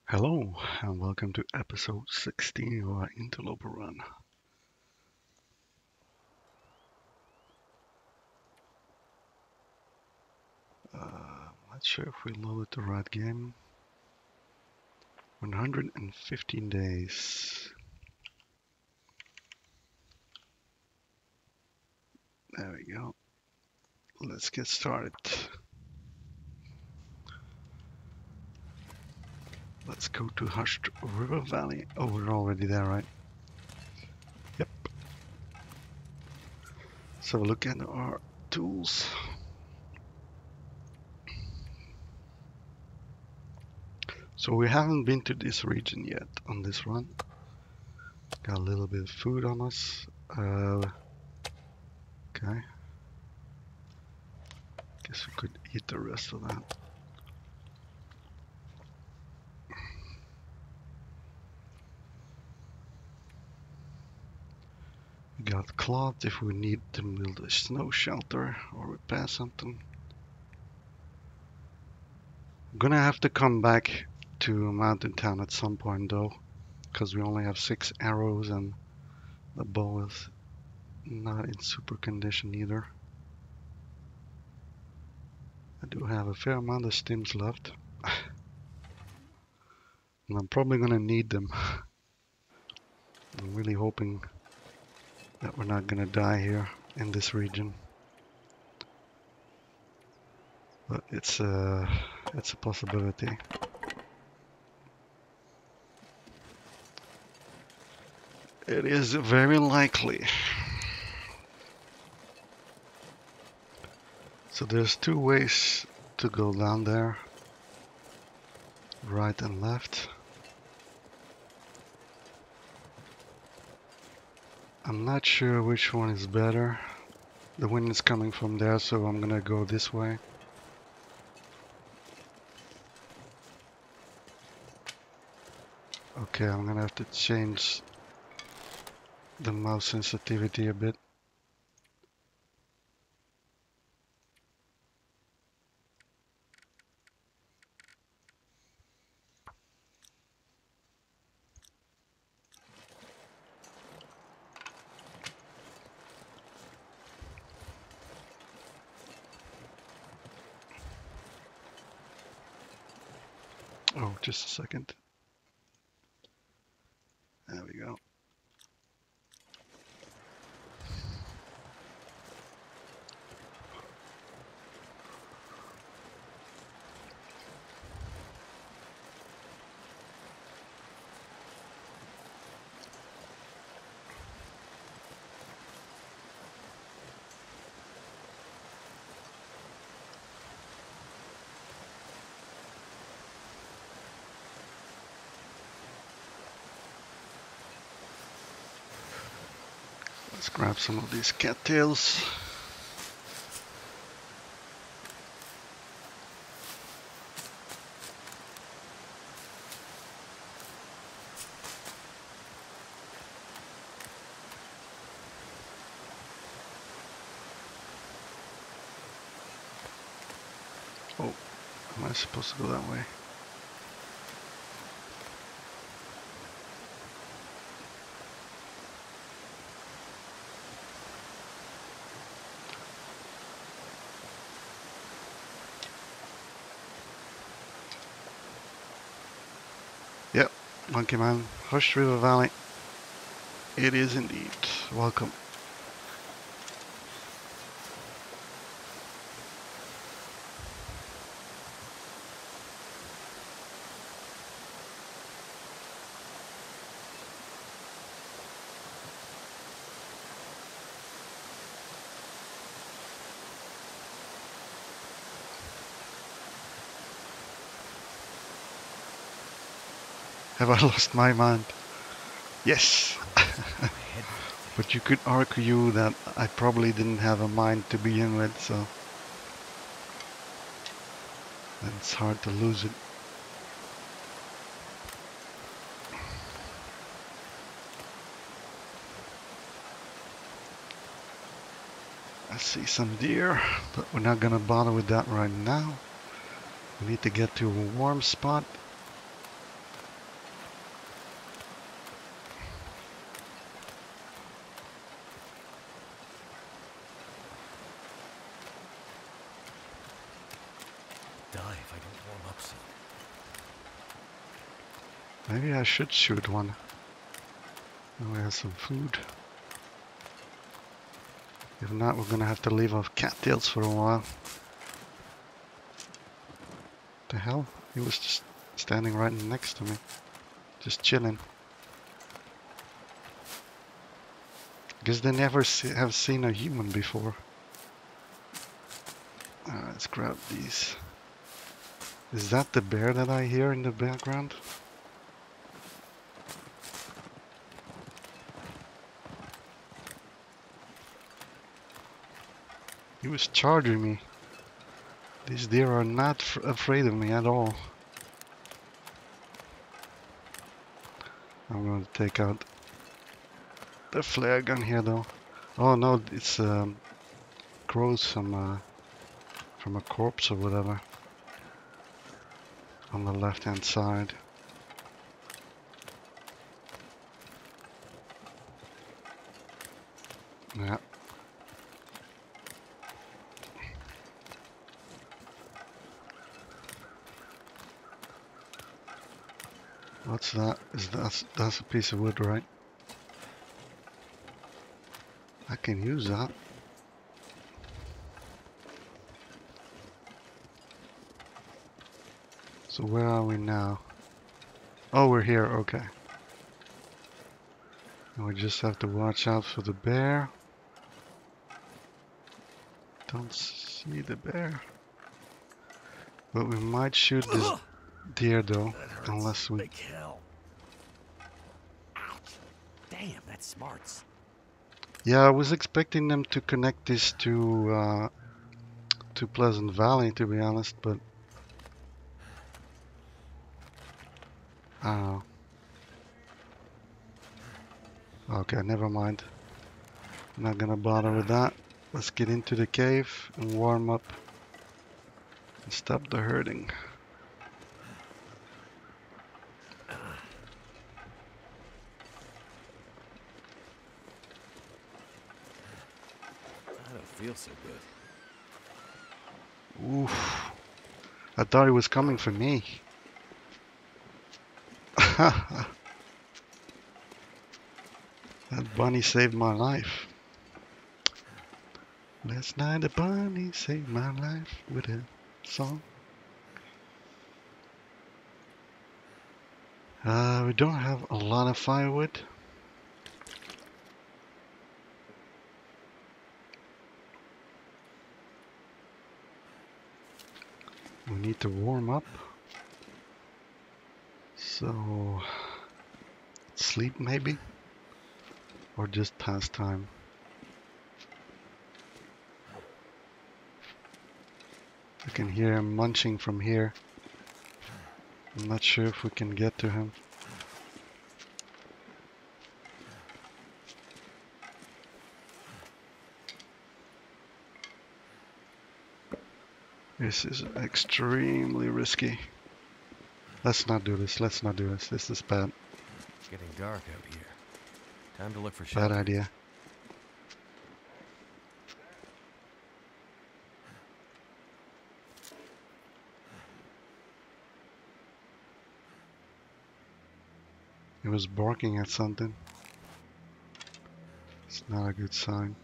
Hello, and welcome to episode 16 of our Interloper run. Not sure if we loaded the right game. 115 days. There we go. Let's get started. Let's go to Hushed River Valley. Oh, we're already there, right? Yep. So look at our tools. So we haven't been to this region yet on this run. Got a little bit of food on us. Okay. Guess we could eat the rest of that. We got cloth if we need to build a snow shelter or repair something. I'm gonna have to come back to Mountain Town at some point though, because we only have 6 arrows and the bow is not in super condition either. I do have a fair amount of stims left. And I'm probably gonna need them. I'm really hoping that we're not gonna die here in this region. But it's a possibility. It is very likely. So there's 2 ways to go down there, right and left. I'm not sure which one is better. The wind is coming from there, so I'm gonna go this way. Okay, I'm gonna have to change the mouse sensitivity a bit. Oh, just a second. There we go. Let's grab some of these cattails. Oh, am I supposed to go that way? Yep, Monkey Man, Hushed River Valley. It is indeed. Welcome. Have I lost my mind? Yes! But you could argue that I probably didn't have a mind to begin with, so it's hard to lose it. I see some deer, but we're not gonna bother with that right now. We need to get to a warm spot. Maybe I should shoot one. Now we have some food. If not, we're gonna have to leave off cattails for a while. The hell? He was just standing right next to me. Just chilling. Guess they never have seen a human before. Let's grab these. Is that the bear that I hear in the background? He was charging me. These deer are not afraid of me at all. I'm going to take out the flare gun here though. Oh no, it's crows from a corpse or whatever. On the left hand side. Yeah. What's that? That's a piece of wood, right? I can use that. So where are we now? Oh, we're here, okay. And we just have to watch out for the bear. Don't see the bear. But we might shoot this deer though, unless we... Like hell. Ouch. Damn, that smarts. Yeah, I was expecting them to connect this to Pleasant Valley, to be honest, but I don't know. Okay, never mind. I'm not gonna bother with that. Let's get into the cave and warm up and stop the hurting. I don't feel so good. Oof. I thought he was coming for me. That bunny saved my life. Last night a bunny saved my life with a song. We don't have a lot of firewood. We need to warm up. So, sleep maybe? Or just pass time? I can hear him munching from here. I'm not sure if we can get to him. This is extremely risky. Let's not do this. Let's not do this. This is bad. It's getting dark out here. Time to look for shelter. Bad idea. He was barking at something. It's not a good sign.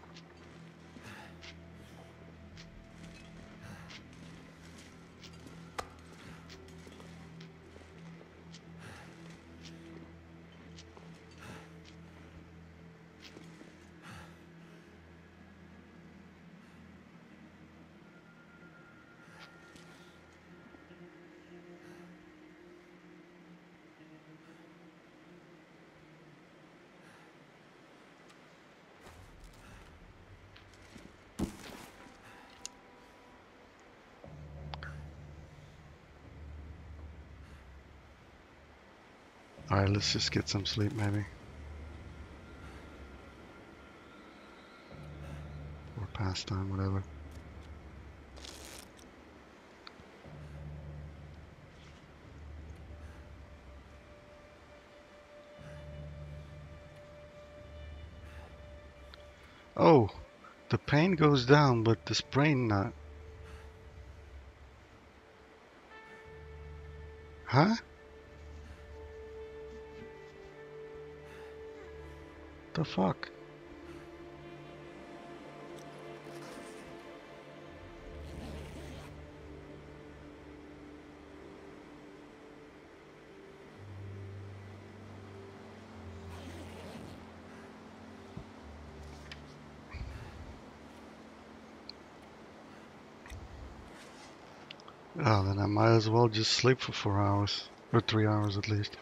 Alright, let's just get some sleep maybe. Or pastime, whatever. Oh, the pain goes down, but the sprain not. Huh? The fuck? Oh, then I might as well just sleep for 4 hours. Or 3 hours at least.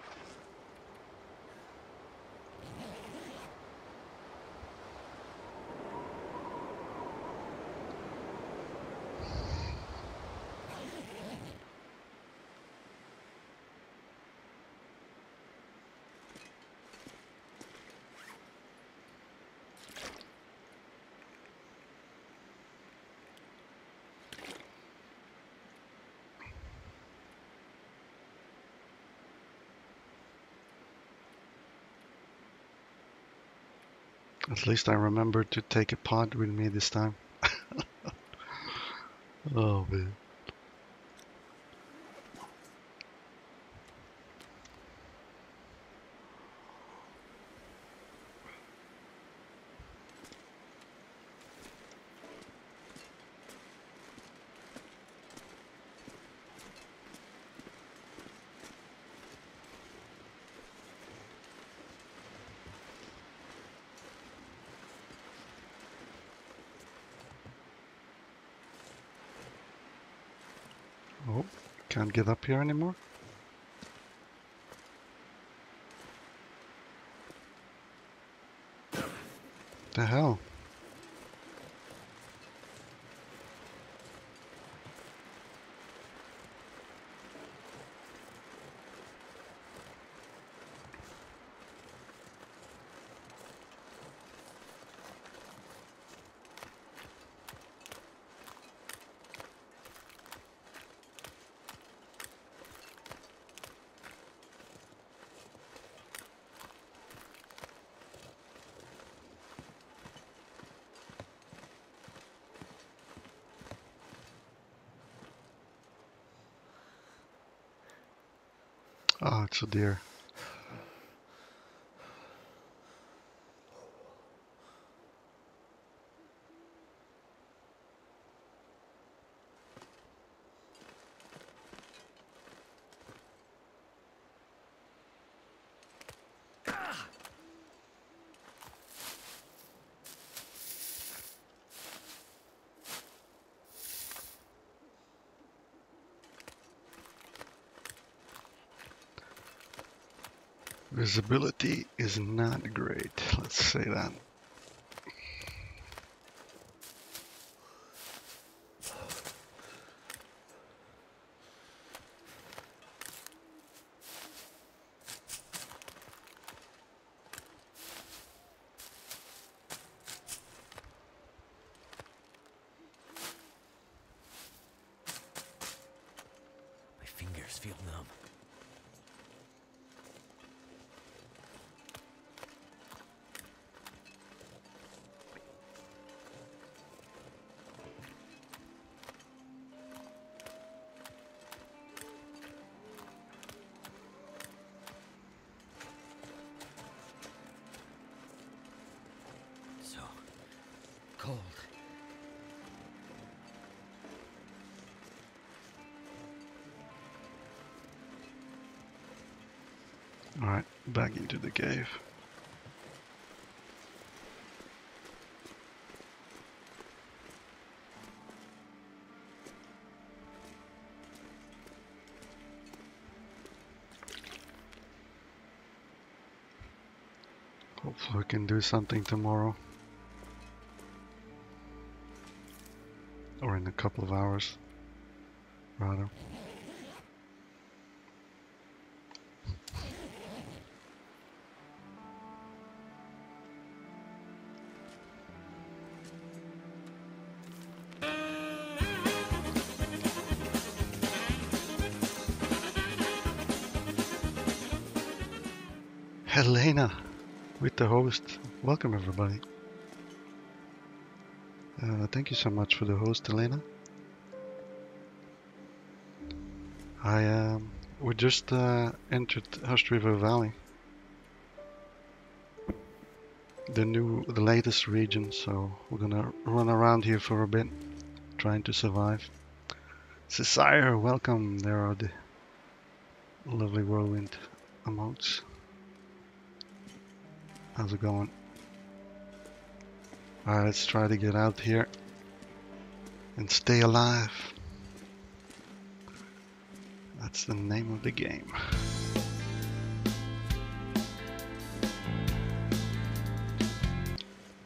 At least I remembered to take a pod with me this time. Oh man. Oh, can't get up here anymore? The hell? Oh, it's a deer. Visibility is not great, let's say that. My fingers feel numb. So cold. Alright, back into the cave. Hopefully we can do something tomorrow. Or in a couple of hours, rather. Helena with the host. Welcome everybody. Thank you so much for the host, Helena. We just entered Hushed River Valley. the latest region, so we're gonna run around here for a bit, trying to survive. Sire, welcome. There are the lovely whirlwind emotes. How's it going? Alright, let's try to get out here and stay alive. That's the name of the game.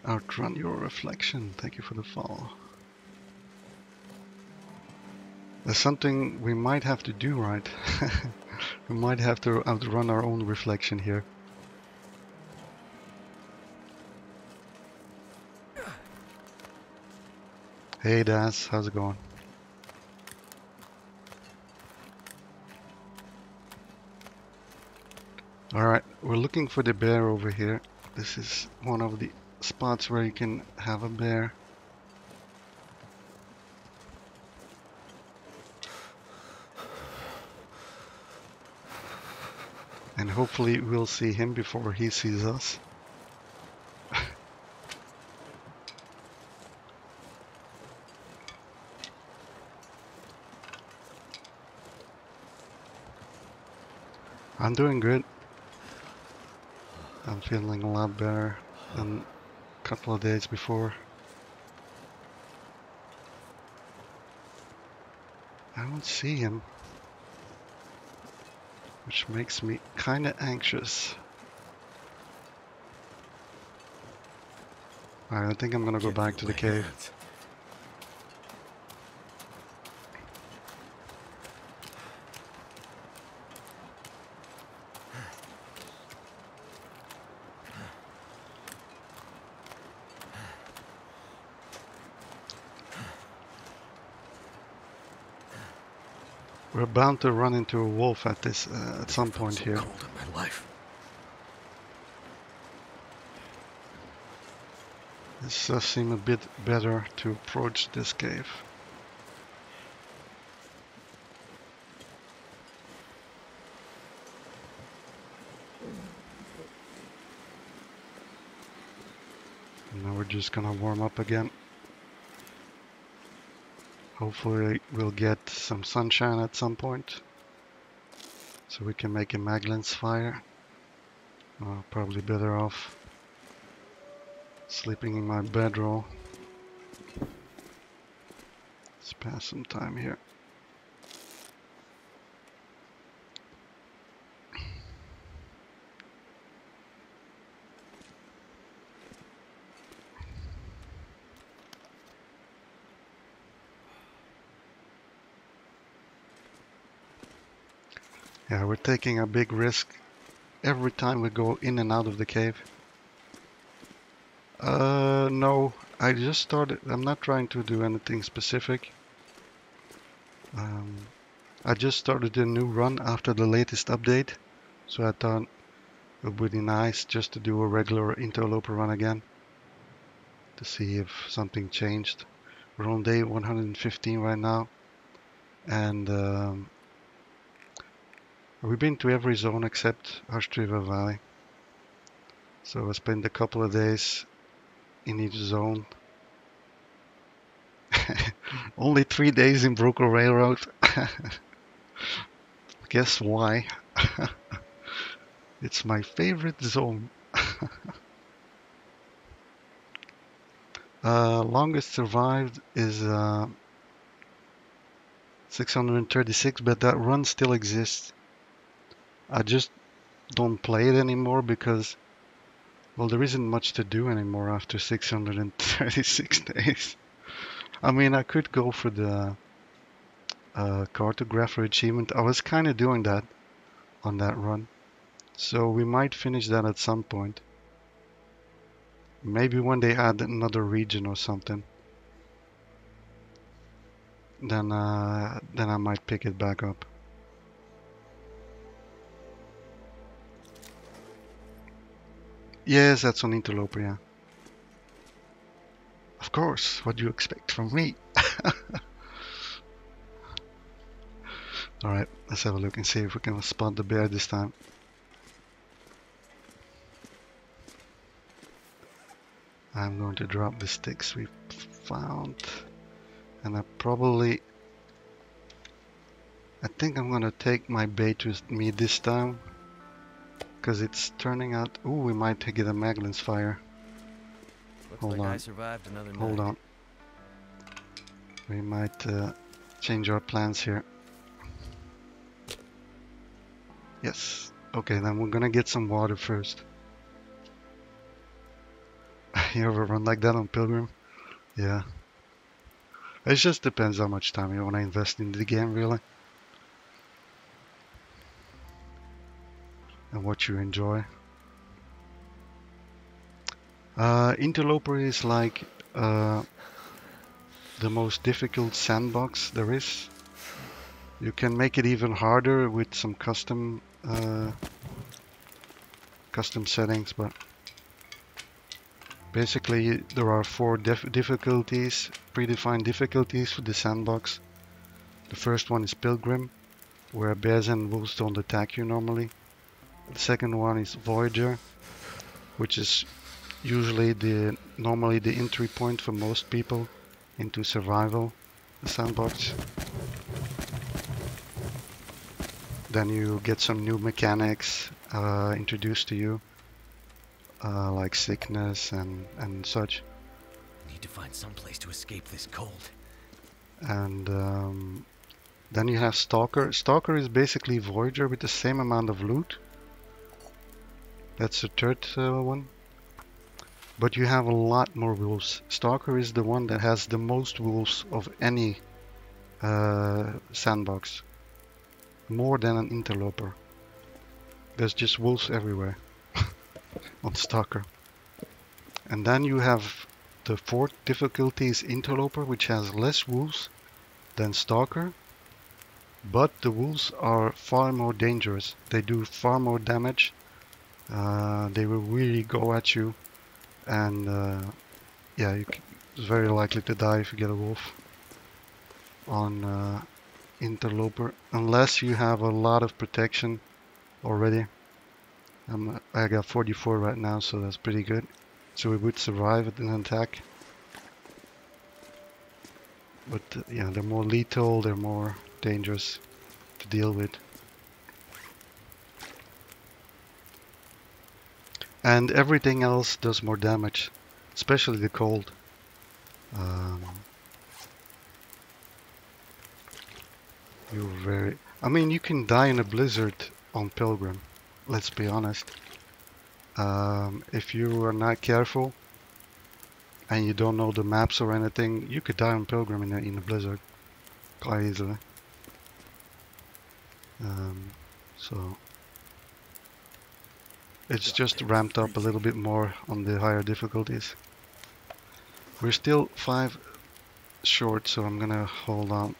Outrun your reflection. Thank you for the follow. There's something we might have to do, right? We might have to outrun our own reflection here. Hey Daz, how's it going? Alright, we're looking for the bear over here. This is one of the spots where you can have a bear. And hopefully we'll see him before he sees us. I'm doing good. I'm feeling a lot better than a couple of days before. I don't see him, which makes me kinda anxious. Alright, I think I'm gonna go back to the cave. We're bound to run into a wolf at this at some point here. Cold in my life. This does seem a bit better to approach this cave. Now we're just gonna warm up again. Hopefully we'll get some sunshine at some point, so we can make a Maglins fire. Probably better off sleeping in my bedroll. Let's pass some time here. Yeah, we're taking a big risk every time we go in and out of the cave. No, I just started. I'm not trying to do anything specific. I just started a new run after the latest update, so I thought it would be nice just to do a regular interloper run again to see if something changed. We're on day 115 right now, and we've been to every zone except Arstriva Valley. So I spent a couple of days in each zone. Only 3 days in Broker Railroad. Guess why? It's my favorite zone. Longest survived is 636, but that run still exists. I just don't play it anymore because, well, there isn't much to do anymore after 636 days. I mean, I could go for the cartographer achievement. I was kind of doing that on that run, so we might finish that at some point. Maybe when they add another region or something, then I might pick it back up. Yes, that's on Interloper, yeah. Of course, what do you expect from me? Alright, let's have a look and see if we can spot the bear this time. I'm going to drop the sticks we found. And I think I'm gonna take my bait with me this time. Because it's turning out... Ooh, we might get a Magnus fire. Looks Hold like I on. survived another night. Hold on. We might change our plans here. Yes. Okay, then we're gonna get some water first. You ever run like that on Pilgrim? Yeah. It just depends how much time you want to invest in the game, really. And what you enjoy. Interloper is like the most difficult sandbox there is. You can make it even harder with some custom settings, but basically there are 4 difficulties, predefined difficulties for the sandbox. The first one is Pilgrim, where bears and wolves don't attack you normally. The second one is Voyager, which is usually normally the entry point for most people into survival, the sandbox. Then you get some new mechanics introduced to you, like sickness and such. Need to find some place to escape this cold. And then you have Stalker. Stalker is basically Voyager with the same amount of loot. That's the third one. But you have a lot more wolves. Stalker is the one that has the most wolves of any sandbox. More than an Interloper. There's just wolves everywhere on Stalker. And then you have the fourth difficulty is Interloper, which has less wolves than Stalker. But the wolves are far more dangerous. They do far more damage. They will really go at you. And yeah, it's very likely to die if you get a wolf on Interloper, unless you have a lot of protection already. I got 44 right now, so that's pretty good. So we would survive an attack. But yeah, they're more lethal, they're more dangerous to deal with. And everything else does more damage, especially the cold. I mean, you can die in a blizzard on Pilgrim, let's be honest. If you are not careful and you don't know the maps or anything, you could die on Pilgrim in a blizzard quite easily. So it's just ramped up a little bit more on the higher difficulties. We're still 5 short, so I'm gonna hold on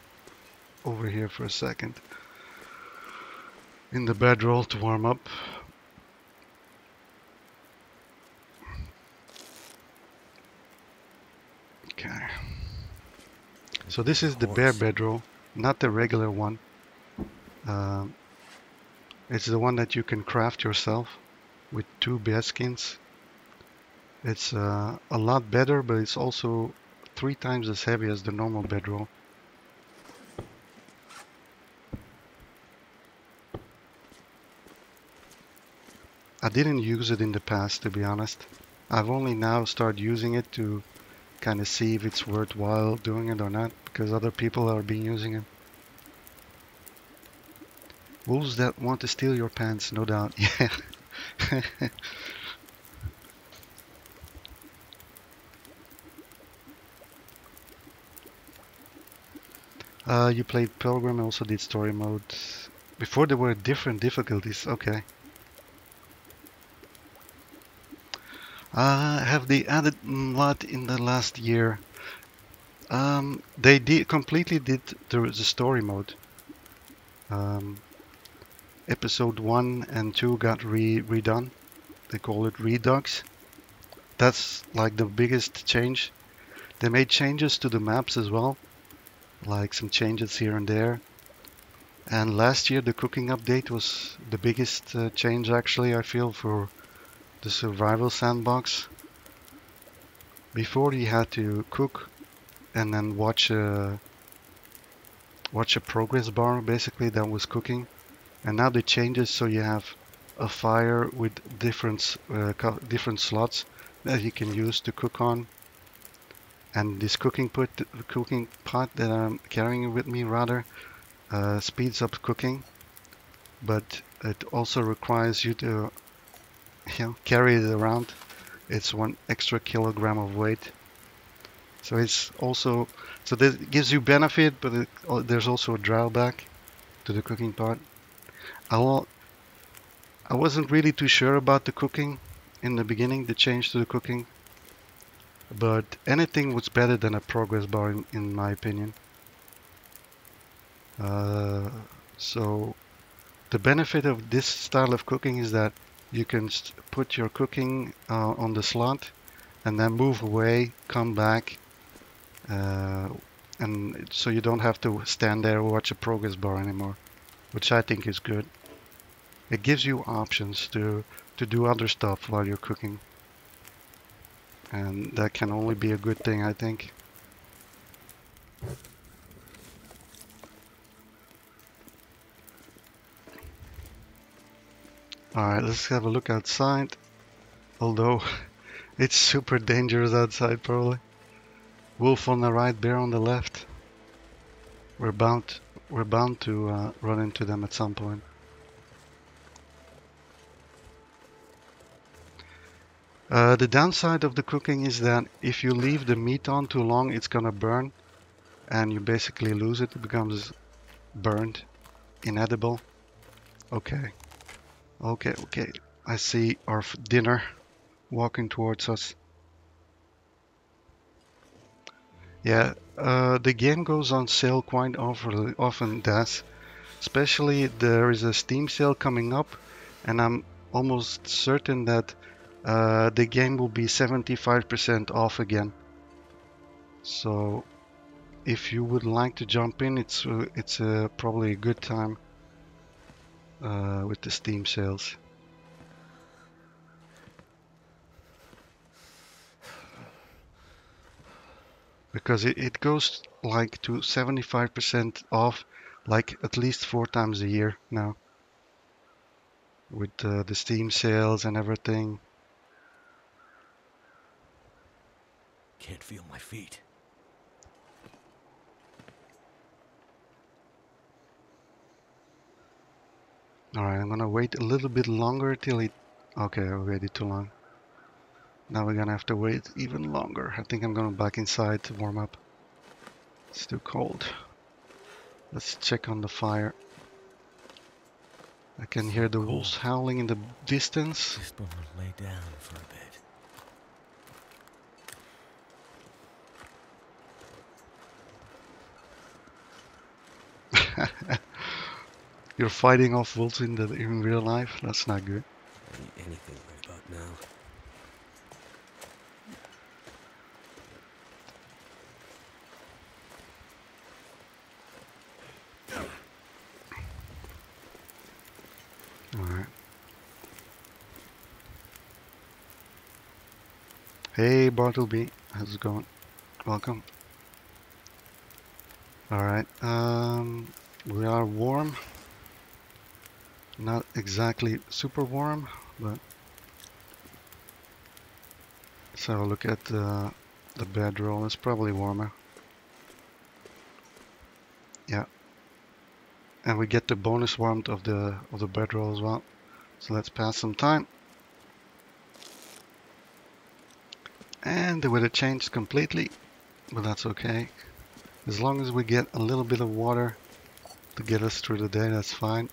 over here for a second in the bedroll to warm up. Okay. So this is the bear bedroll, not the regular one. It's the one that you can craft yourself with 2 bear skins. It's a lot better, but it's also 3 times as heavy as the normal bedroll. I didn't use it in the past, to be honest. I've only now started using it to kind of see if it's worthwhile doing it or not, because other people are been using it. Wolves that want to steal your pants, no doubt. Yeah. You played Pilgrim, also did story mode. Before there were different difficulties, okay. Have they added a lot in the last year? They completely did the story mode. Episode 1 and 2 got redone. They call it Redux. That's like the biggest change. They made changes to the maps as well, like some changes here and there. And last year the cooking update was the biggest change, actually, I feel, for the survival sandbox. Before you had to cook and then watch a progress bar basically that was cooking, and now they changed it so you have a fire with different slots that you can use to cook on. And this cooking pot that I'm carrying with me rather speeds up cooking, but it also requires you to carry it around. It's 1 extra kilogram of weight. So it's also, so this gives you benefit, but there's also a drawback to the cooking pot. I wasn't really too sure about the cooking in the beginning, the change to the cooking, but anything was better than a progress bar in my opinion. So the benefit of this style of cooking is that you can put your cooking on the slot and then move away, come back, and so you don't have to stand there and watch a progress bar anymore, which I think is good. It gives you options to do other stuff while you're cooking, and that can only be a good thing, I think. Alright, let's have a look outside. Although it's super dangerous outside probably. Wolf on the right, bear on the left. We're bound to run into them at some point. The downside of the cooking is that if you leave the meat on too long, it's gonna burn and you basically lose it. It becomes burned, inedible. Okay. Okay. I see our dinner walking towards us. Yeah, the game goes on sale quite often, does. Especially there is a Steam sale coming up, and I'm almost certain that the game will be 75% off again. So if you would like to jump in, it's probably a good time with the Steam sales. Because it goes like to 75% off, like at least 4 times a year now, with the Steam sales and everything. Can't feel my feet. Alright, I'm gonna wait a little bit longer till it... Okay, I waited too long. Now we're gonna have to wait even longer. I think I'm going back inside to warm up. It's too cold. Let's check on the fire. I can hear the wolves howling in the distance. Just want to lay down for a bit. You're fighting off wolves in real life? That's not good. I eat anything right about now. Alright. Hey Bartleby, how's it going? Welcome. Alright, we are warm. Not exactly super warm, but let's have a look at the bedroll. It's probably warmer. Yeah. And we get the bonus warmth of the bedroll as well. So let's pass some time. And the weather changed completely, but that's okay. As long as we get a little bit of water to get us through the day, that's fine.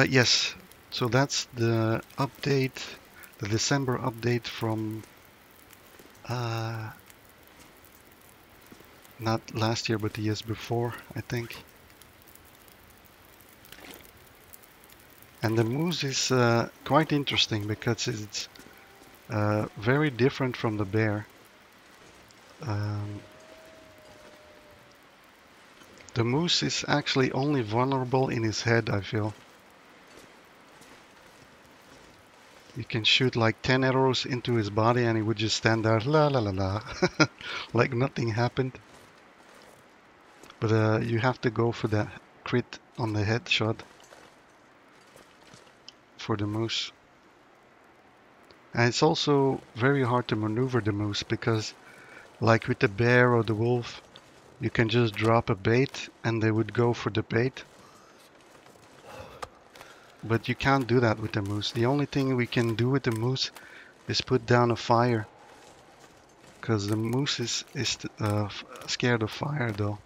Yes, so that's the update, the December update from not last year but the years before, I think. And the moose is quite interesting because it's very different from the bear. The moose is actually only vulnerable in his head, I feel. You can shoot like 10 arrows into his body and he would just stand there, la la la la, like nothing happened. But you have to go for that crit on the headshot for the moose. And it's also very hard to maneuver the moose because, like with the bear or the wolf, you can just drop a bait and they would go for the bait. But you can't do that with the moose. The only thing we can do with the moose is put down a fire. Because the moose is scared of fire though.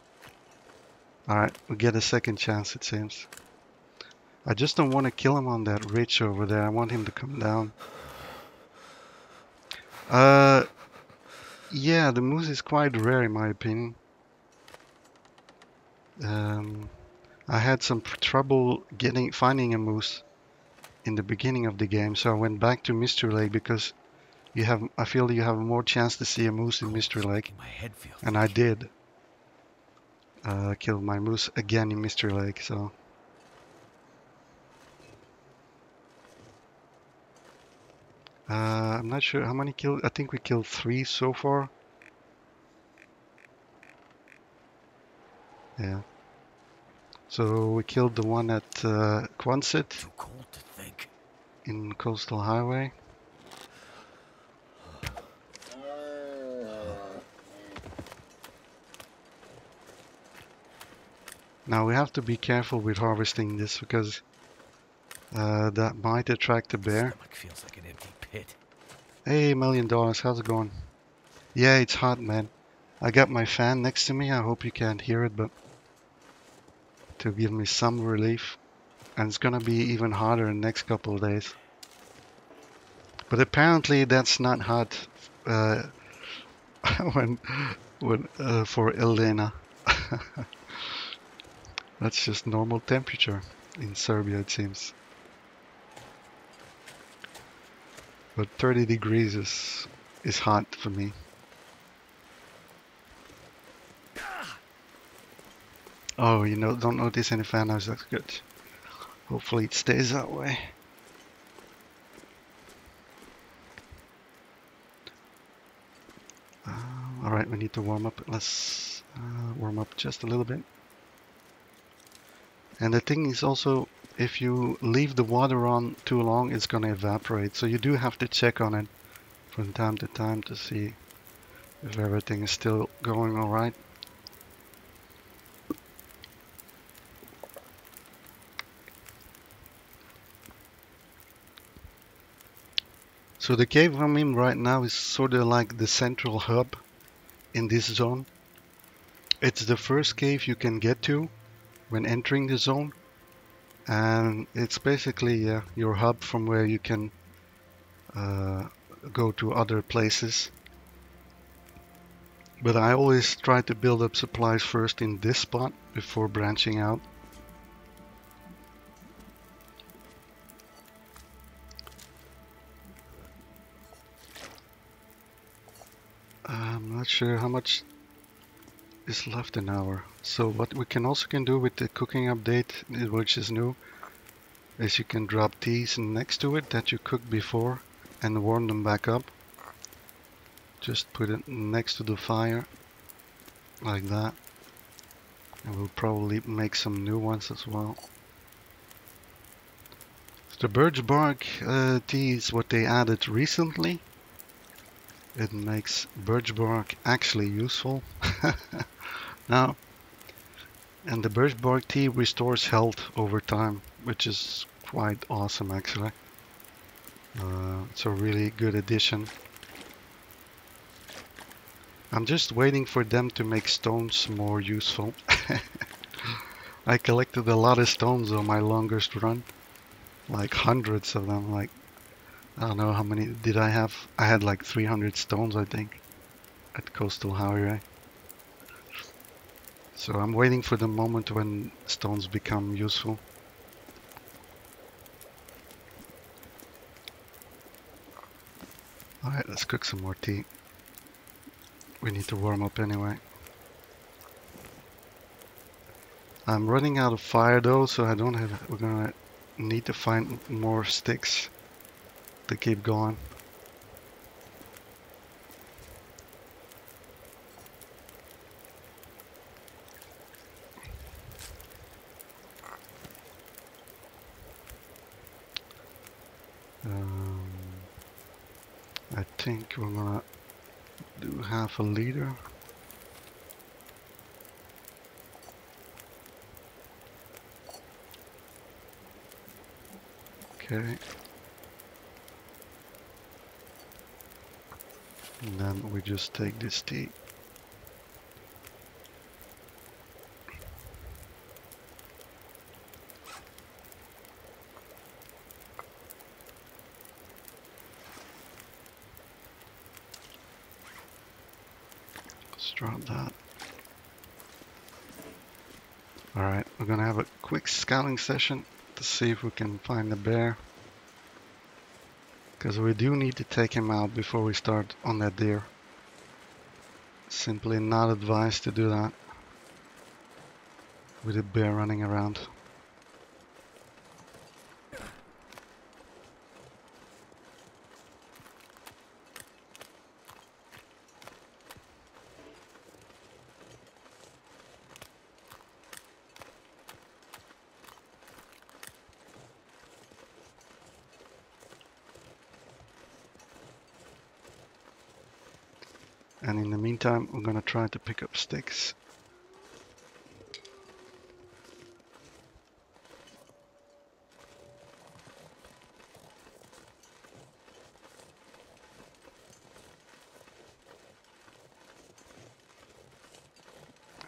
Alright, we get a second chance it seems. I just don't want to kill him on that ridge over there. I want him to come down. Yeah, the moose is quite rare in my opinion. I had some trouble finding a moose in the beginning of the game, so I went back to Mystery Lake because I feel you have more chance to see a moose in Mystery Lake, and I did. Killed my moose again in Mystery Lake, so. I'm not sure how many killed. I think we killed 3 so far. Yeah. So we killed the one at Quonset in Coastal Highway. Now we have to be careful with harvesting this because that might attract a bear. Feels like an empty pit. Hey, $1 million, how's it going? Yeah, it's hot, man. I got my fan next to me. I hope you can't hear it, but to give me some relief. And it's gonna be even hotter in the next couple of days. But apparently that's not hot when for Elena. That's just normal temperature in Serbia, it seems. But 30 degrees is hot for me. Oh, you know, don't notice any fan noise. That's good. Hopefully it stays that way. Alright, we need to warm up. Let's warm up just a little bit. And the thing is also, if you leave the water on too long, it's gonna evaporate. So you do have to check on it from time to time to see if everything is still going alright. So the cave I'm in right now is sort of like the central hub in this zone. It's the first cave you can get to when entering the zone, and it's basically your hub from where you can go to other places. But I always try to build up supplies first in this spot before branching out. I'm not sure how much is left an hour. So what we can do with the cooking update, which is new, is you can drop these next to it that you cooked before and warm them back up. Just put it next to the fire like that, and we'll probably make some new ones as well. The birch bark tea is what they added recently. It makes birch bark actually useful now, and the birch bark tea restores health over time, which is quite awesome actually. It's a really good addition. I'm just waiting for them to make stones more useful. I collected a lot of stones on my longest run, like hundreds of them. Like, I don't know how many did I have. I had like 300 stones, I think, at Coastal Highway. So I'm waiting for the moment when stones become useful. Alright, let's cook some more tea. We need to warm up anyway. I'm running out of fire though, so I don't have. We're gonna need to find more sticks to keep going. Um, I think we're gonna do half a liter. Okay. And then we just take this tea. Let's drop that. Alright, we're gonna have a quick scouting session to see if we can find the bear. Because we do need to take him out before we start on that deer. Simply not advised to do that with a bear running around. And in the meantime, we're gonna try to pick up sticks.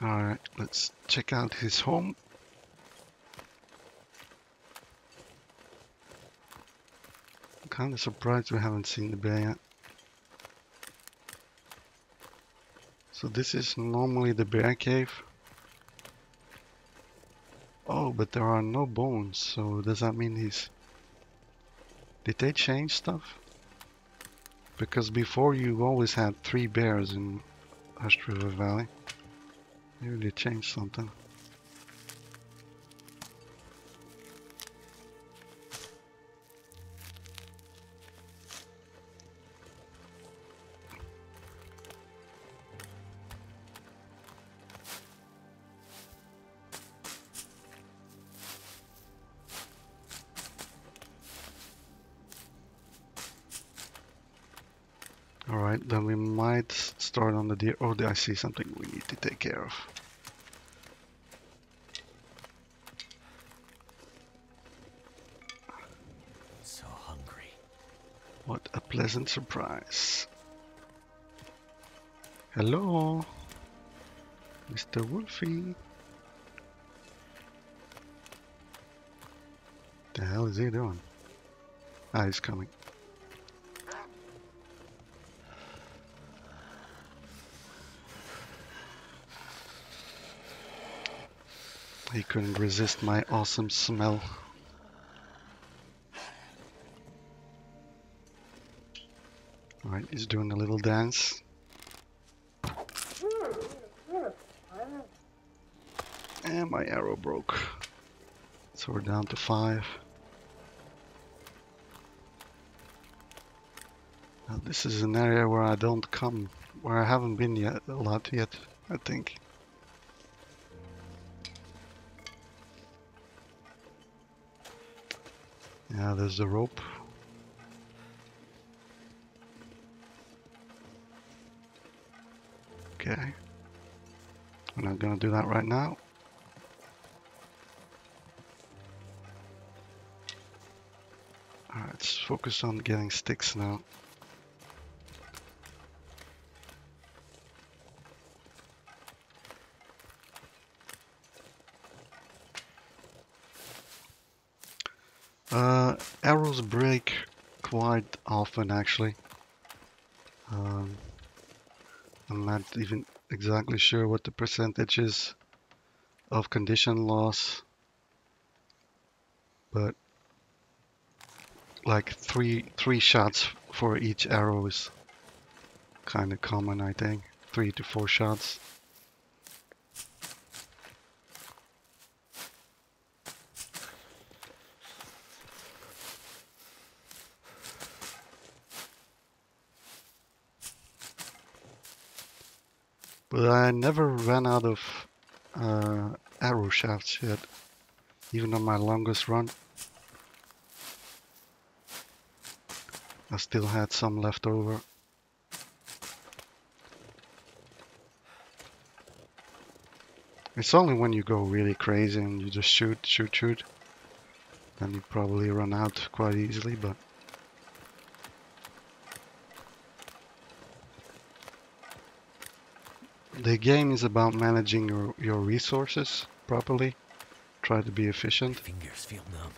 Alright, let's check out his home. I'm kind of surprised we haven't seen the bear yet. So this is normally the bear cave. Oh, but there are no bones, so does that mean he's... Did they change stuff? Because before you always had 3 bears in Hushed River Valley. Maybe they changed something. Alright, then we might start on the deer. Oh, I see something we need to take care of. So hungry. What a pleasant surprise. Hello, Mr. Wolfie. The hell is he doing? Ah, he's coming. He couldn't resist my awesome smell. Alright, he's doing a little dance. And my arrow broke. So we're down to 5. Now this is an area where I don't come, where I haven't been yet a lot yet, I think. Yeah, there's the rope. Okay. We're not gonna do that right now. Alright, let's focus on getting sticks now. Arrows break quite often actually. I'm not even exactly sure what the percentage is of condition loss, but like three shots for each arrow is kind of common, I think. 3 to 4 shots. But I never ran out of arrow shafts yet, even on my longest run. I still had some left over. It's only when you go really crazy and you just shoot, then you probably run out quite easily, but the game is about managing your resources properly. Try to be efficient. Fingers feel numb.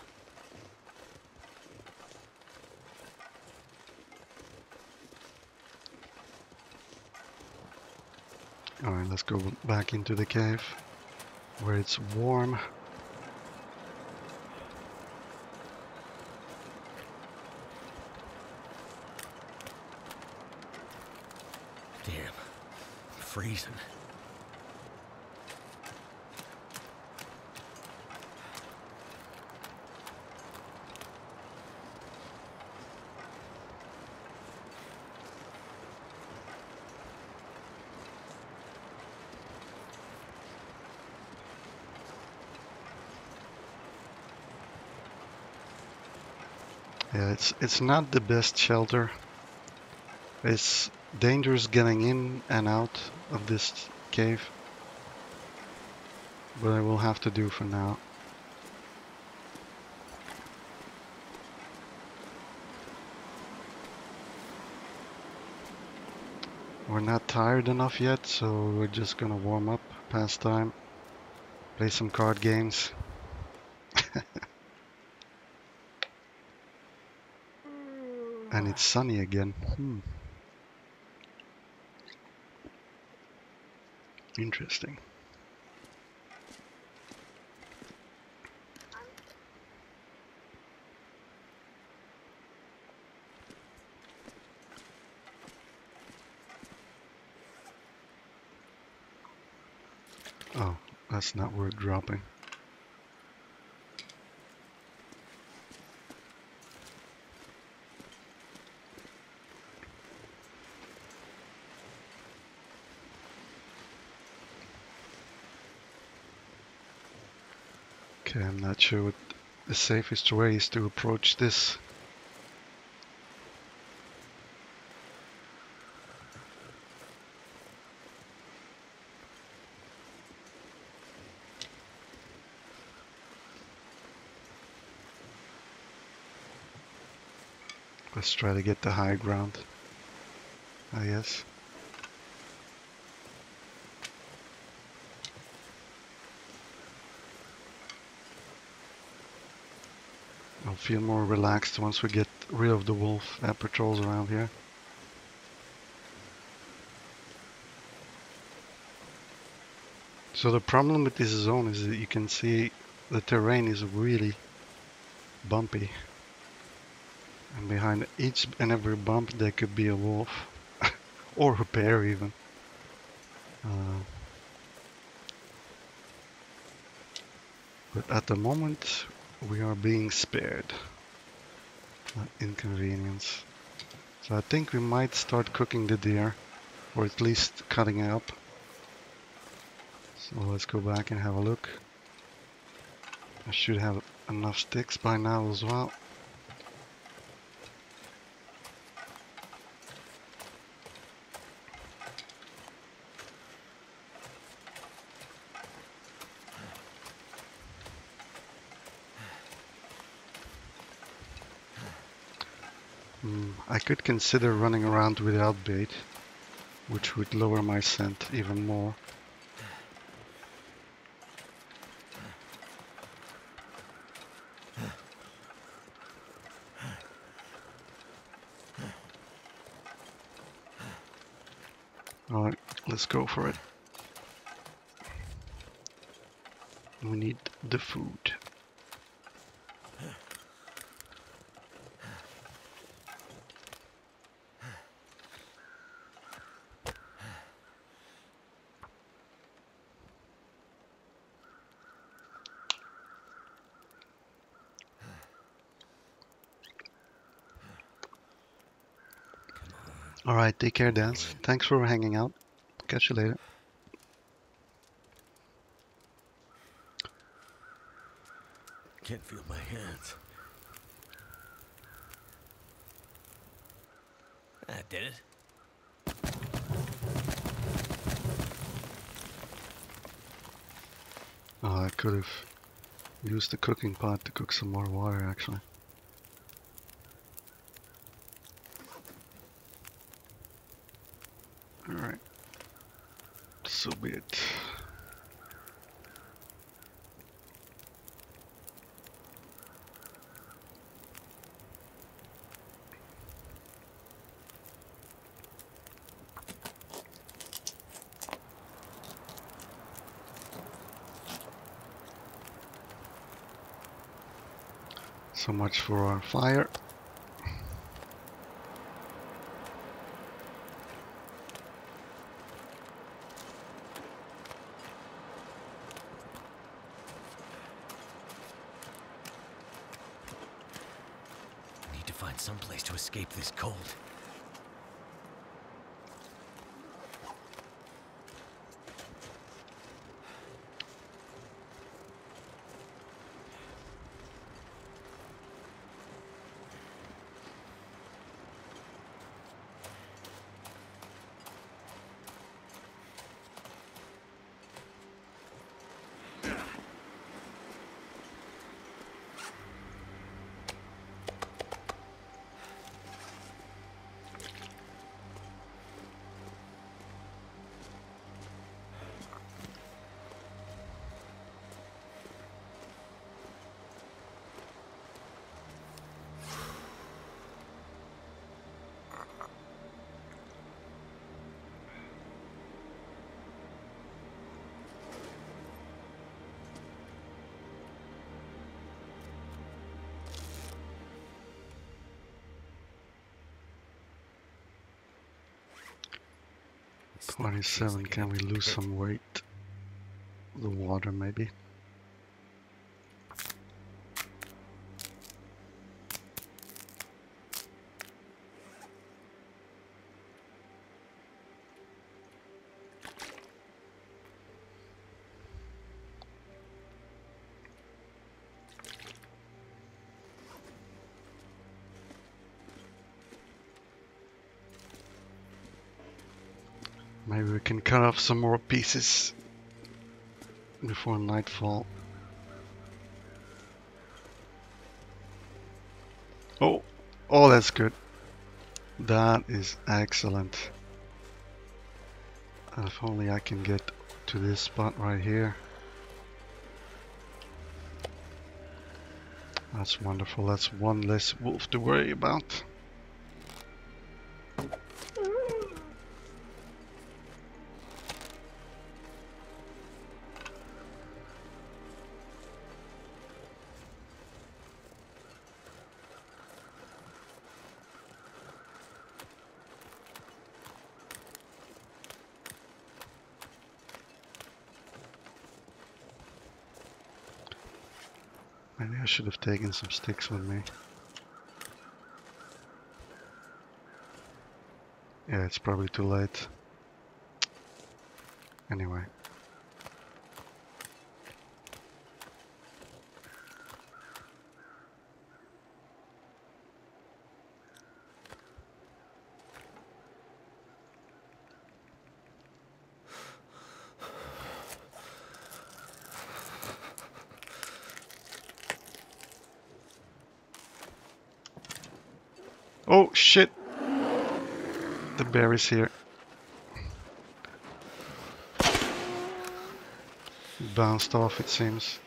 Alright, let's go back into the cave where it's warm. Damn, I'm freezing. Yeah, it's not the best shelter. It's dangerous getting in and out of this cave, but I will have to do for now. We're not tired enough yet, so we're just gonna warm up, pass time, play some card games. And it's sunny again. Interesting. Oh, that's not worth dropping. Okay, I'm not sure what the safest way is to approach this. Let's try to get the high ground, I guess. I'll feel more relaxed once we get rid of the wolf that patrols around here. So the problem with this zone is that you can see the terrain is really bumpy. And behind each and every bump there could be a wolf. Or a bear even. But at the moment we are being spared that inconvenience. So I think we might start cooking the deer, or at least cutting it up. So let's go back and have a look. I should have enough sticks by now as well. I could consider running around without bait, which would lower my scent even more. Alright, let's go for it. We need the food. Alright, take care, Dance. Thanks for hanging out. Catch you later. Can't feel my hands. That did it. Oh, I could have used the cooking pot to cook some more water, actually. Alright. So be it. So much for our fire. Need to find some place to escape this cold. This stuff tastes 27, like an can we empty lose pit. some weight? The water, maybe? Maybe we can cut off some more pieces before nightfall. Oh, oh, that's good. That is excellent. If only I can get to this spot right here. That's wonderful. That's one less wolf to worry about. Maybe I should have taken some sticks with me. Yeah, it's probably too late. Anyway. Oh shit! The bear is here. Bounced off, it seems.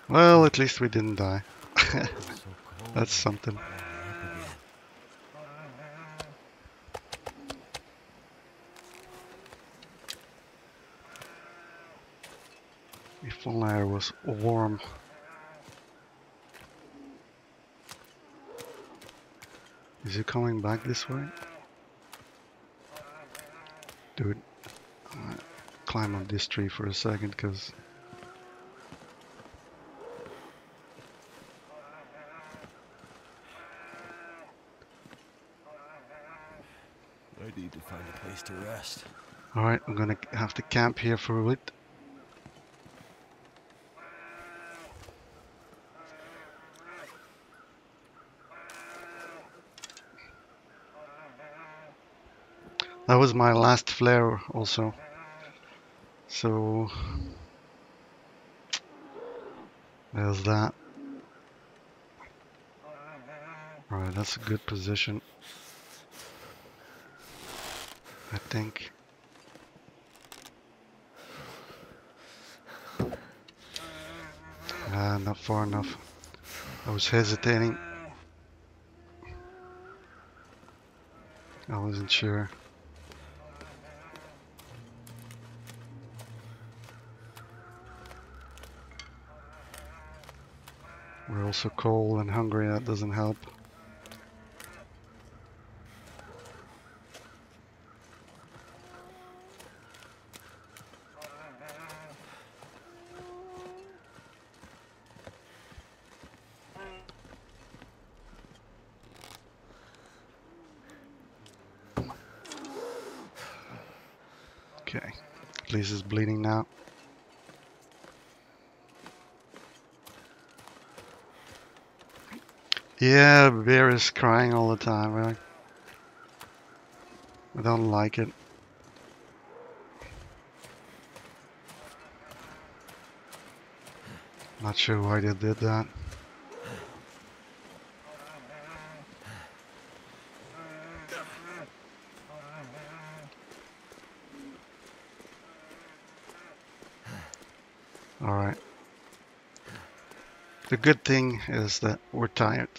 Well, at least we didn't die. So cold. That's something. Warming up again. If only I was warm. Is he coming back this way? Dude, climb on this tree for a second, because I need to find a place to rest. alright, I'm gonna have to camp here for a bit. That was my last flare also. So there's that. Alright, that's a good position, I think. Not far enough. I was hesitating. I wasn't sure. We're also cold and hungry, that doesn't help. Okay, at least it's bleeding now. Yeah, bear is crying all the time, right? I don't like it. Not sure why they did that. Alright. The good thing is that we're tired.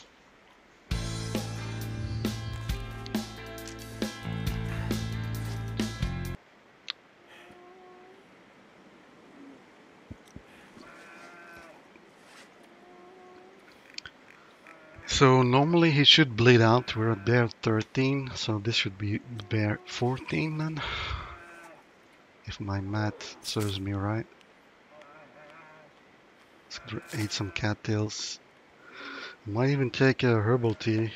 So normally he should bleed out. We're at bear 13, so this should be bear 14 then. If my math serves me right. Let's eat some cattails. Might even take a herbal tea.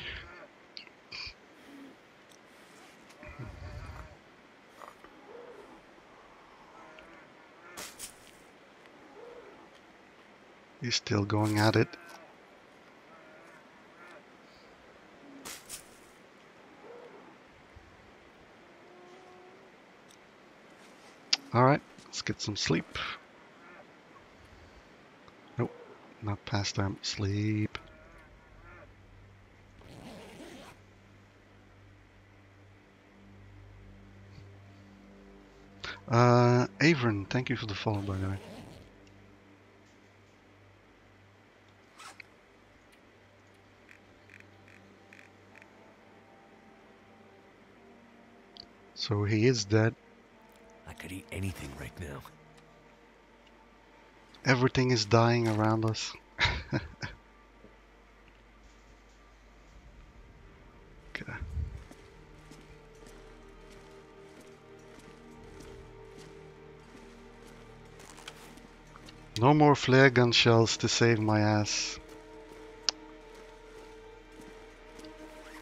He's still going at it. Alright, let's get some sleep. Nope, not past time. Sleep. Avron, thank you for the follow, by the way. So he is dead. I could eat anything right now. Everything is dying around us. Okay. No more flare gun shells to save my ass.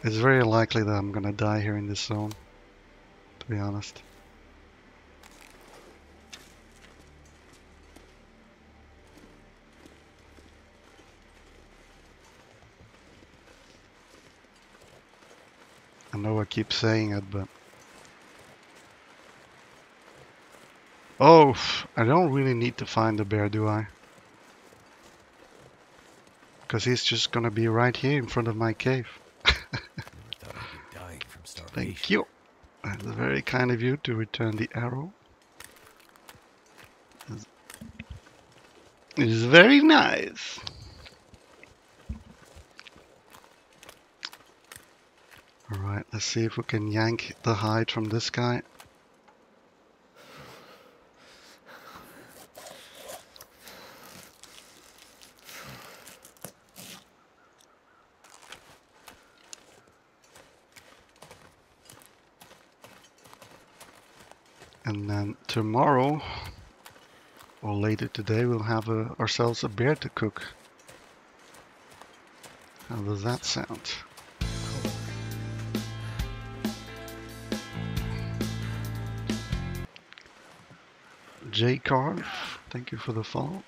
It's very likely that I'm gonna die here in this zone, to be honest. I know I keep saying it, but... Oh, I don't really need to find the bear, do I? Because he's just gonna be right here in front of my cave. Thought I'd be dying from starvation. Thank you. That's very kind of you to return the arrow. It is very nice. Alright, let's see if we can yank the hide from this guy. And then tomorrow, or later today, we'll have ourselves a bear to cook. How does that sound? J Carve, thank you for the follow.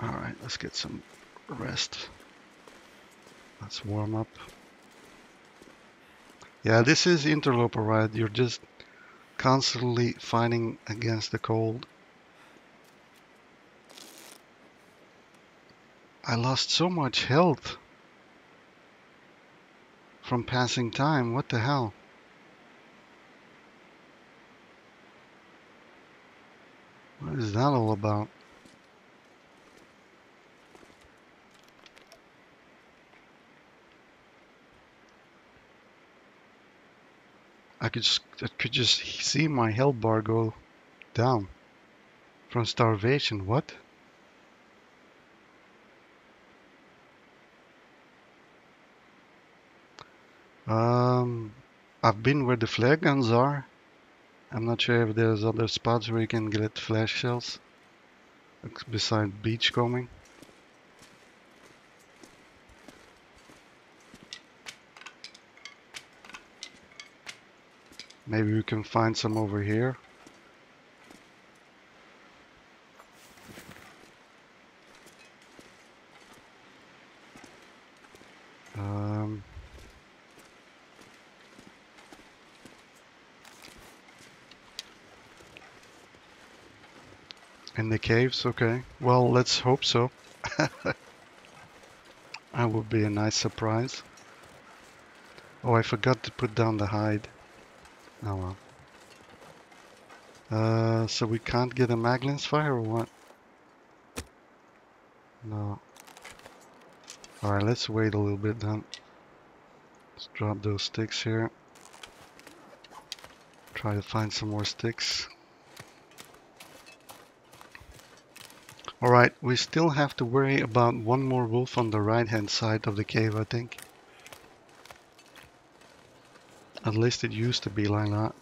Alright, let's get some rest. Let's warm up. Yeah, this is Interloper, right? You're just constantly fighting against the cold. I lost so much health from passing time. What the hell? What is that all about? I could just see my health bar go down from starvation. What? I've been where the flare guns are. I'm not sure if there's other spots where you can get flash shells beside beachcombing. Maybe we can find some over here. Um, in the caves, okay. Well, let's hope so. That would be a nice surprise. Oh, I forgot to put down the hide. Oh well. So we can't get a Maglins fire or what? No. Alright, let's wait a little bit then. Let's drop those sticks here. Try to find some more sticks. Alright, we still have to worry about one more wolf on the right hand side of the cave, I think. At least it used to be like that.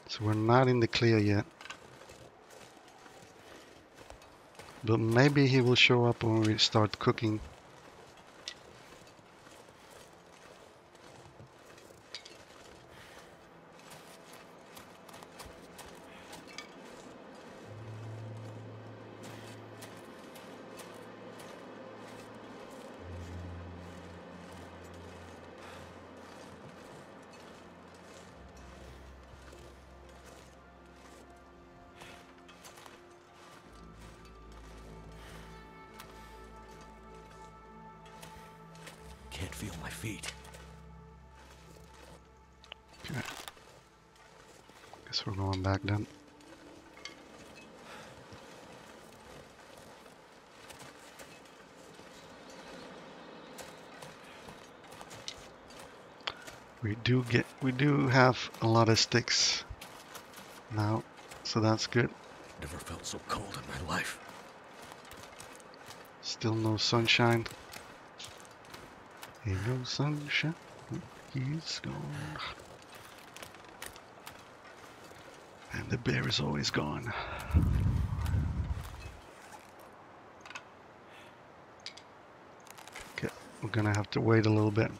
So we're not in the clear yet. But maybe he will show up when we start cooking. Can't feel my feet. Okay. Guess we're going back then. We do have a lot of sticks now, so that's good. Never felt so cold in my life. Still no sunshine. Ain't no sunshine. He's gone. And the bear is always gone. Okay, we're gonna have to wait a little bit.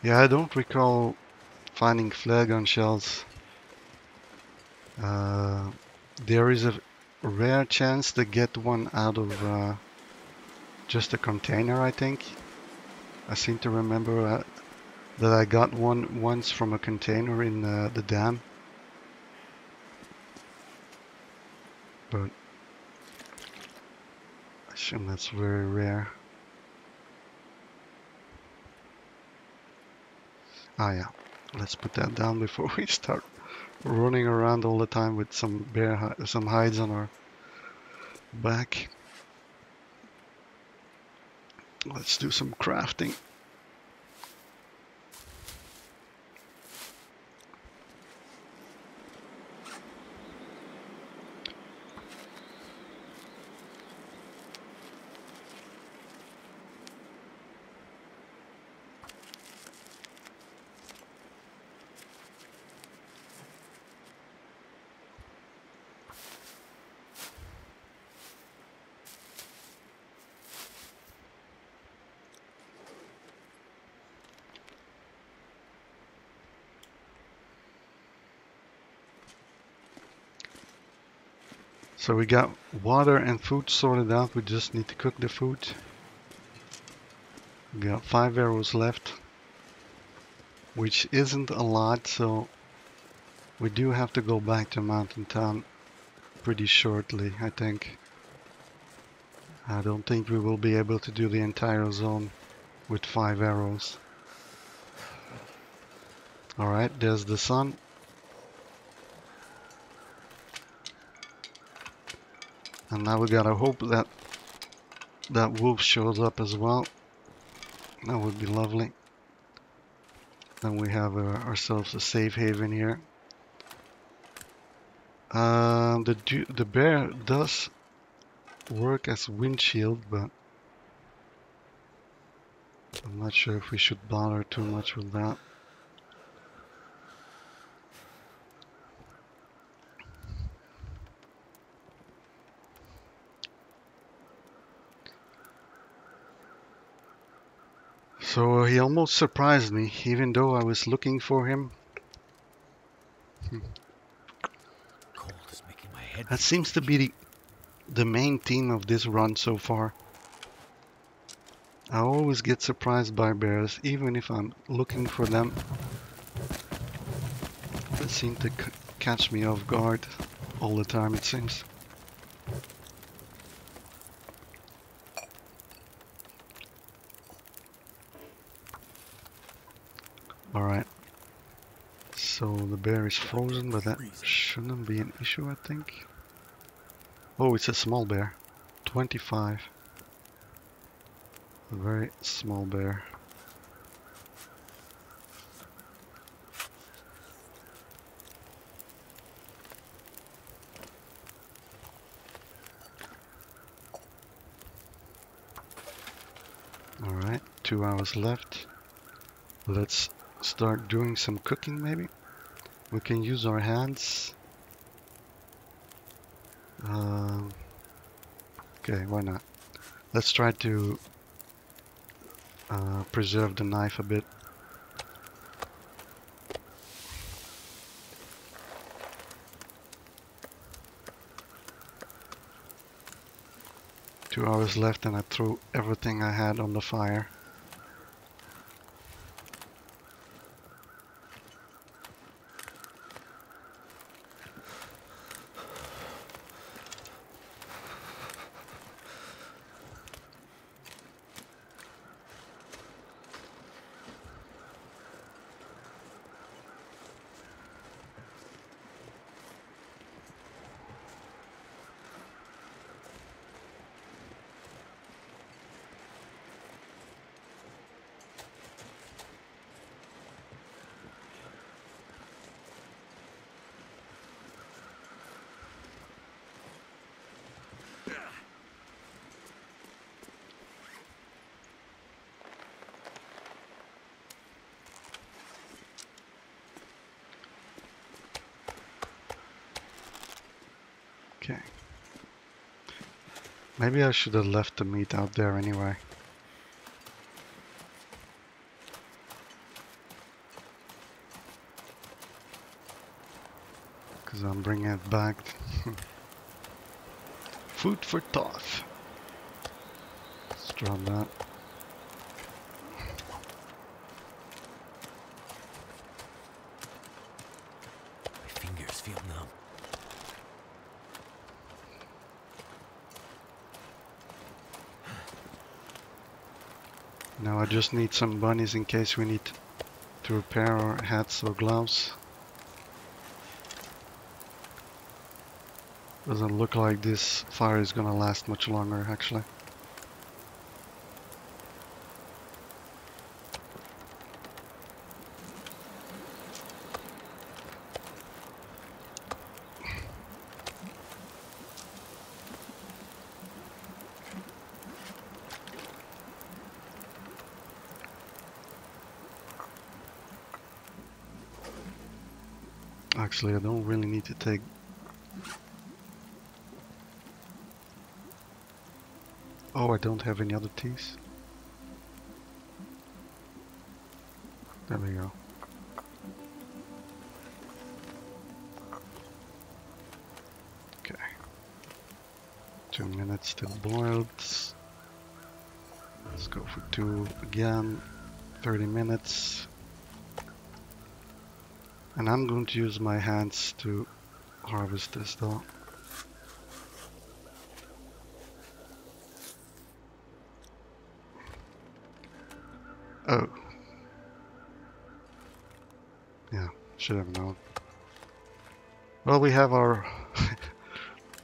Yeah, I don't recall finding flare gun shells. There is a rare chance to get one out of just a container, I think. I seem to remember that I got one once from a container in the dam. But I assume that's very rare. Ah yeah, let's put that down before we start running around all the time with some some hides on our back. Let's do some crafting. So we got water and food sorted out. We just need to cook the food. We got 5 arrows left, which isn't a lot, so we do have to go back to Mountain Town pretty shortly, I think. I don't think we will be able to do the entire zone with 5 arrows. Alright, there's the sun. And now we gotta hope that that wolf shows up as well. That would be lovely. Then we have ourselves a safe haven here. The bear does work as windshield, but I'm not sure if we should bother too much with that. So he almost surprised me, even though I was looking for him. Cold is making my head. That seems to be the main theme of this run so far. I always get surprised by bears, even if I'm looking for them. They seem to catch me off guard all the time, it seems. Alright. So the bear is frozen, but that shouldn't be an issue, I think. Oh, it's a small bear. 25. A very small bear. Alright, 2 hours left. Let's start doing some cooking maybe. We can use our hands. Okay, why not? Let's try to preserve the knife a bit. Two hours left and I threw everything I had on the fire. Okay. Maybe I should have left the meat out there anyway. Because I'm bringing it back. Food for thought. Let's drop that. My fingers feel numb. Now I just need some bunnies in case we need to repair our hats or gloves. Doesn't look like this fire is gonna last much longer actually. Actually, I don't really need to take... Oh, I don't have any other teas. There we go. Okay. 2 minutes still boiled. Let's go for 2 again. 30 minutes. And I'm going to use my hands to harvest this though. Oh. Yeah, should have known. Well, we have our...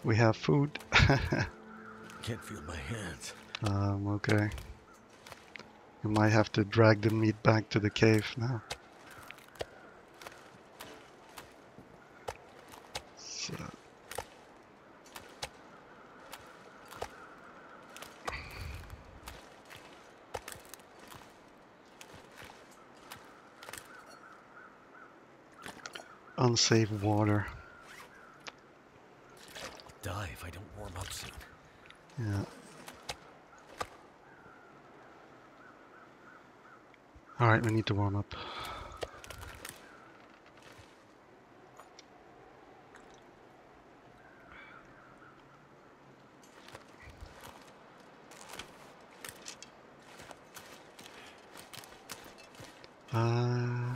we have food. Can't feel my hands. Okay. You might have to drag the meat back to the cave now. So... unsafe water. Die if I don't warm up soon. Yeah. Alright, we need to warm up. Uh,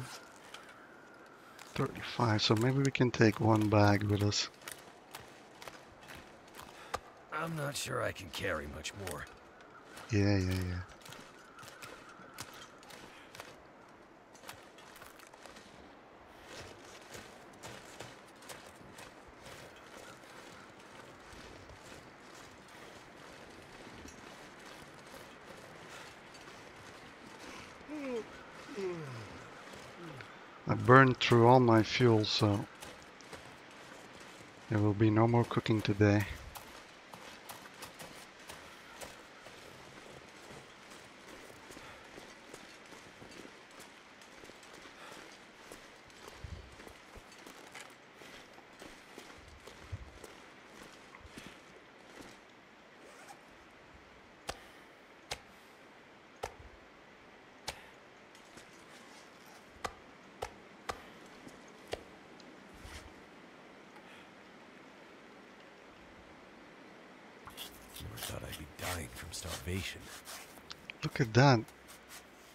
35, so maybe we can take one bag with us. I'm not sure I can carry much more. Yeah. I burned through all my fuel, so there will be no more cooking today. Never thought I'd be dying from starvation. Look at that.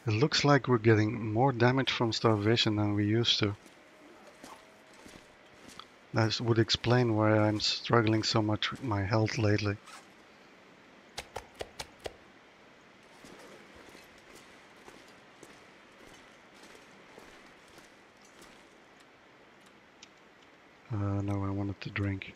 It looks like we're getting more damage from starvation than we used to. That would explain why I'm struggling so much with my health lately. No, I wanted to drink.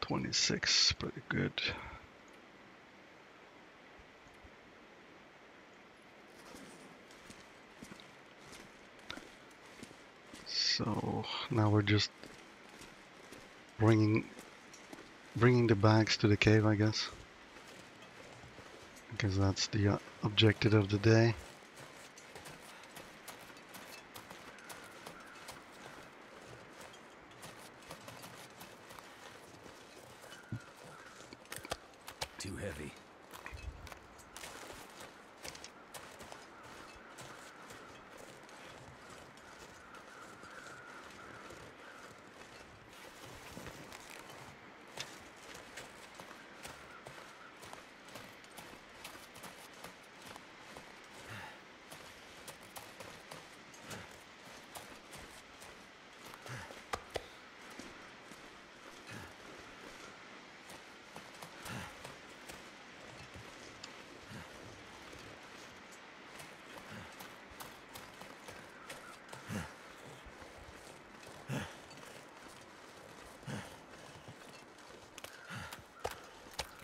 $26, pretty good. So now we're just bringing the bags to the cave, I guess, because that's the objective of the day. Too heavy.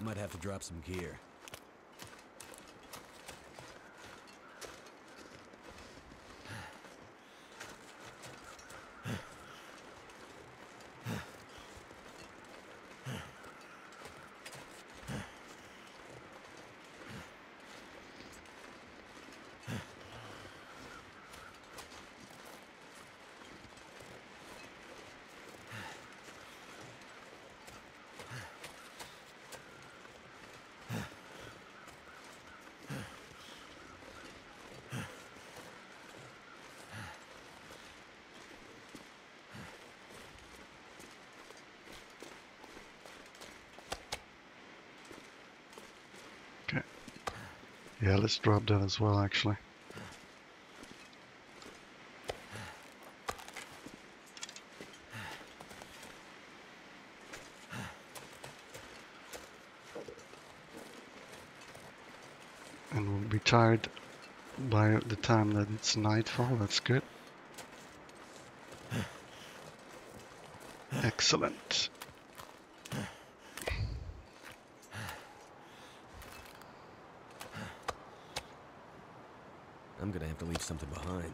Might have to drop some gear. Yeah, let's drop that as well, actually. And we'll be tired by the time that it's nightfall. That's good. Excellent. I'm gonna have to leave something behind.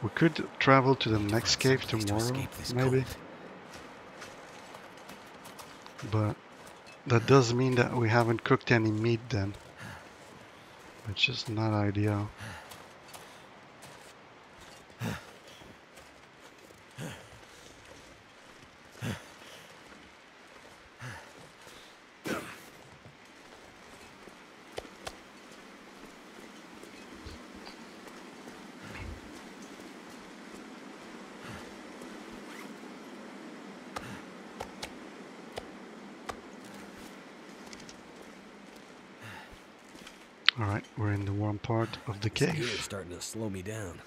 We could travel to the next cave Some place to tomorrow, escape this maybe. cold. But that does mean that we haven't cooked any meat then. Which is not ideal. Alright, we're in the warm part of the This gear is cave. starting to slow me down.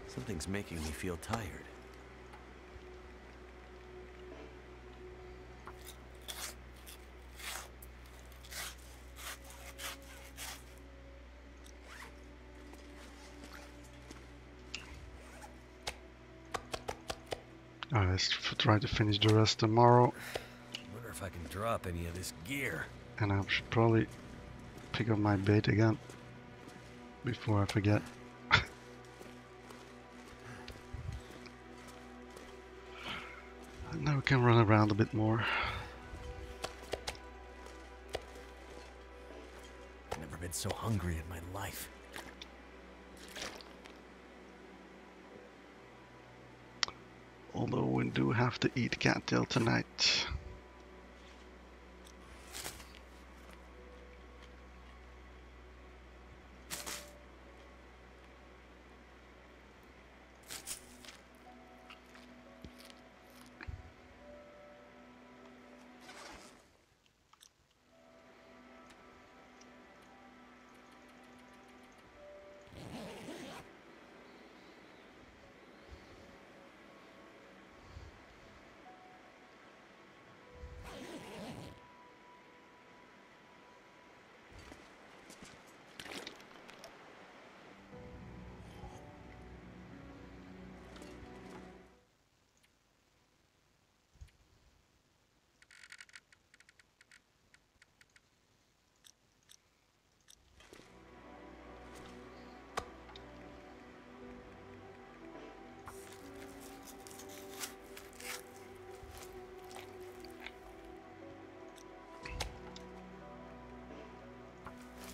Something's making me feel tired. Alright, let's try to finish the rest tomorrow. Wonder if I can drop any of this gear. And I should probably pick up my bait again before I forget. And now we can run around a bit more. I've never been so hungry in my life. Although we do have to eat cattail tonight.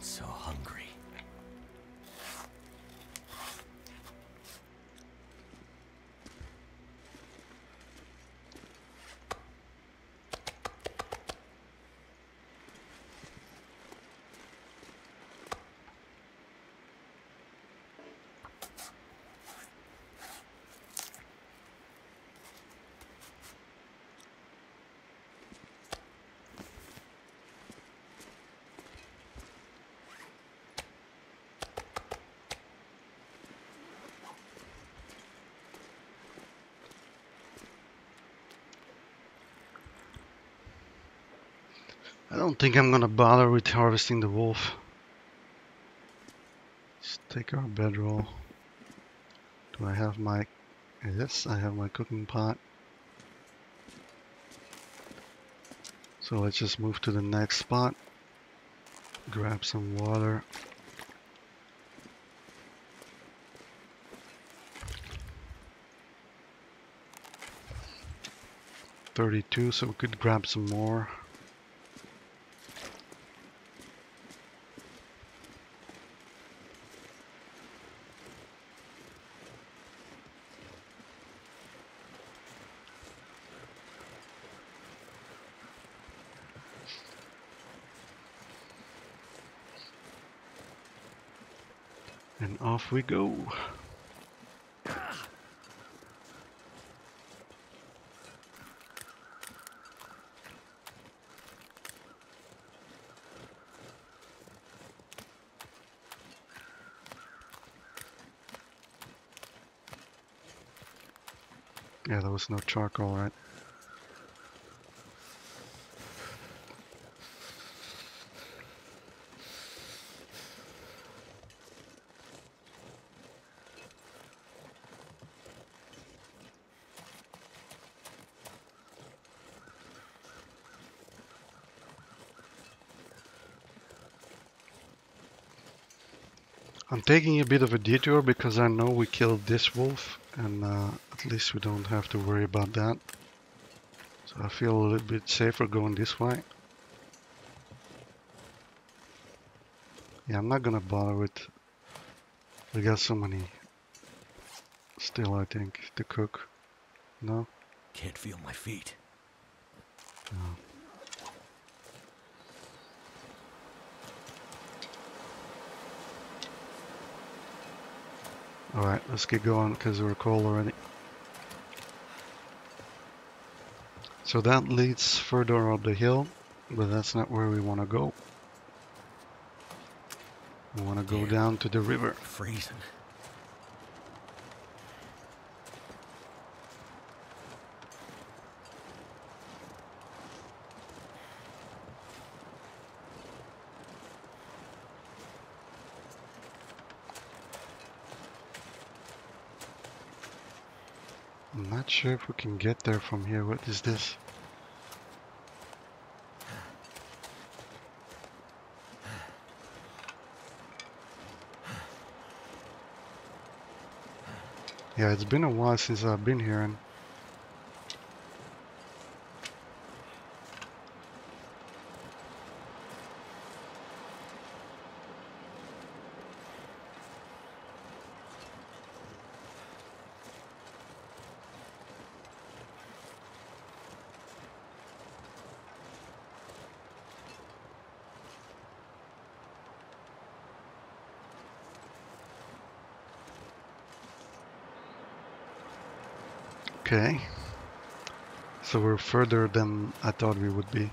So hungry. I don't think I'm gonna bother with harvesting the wolf. Let's take our bedroll. Do I have my... Yes, I have my cooking pot. So let's just move to the next spot. Grab some water. $32, so we could grab some more. And off we go. Yeah, there was no charcoal, right? I'm taking a bit of a detour because I know we killed this wolf, and at least we don't have to worry about that. So I feel a little bit safer going this way. Yeah, I'm not gonna bother with... We got so many still, I think, to cook. No? Can't feel my feet. No. Alright, let's get going because we're cold already. So that leads further up the hill, but that's not where we want to go. We want to go down to the river. Freezing. I'm not sure if we can get there from here. What is this? Yeah, it's been a while since I've been here, and okay. So we're further than I thought we would be.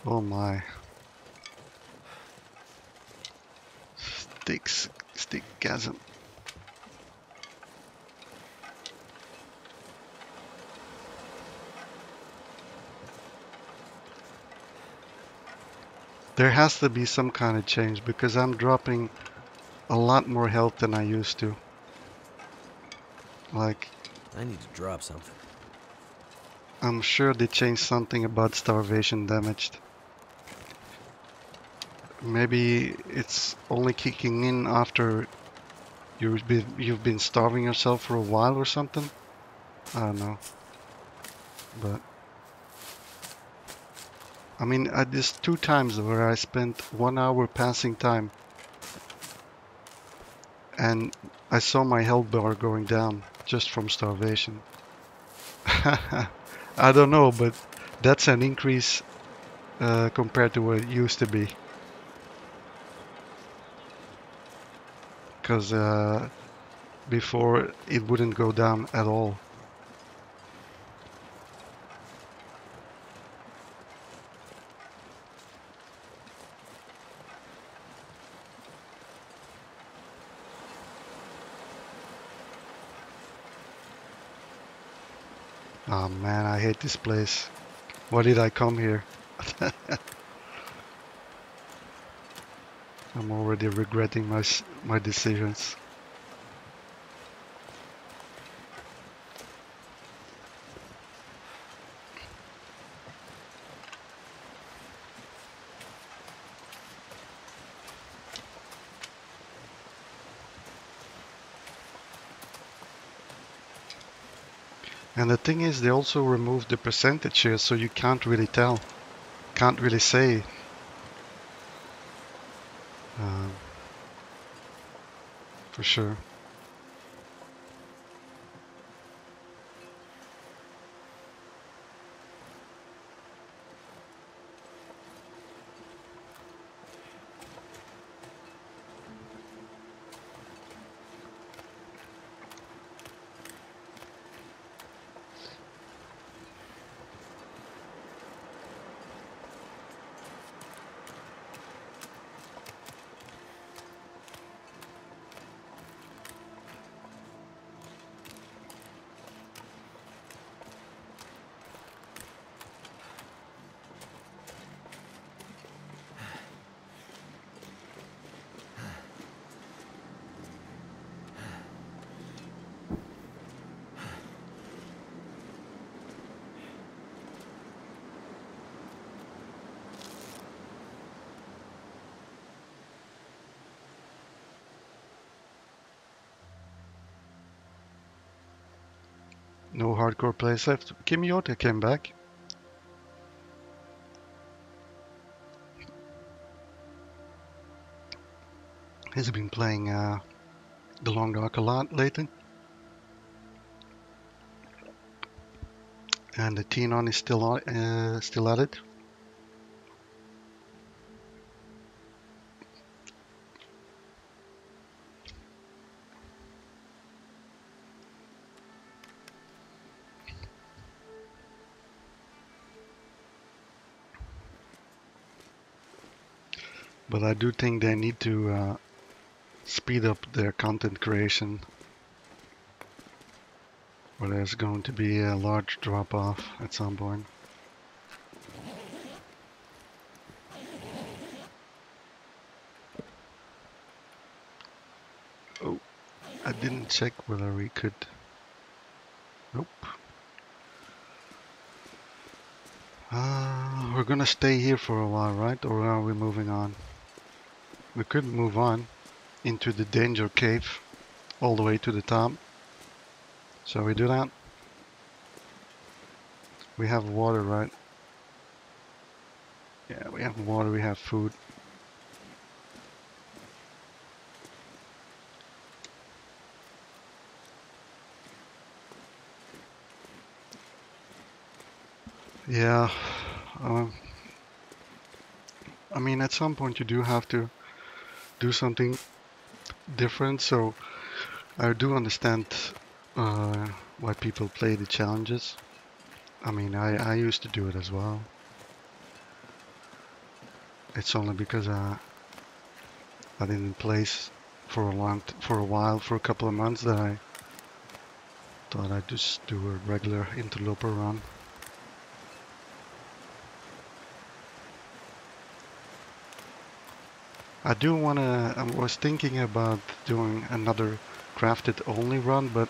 Oh my. Stickgasm. There has to be some kind of change because I'm dropping a lot more health than I used to. Like, I need to drop something. I'm sure they changed something about starvation damaged. Maybe it's only kicking in after you've been starving yourself for a while or something. I don't know. But I mean, I just 2 times where I spent 1 hour passing time and I saw my health bar going down just from starvation. I don't know, but that's an increase compared to what it used to be. Because before it wouldn't go down at all. Oh man, I hate this place. Why did I come here? I'm already regretting my decisions. And the thing is, they also removed the percentage here, so you can't really tell. Can't really say. For sure. No hardcore players left. Kimyota came back. He's been playing the long arc a lot lately. And the Tenon is still at it. But I do think they need to speed up their content creation, or there's going to be a large drop-off at some point. Oh, I didn't check whether we could. Nope. We're gonna stay here for a while, right? Or are we moving on? We could move on into the danger cave all the way to the top. Shall we do that? We have water, right? Yeah, we have water, we have food. Yeah, I mean, at some point you do have to do something different, so I do understand why people play the challenges. I mean, I used to do it as well. It's only because I didn't place for a while, for a couple of months, that I thought I'd just do a regular interloper run. I was thinking about doing another crafted only run, but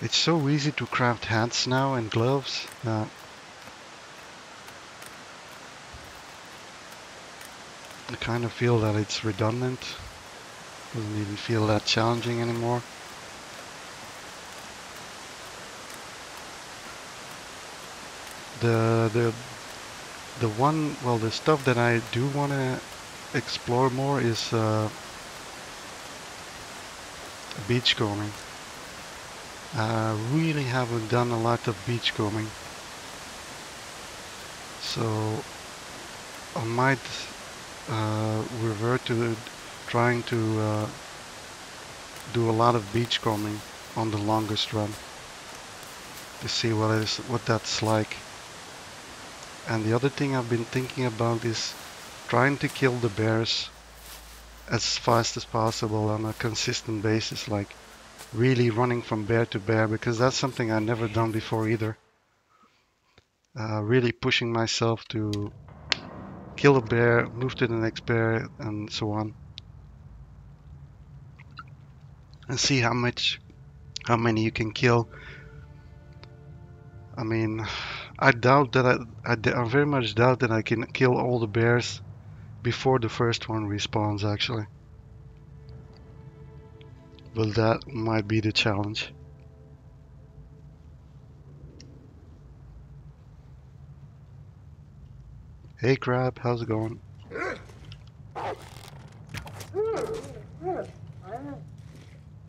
it's so easy to craft hats now and gloves that I kind of feel that it's redundant. Doesn't even feel that challenging anymore. The stuff that I do want to explore more is beachcombing. I really haven't done a lot of beachcombing, so I might revert to trying to do a lot of beachcombing on the longest run to see what that's like. And the other thing I've been thinking about is trying to kill the bears as fast as possible on a consistent basis, like really running from bear to bear, because that's something I've never done before either. Really pushing myself to kill a bear, move to the next bear, and so on, and see how many you can kill. I mean, I doubt that I very much doubt that I can kill all the bears before the first one respawns, actually. But that might be the challenge. Hey Crab, how's it going?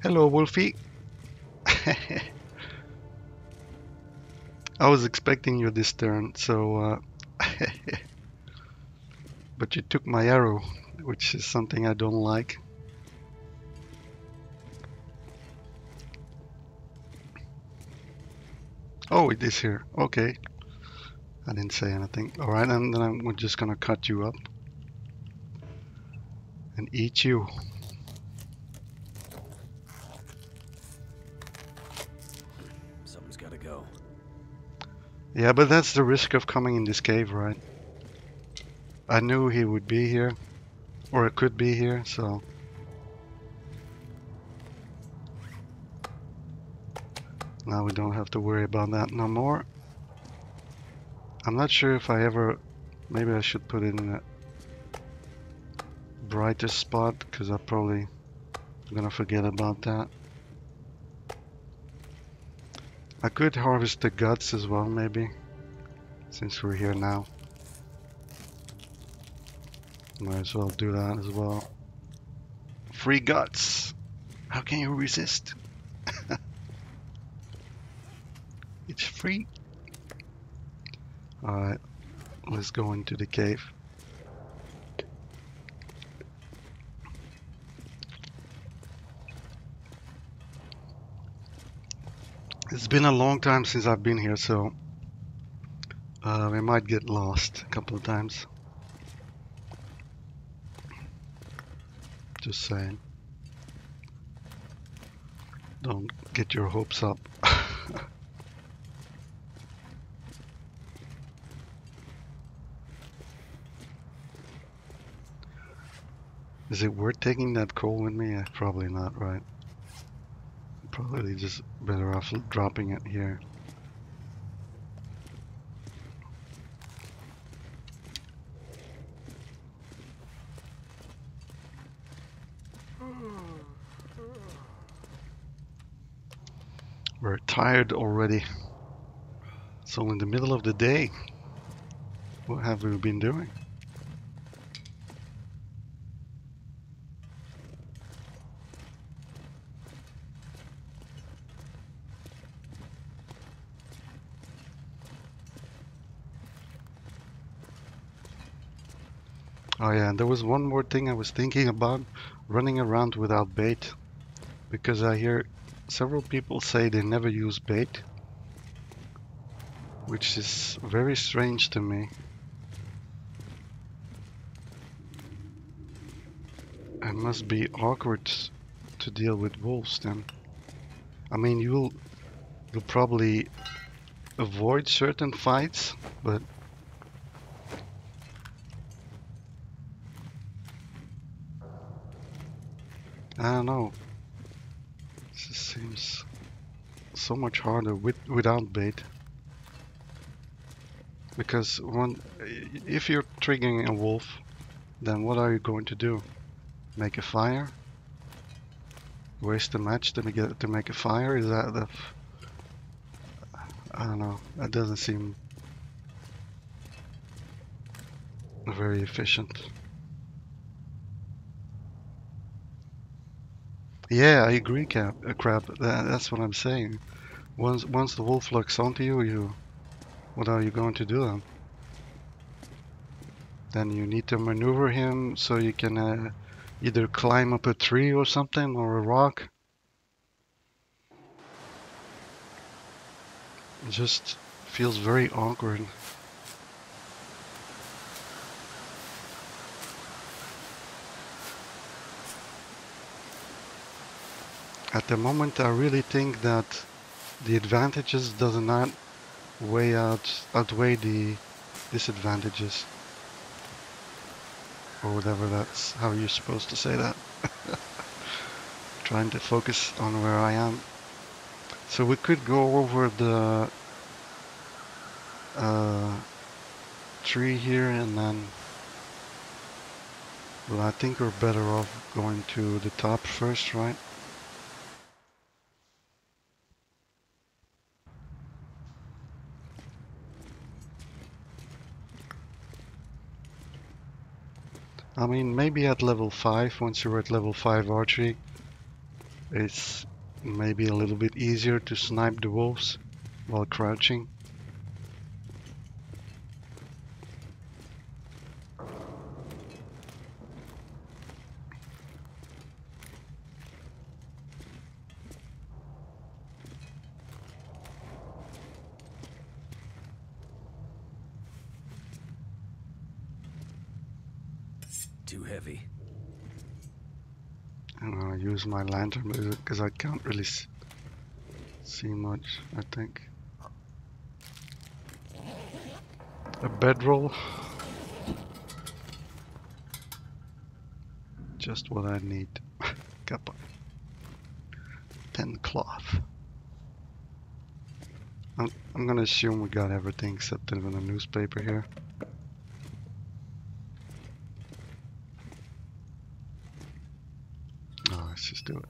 Hello Wolfie. I was expecting you this turn, so but you took my arrow, which is something I don't like. Oh, it is here. Okay. I didn't say anything. Alright, and then I'm just gonna cut you up and eat you. Something's gotta go. Yeah, but that's the risk of coming in this cave, right? I knew he would be here, or it could be here, so... Now we don't have to worry about that no more. I'm not sure if I ever... Maybe I should put it in a brightest spot, because I'm probably gonna forget about that. I could harvest the guts as well, maybe, since we're here now. Might as well do that as well. Free guts! How can you resist? It's free. Alright, let's go into the cave. It's been a long time since I've been here, so we might get lost a couple of times. Just saying. Don't get your hopes up. Is it worth taking that coal with me? Probably not, right? Probably just better off dropping it here. We're tired already. It's only the middle of the day. What have we been doing? Oh yeah, and there was one more thing I was thinking about, running around without bait. Because I hear several people say they never use bait. Which is very strange to me. It must be awkward to deal with wolves then. I mean, you'll probably avoid certain fights, but I don't know. It just seems so much harder without bait. Because if you're triggering a wolf, then what are you going to do? Make a fire? Waste a match to make a fire? Is that the... I don't know. That doesn't seem very efficient. Yeah, I agree, Crab. That's what I'm saying. Once the wolf locks onto you, what are you going to do then? Then you need to maneuver him so you can either climb up a tree or something, or a rock. It just feels very awkward. At the moment, I really think that the advantages does not outweigh the disadvantages. Or whatever, that's how you're supposed to say that. Trying to focus on where I am. So we could go over the tree here and then... Well, I think we're better off going to the top first, right? I mean, maybe at level 5, once you're at level 5 archery, it's maybe a little bit easier to snipe the wolves while crouching. Too heavy. And I'll use my lantern because I can't really see much, I think. A bedroll. Just what I need. Kappa. 10 cloth. I'm gonna assume we got everything except even a newspaper here. Oh, let's just do it.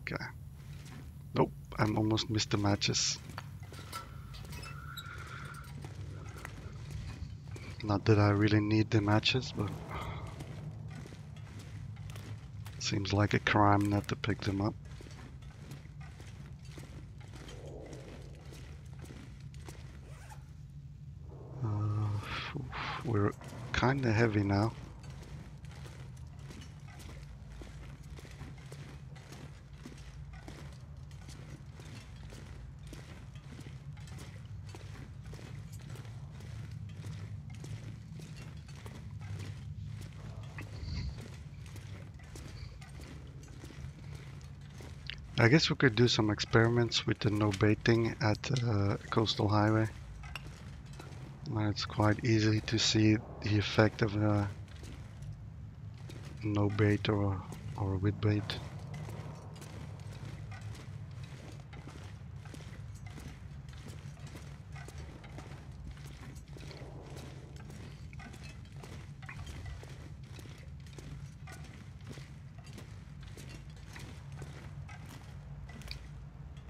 Okay. I'm almost missed the matches. Not that I really need the matches, but seems like a crime not to pick them up. We're kinda heavy now. I guess we could do some experiments with the no baiting at Coastal Highway. It's quite easy to see the effect of a no bait or with bait.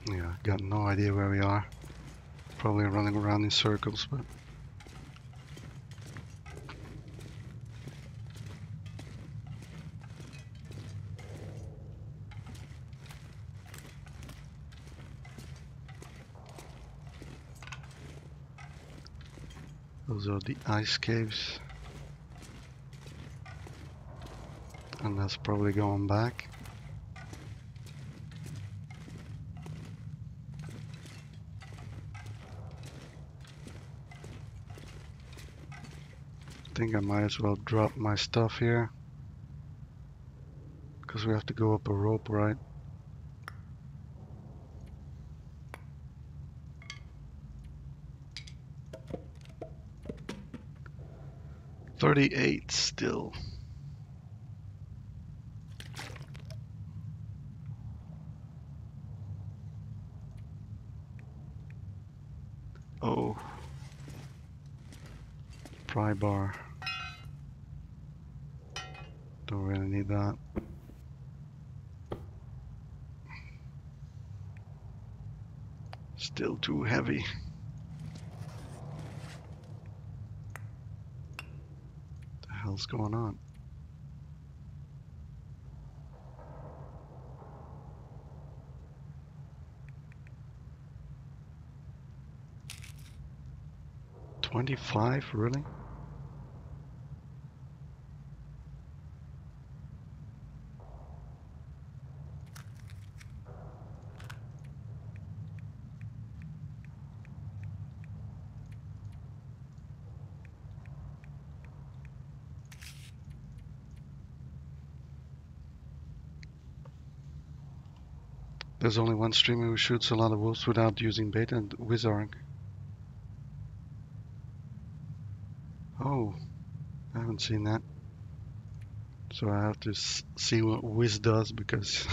Yeah, got no idea where we are. Probably running around in circles, but those are the ice caves. And that's probably going back. I think I might as well drop my stuff here. Because we have to go up a rope, right? $38 still. Oh. Pry bar. Don't really need that. Still too heavy. What the hell's going on? $25, really? There's only one streamer who shoots a lot of wolves without using bait, and Wizarg. Oh, I haven't seen that. So I have to see what Wiz does because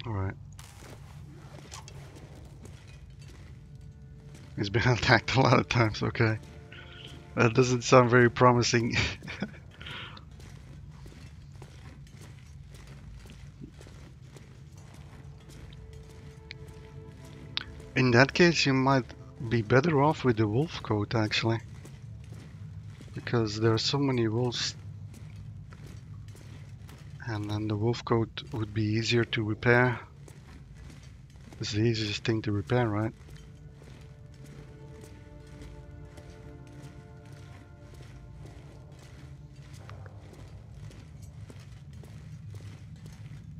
alright. He's been attacked a lot of times, okay. That doesn't sound very promising. In that case, you might be better off with the wolf coat, actually. Because there are so many wolves. And then the wolf coat would be easier to repair. It's the easiest thing to repair, right?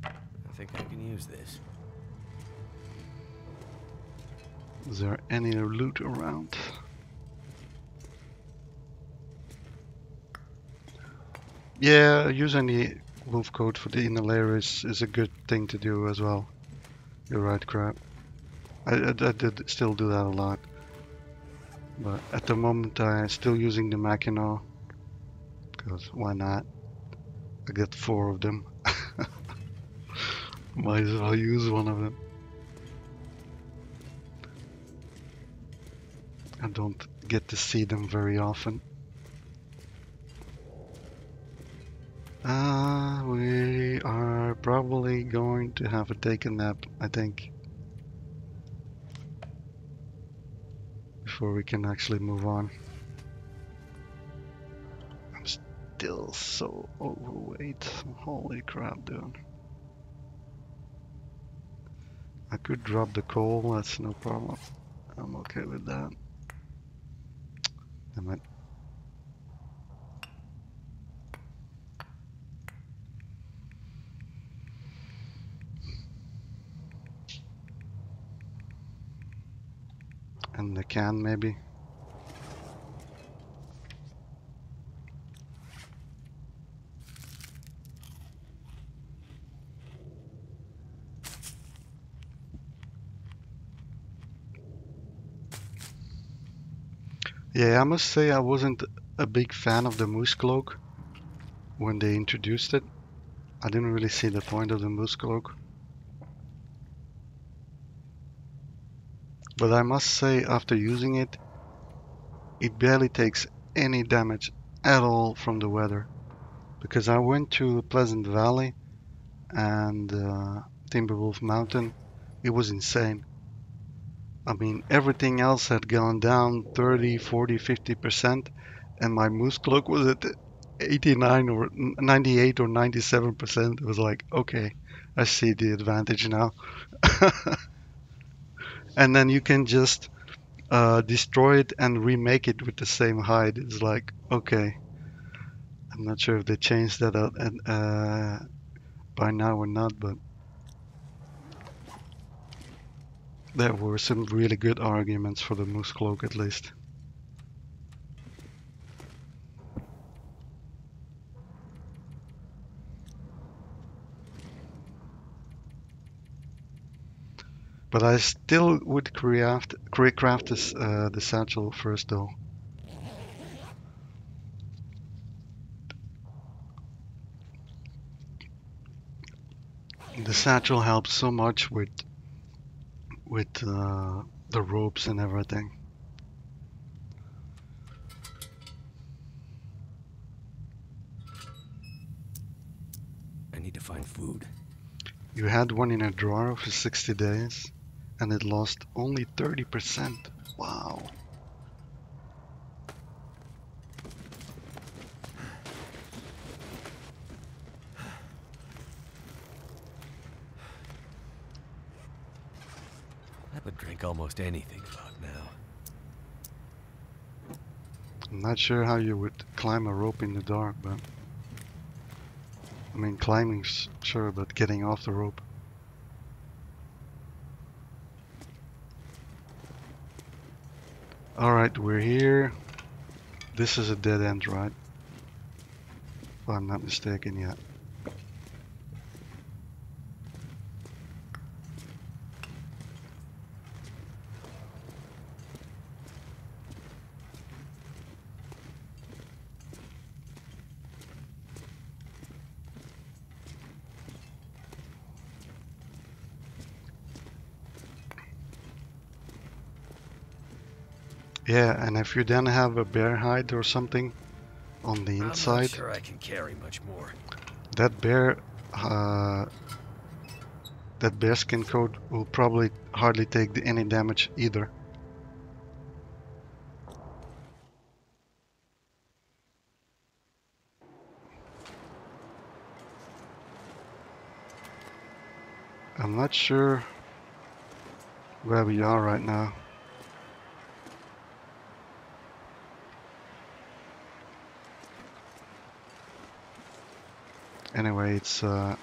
I think I can use this. Is there any loot around? Yeah, using the wolf coat for the inner layer is a good thing to do as well. You're right, Crab. I did still do that a lot. But at the moment I'm still using the Mackinac. Because why not? I got 4 of them. Might as well use one of them. I don't get to see them very often. We are probably going to have to take a nap, I think, before we can actually move on. I'm still so overweight. Holy crap, dude. I could drop the coal, that's no problem. I'm okay with that. Damn it. And the can, maybe. Yeah, I must say I wasn't a big fan of the moose cloak when they introduced it. I didn't really see the point of the moose cloak. But I must say, after using it, it barely takes any damage at all from the weather. Because I went to Pleasant Valley and Timberwolf Mountain. It was insane. I mean, everything else had gone down 30, 40, 50%, and my moose cloak was at 89 or 98 or 97%. It was like, okay, I see the advantage now. And then you can just destroy it and remake it with the same hide. It's like, okay, I'm not sure if they changed that out and by now or not, but there were some really good arguments for the moose cloak at least. But I still would craft this the satchel first though. The satchel helps so much with the ropes and everything. I need to find food. You had one in a drawer for 60 days and it lost only 30%. Wow. I would drink almost anything about now. I'm not sure how you would climb a rope in the dark, but I mean climbing's sure, but getting off the rope. Alright, we're here. This is a dead end, right? If I'm not mistaken yet. Yeah, and if you then have a bear hide or something on the inside, I'm not sure I can carry much more. that bear skin coat will probably hardly take any damage either. I'm not sure where we are right now. Anyway, it's not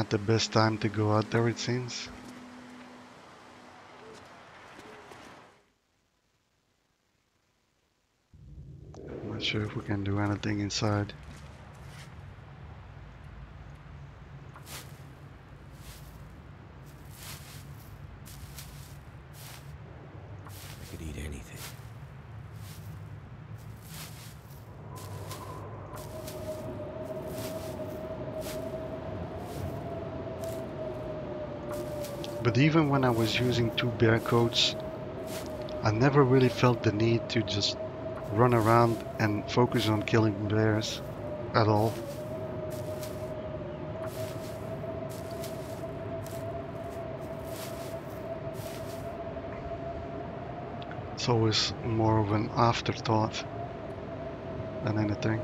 the best time to go out there, it seems. sure if we can do anything inside. I could eat anything. But even when I was using 2 bear coats, I never really felt the need to just run around and focus on killing bears at all. It's always more of an afterthought than anything.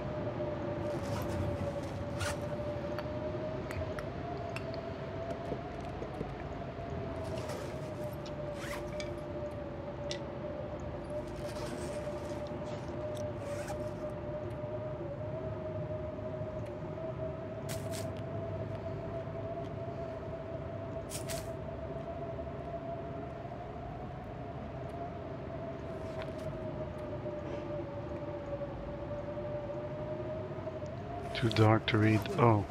Too dark to read. Oh.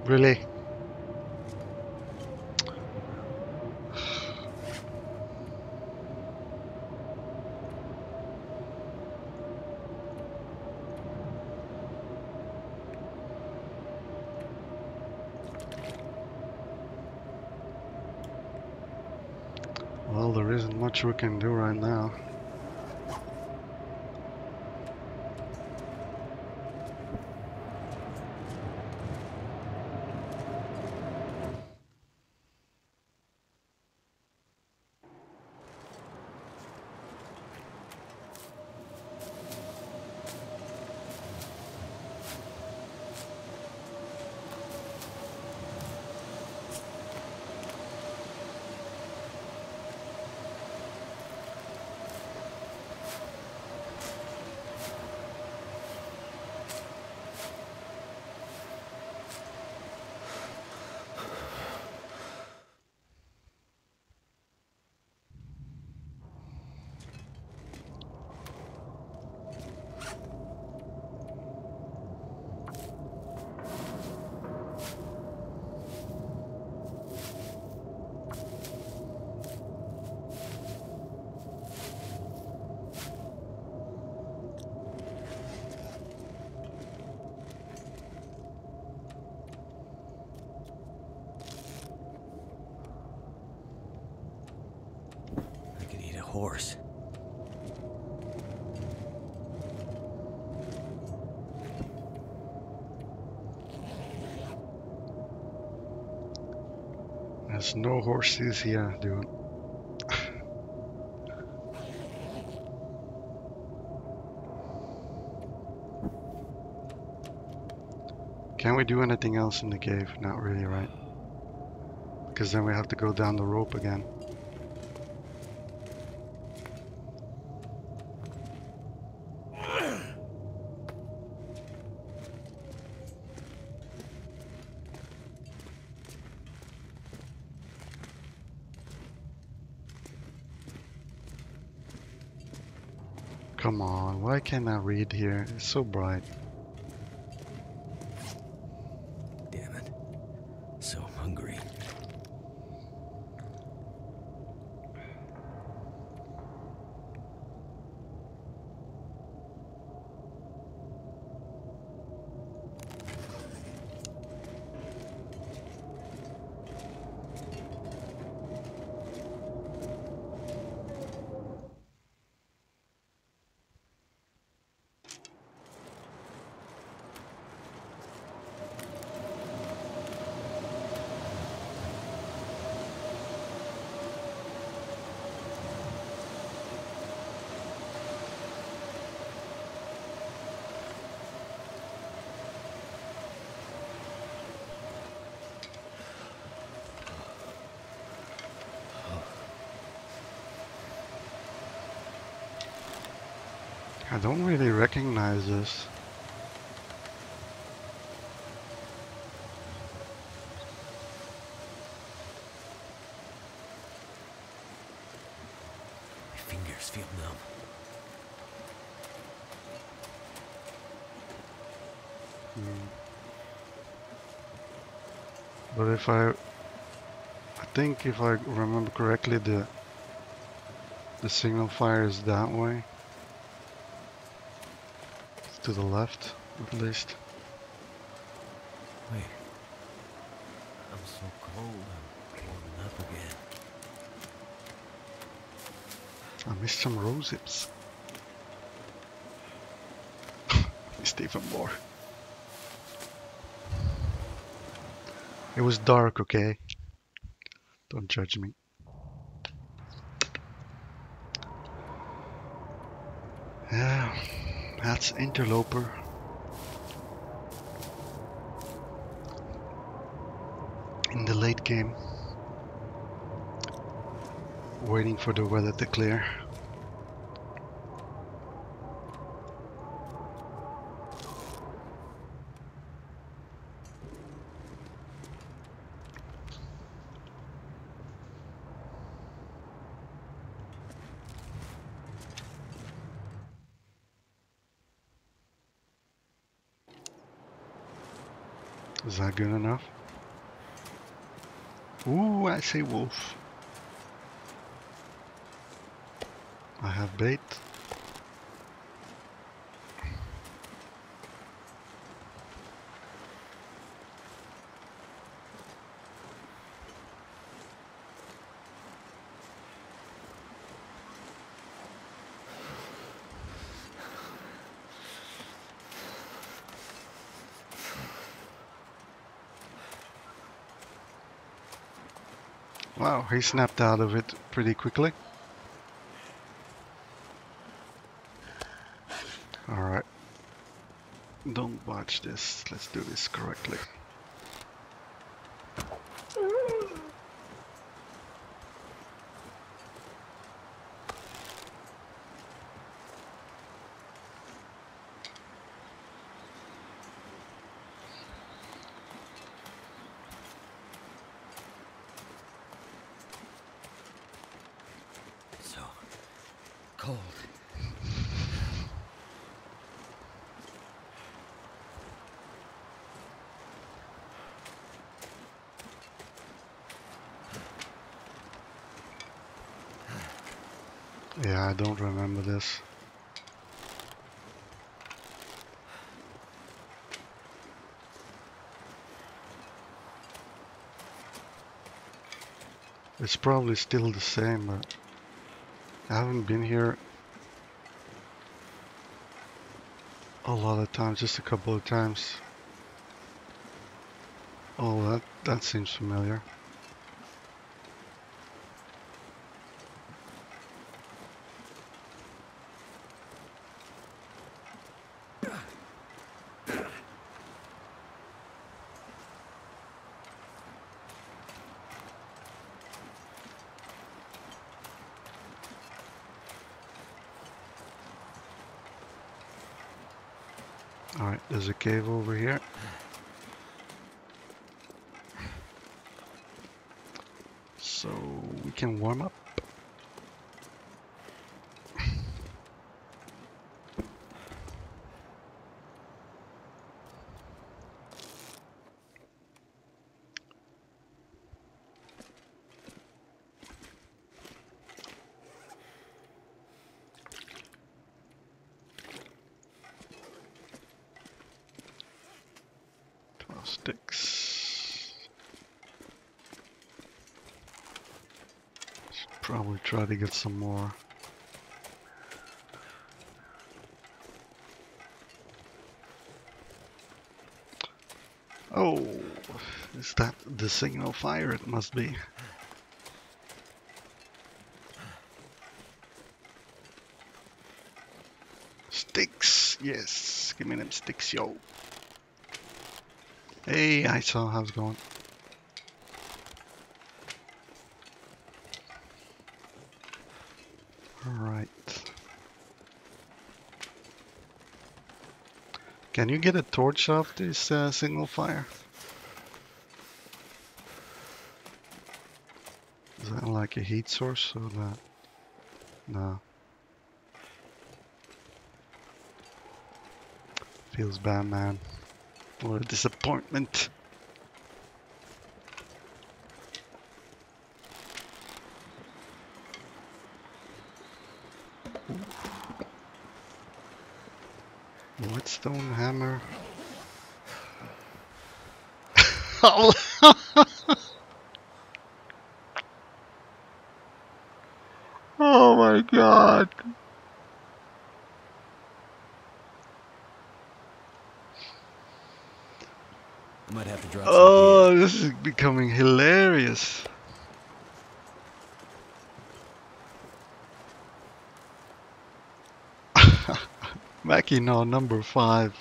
Really? Well, there isn't much we can do right now. I could eat a horse. There's no horses here, dude. Can we do anything else in the cave? Not really, right? Because then we have to go down the rope again. Come on, why can't I read here? It's so bright. Damn it. So hungry. I don't really recognize this. My fingers feel numb. Mm. But I think if I remember correctly, the signal fire is that way. It's to the left, at least. Wait. I'm so cold. I'm warming up again. I missed some rose hips. Missed even more. It was dark, okay? Don't judge me. Yeah, that's Interloper. In the late game. Waiting for the weather to clear. Is that good enough? Ooh, I say wolf. I have bait. Wow, he snapped out of it pretty quickly. Alright. Don't watch this. Let's do this correctly. So cold. Yeah, I don't remember this. It's probably still the same, but I haven't been here a lot of times, just a couple of times. Oh, that seems familiar. Alright, there's a cave over here. So we can warm up. Sticks. Should probably try to get some more. Oh, is that the signal fire? It must be. Sticks, yes. Give me them sticks, yo. Hey, I saw how's it going. Alright. Can you get a torch off this signal fire? Is that like a heat source or that? No. Feels bad, man. What a disappointment. Woodstone hammer. Oh, oh my god. I might have to drop some gear. Oh, this is becoming hilarious. Mackinaw number 5.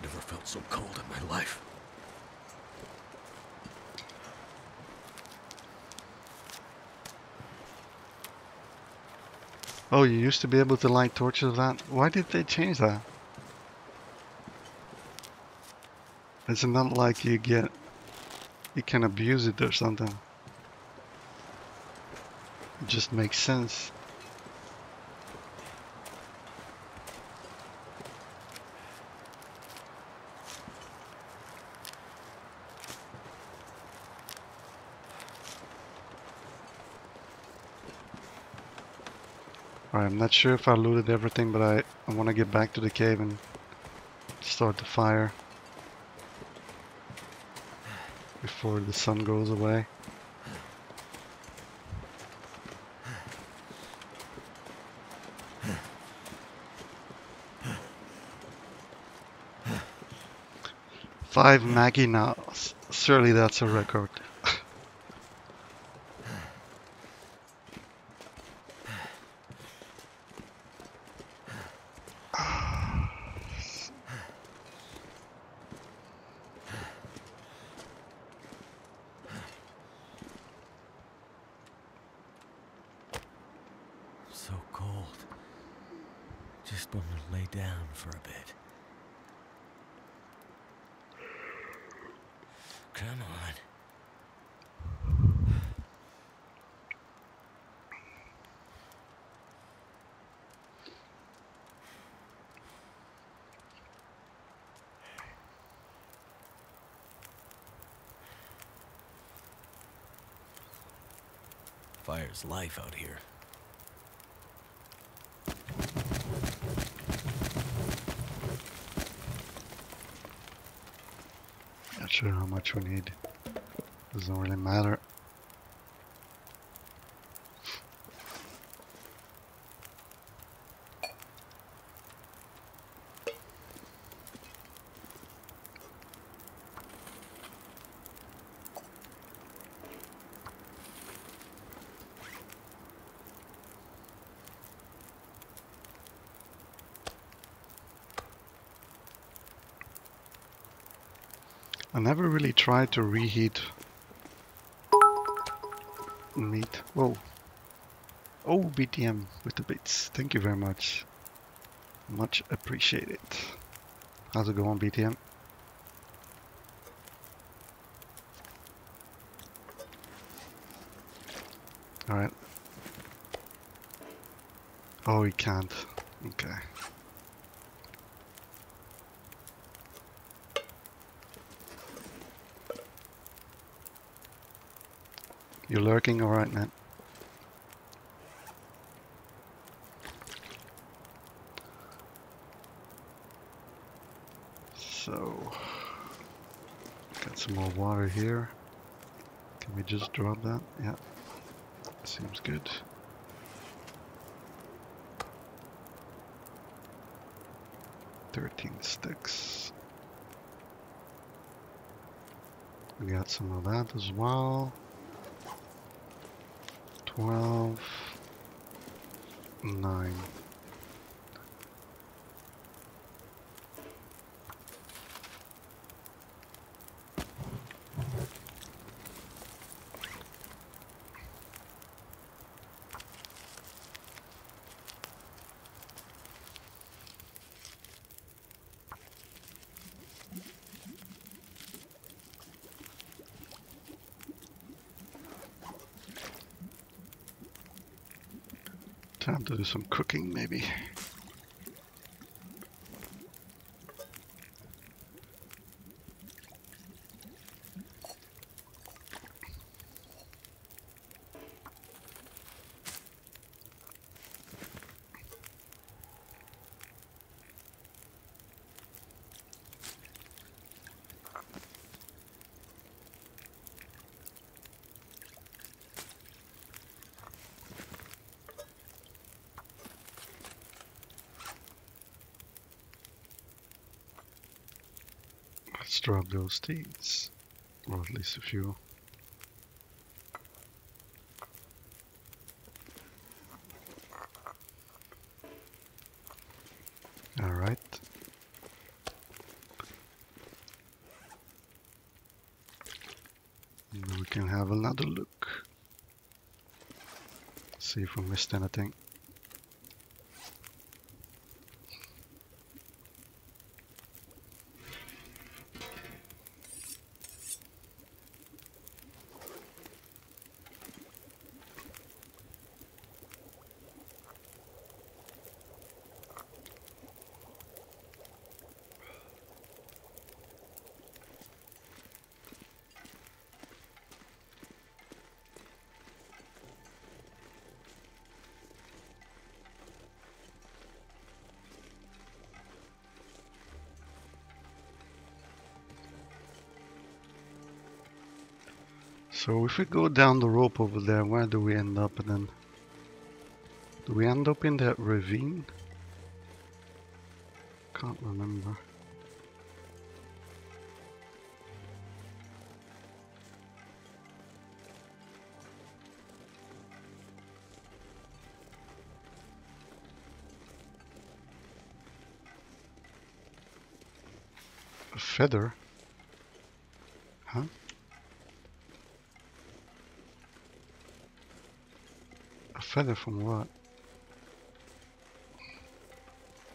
Never felt so cold in my life. Oh, you used to be able to light torches with that? Why did they change that? It's not like you can abuse it or something. It just makes sense. Alright, I'm not sure if I looted everything, but I want to get back to the cave and start the fire before the sun goes away. Five Mackinaws. Surely that's a record. So cold. Just want to lay down for a bit. Come on. Fire's life out here. Not sure how much we need. Doesn't really matter. I never really tried to reheat meat. Whoa. Oh, BTM with the bits. Thank you very much. Much appreciated. How's it going, BTM? Alright. Oh, he can't. Okay. You're lurking? Alright, man. So, got some more water here. Can we just drop that? Yeah, seems good. "13 sticks. We got some of that as well. 12, 9. Time to do some cooking, maybe. Let's drop those seeds, or at least a few. All right. And we can have another look. See if we missed anything. So if we go down the rope over there, where do we end up then? Do we end up in that ravine? Can't remember. A feather? Huh? A feather from what?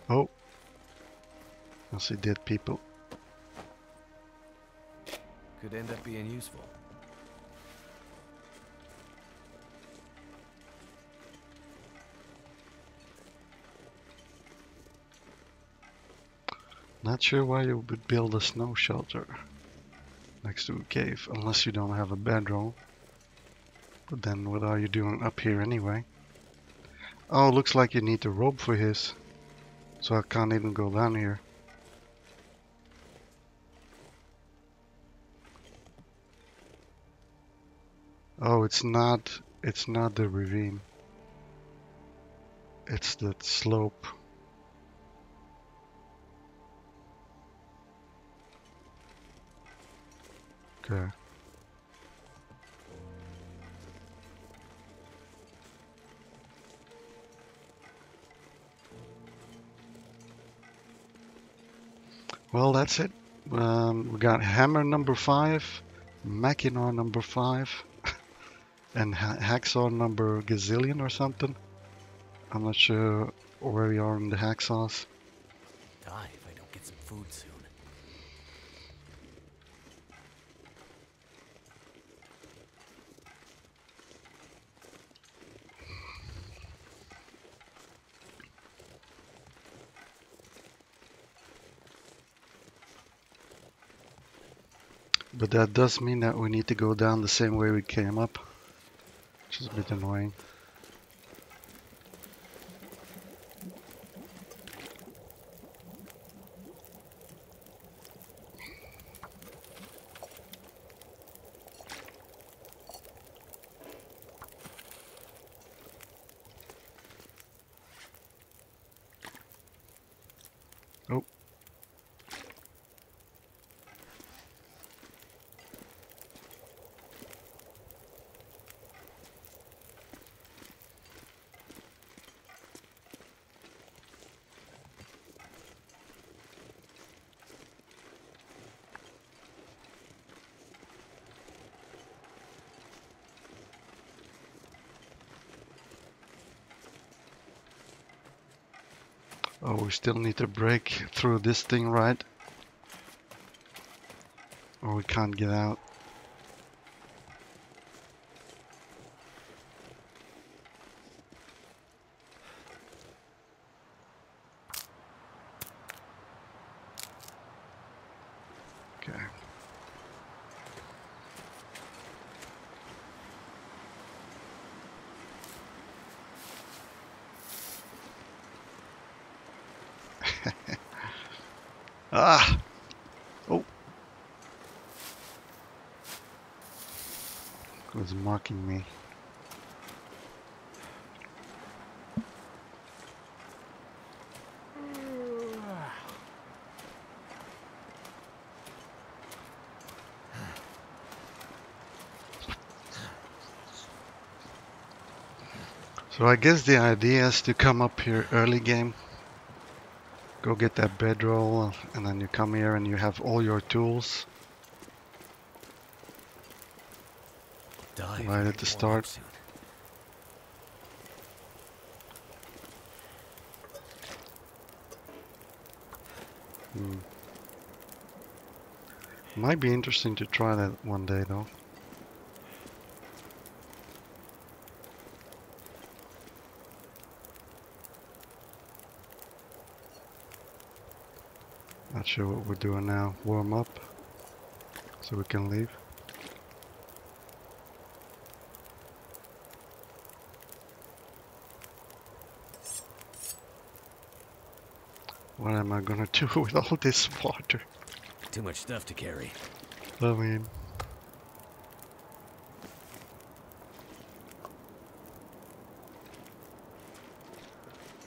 Oh. I see dead people. Could end up being useful. Not sure why you would build a snow shelter next to a cave, unless you don't have a bedroll. But then what are you doing up here anyway? Oh, looks like you need a rope for his. So I can't even go down here. Oh, it's not the ravine. It's the slope. Okay. Well, that's it. We got hammer number 5, Mackinaw number 5, and hacksaw number gazillion or something. I'm not sure where we are in the hacksaws. Die if I don't get some food soon. But that does mean that we need to go down the same way we came up, which is a bit annoying. Oh. Oh, we still need to break through this thing, right? Or we can't get out. Okay. Ah! Oh! It was mocking me. So I guess the idea is to come up here early game, go get that bedroll, and then you come here and you have all your tools Dive right in at the your warm-up start. suit. Hmm. Might be interesting to try that one day though. Not sure what we're doing now. Warm up so we can leave. What am I gonna do with all this water? Too much stuff to carry. I mean,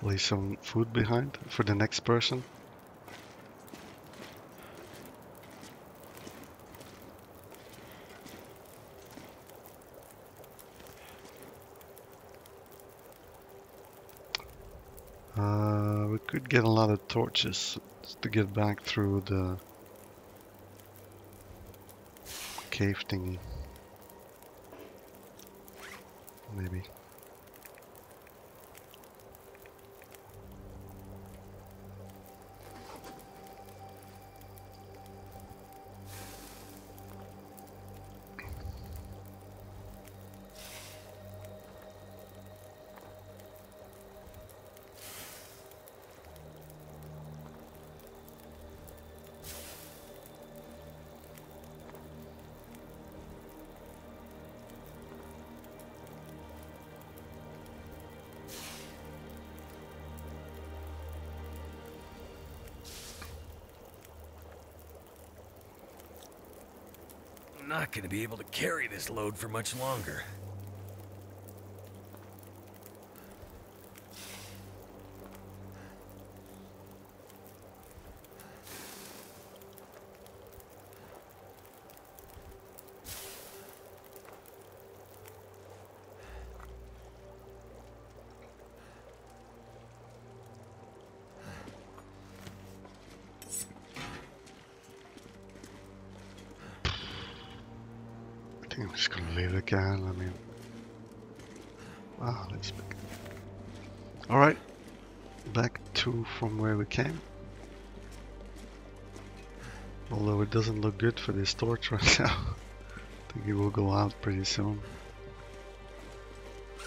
leave some food behind for the next person. We could get a lot of torches to get back through the cave thingy. Maybe. I'm not gonna be able to carry this load for much longer. I think I'm just gonna leave it again. I mean, let's pick. All right, back to from where we came. Although it doesn't look good for this torch right now. I think it will go out pretty soon.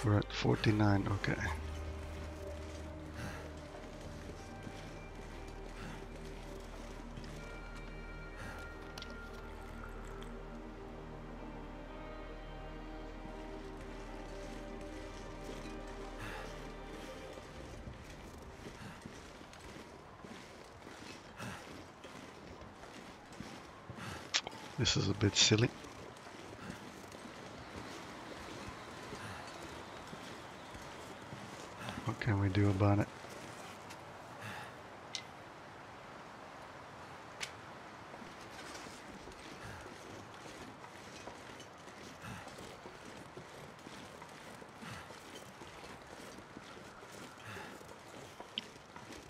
We're at 49. Okay. This is a bit silly. What can we do about it?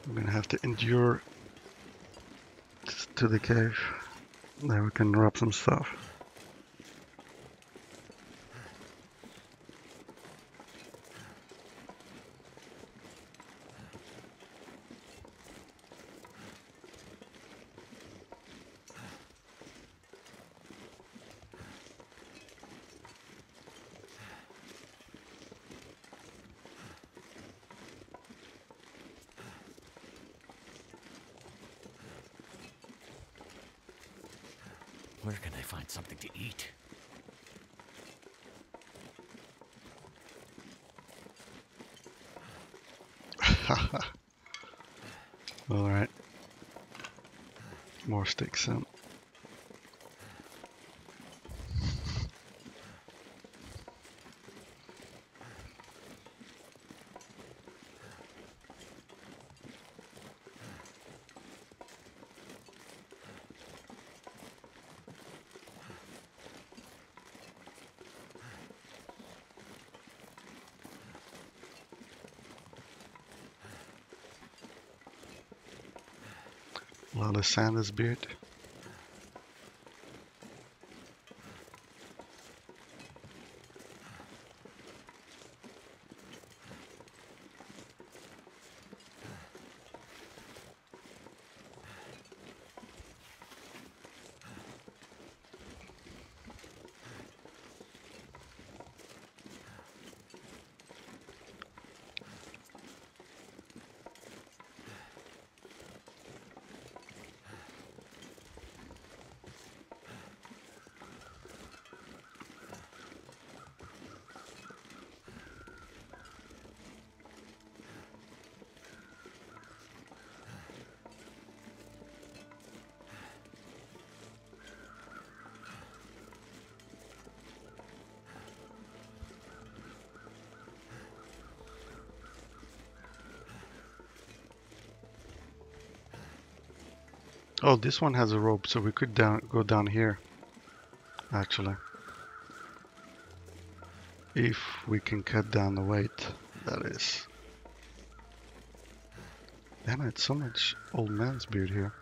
We're gonna have to endure to the cave. There we can drop some stuff. Where can I find something to eat? Alright. More sticks in. A lot of sand is beard. Oh, this one has a rope, so we could go down here, actually. If we can cut down the weight, that is. Damn it, so much old man's beard here.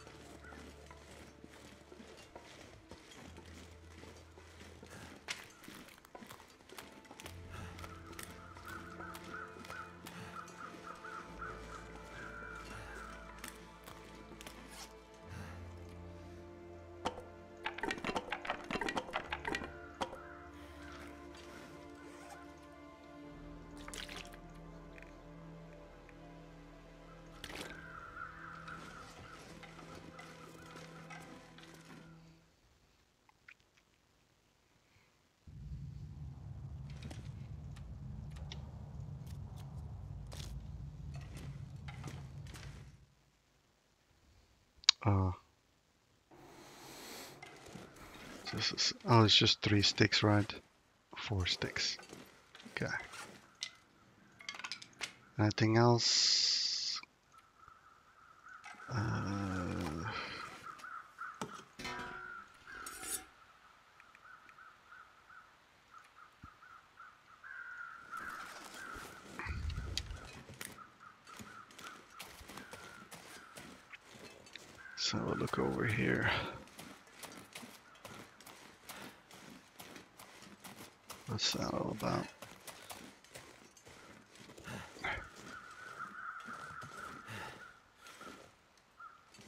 Oh, it's just 3 sticks, right? 4 sticks. Okay. Anything else? So we'll look over here. What's that all about?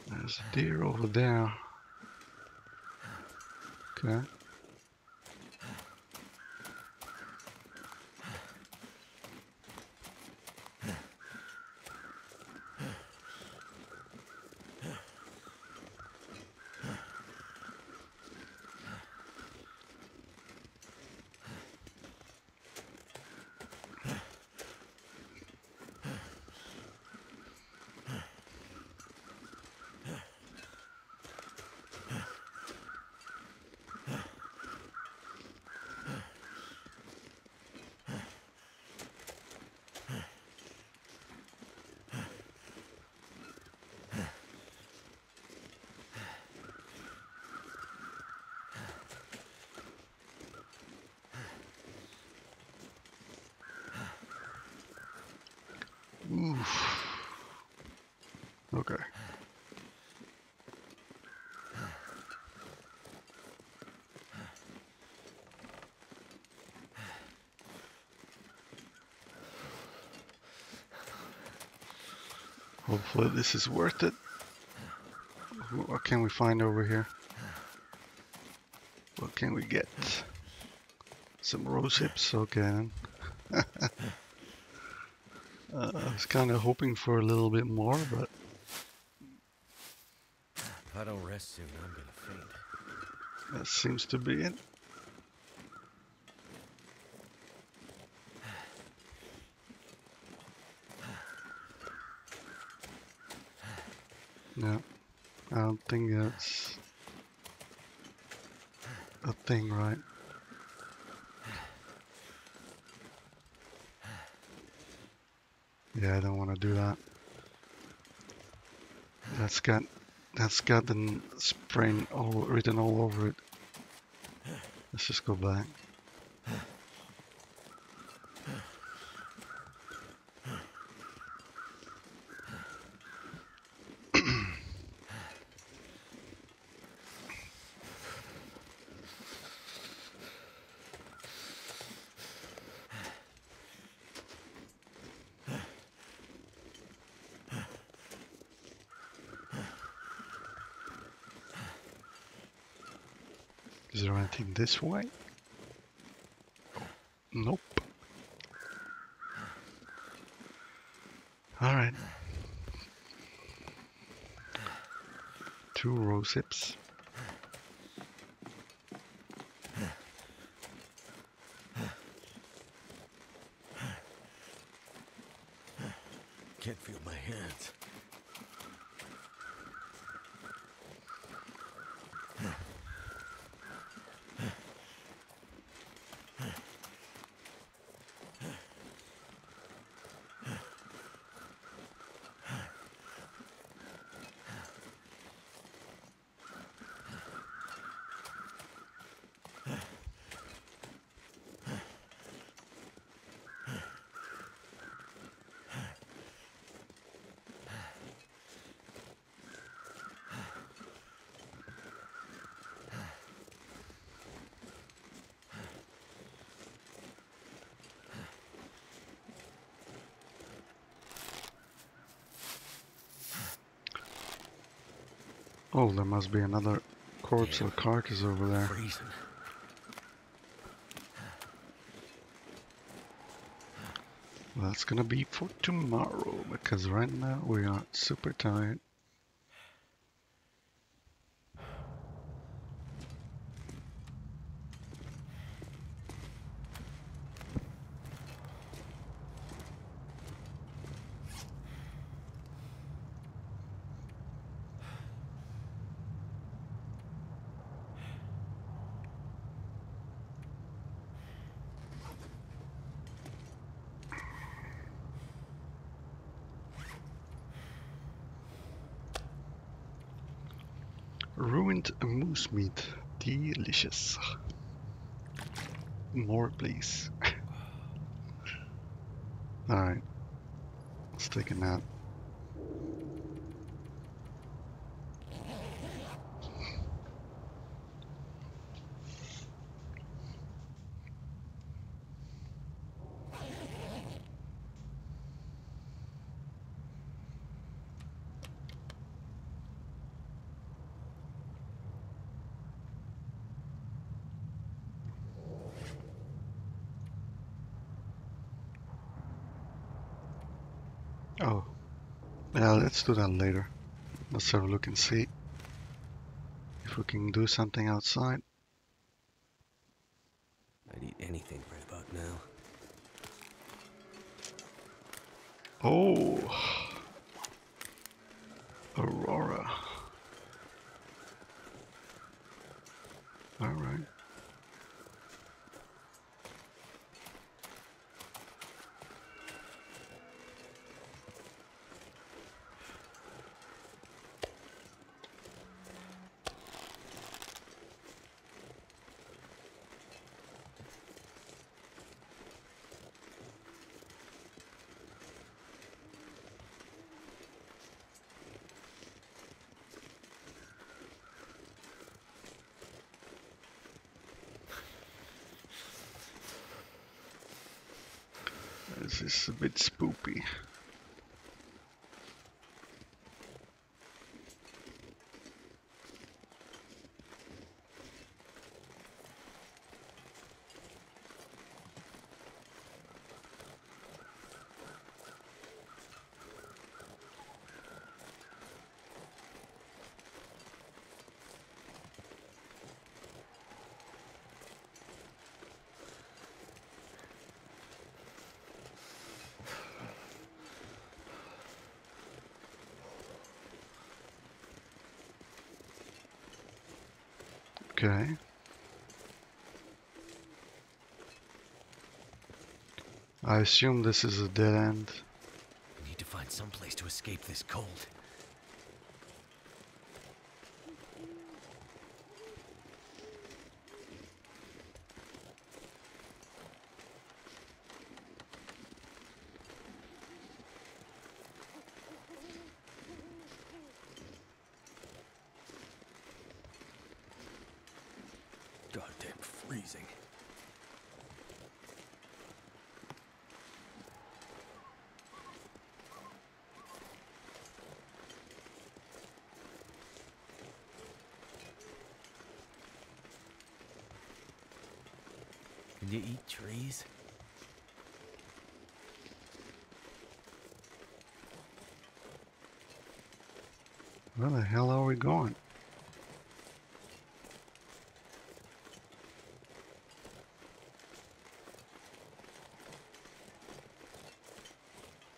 There's a deer over there. Okay. Oof. Okay. Hopefully this is worth it. What can we find over here? What can we get? Some rose hips, okay. I was kind of hoping for a little bit more, but If I don't rest soon, I'm gonna faint. That seems to be it. No, I don't think that's a thing, right? Yeah, I don't want to do that. That's got the sprain all written all over it. Let's just go back. Is there anything this way? Nope. Alright. 2 rose hips. Can't feel my hands. Oh, there must be another corpse Damn. or carcass over there. Freezing. That's gonna be for tomorrow, because right now we are super tired. Ruined moose meat. Delicious. More, please. Alright, let's take a nap. Oh, yeah, let's do that later. Let's have a look and see if we can do something outside. I'd eat anything right about now. Oh, Aurora. Alright. This is a bit spoopy. Okay. I assume this is a dead end. I need to find some place to escape this cold. Goddamn freezing. Can you eat trees? Where the hell are we going?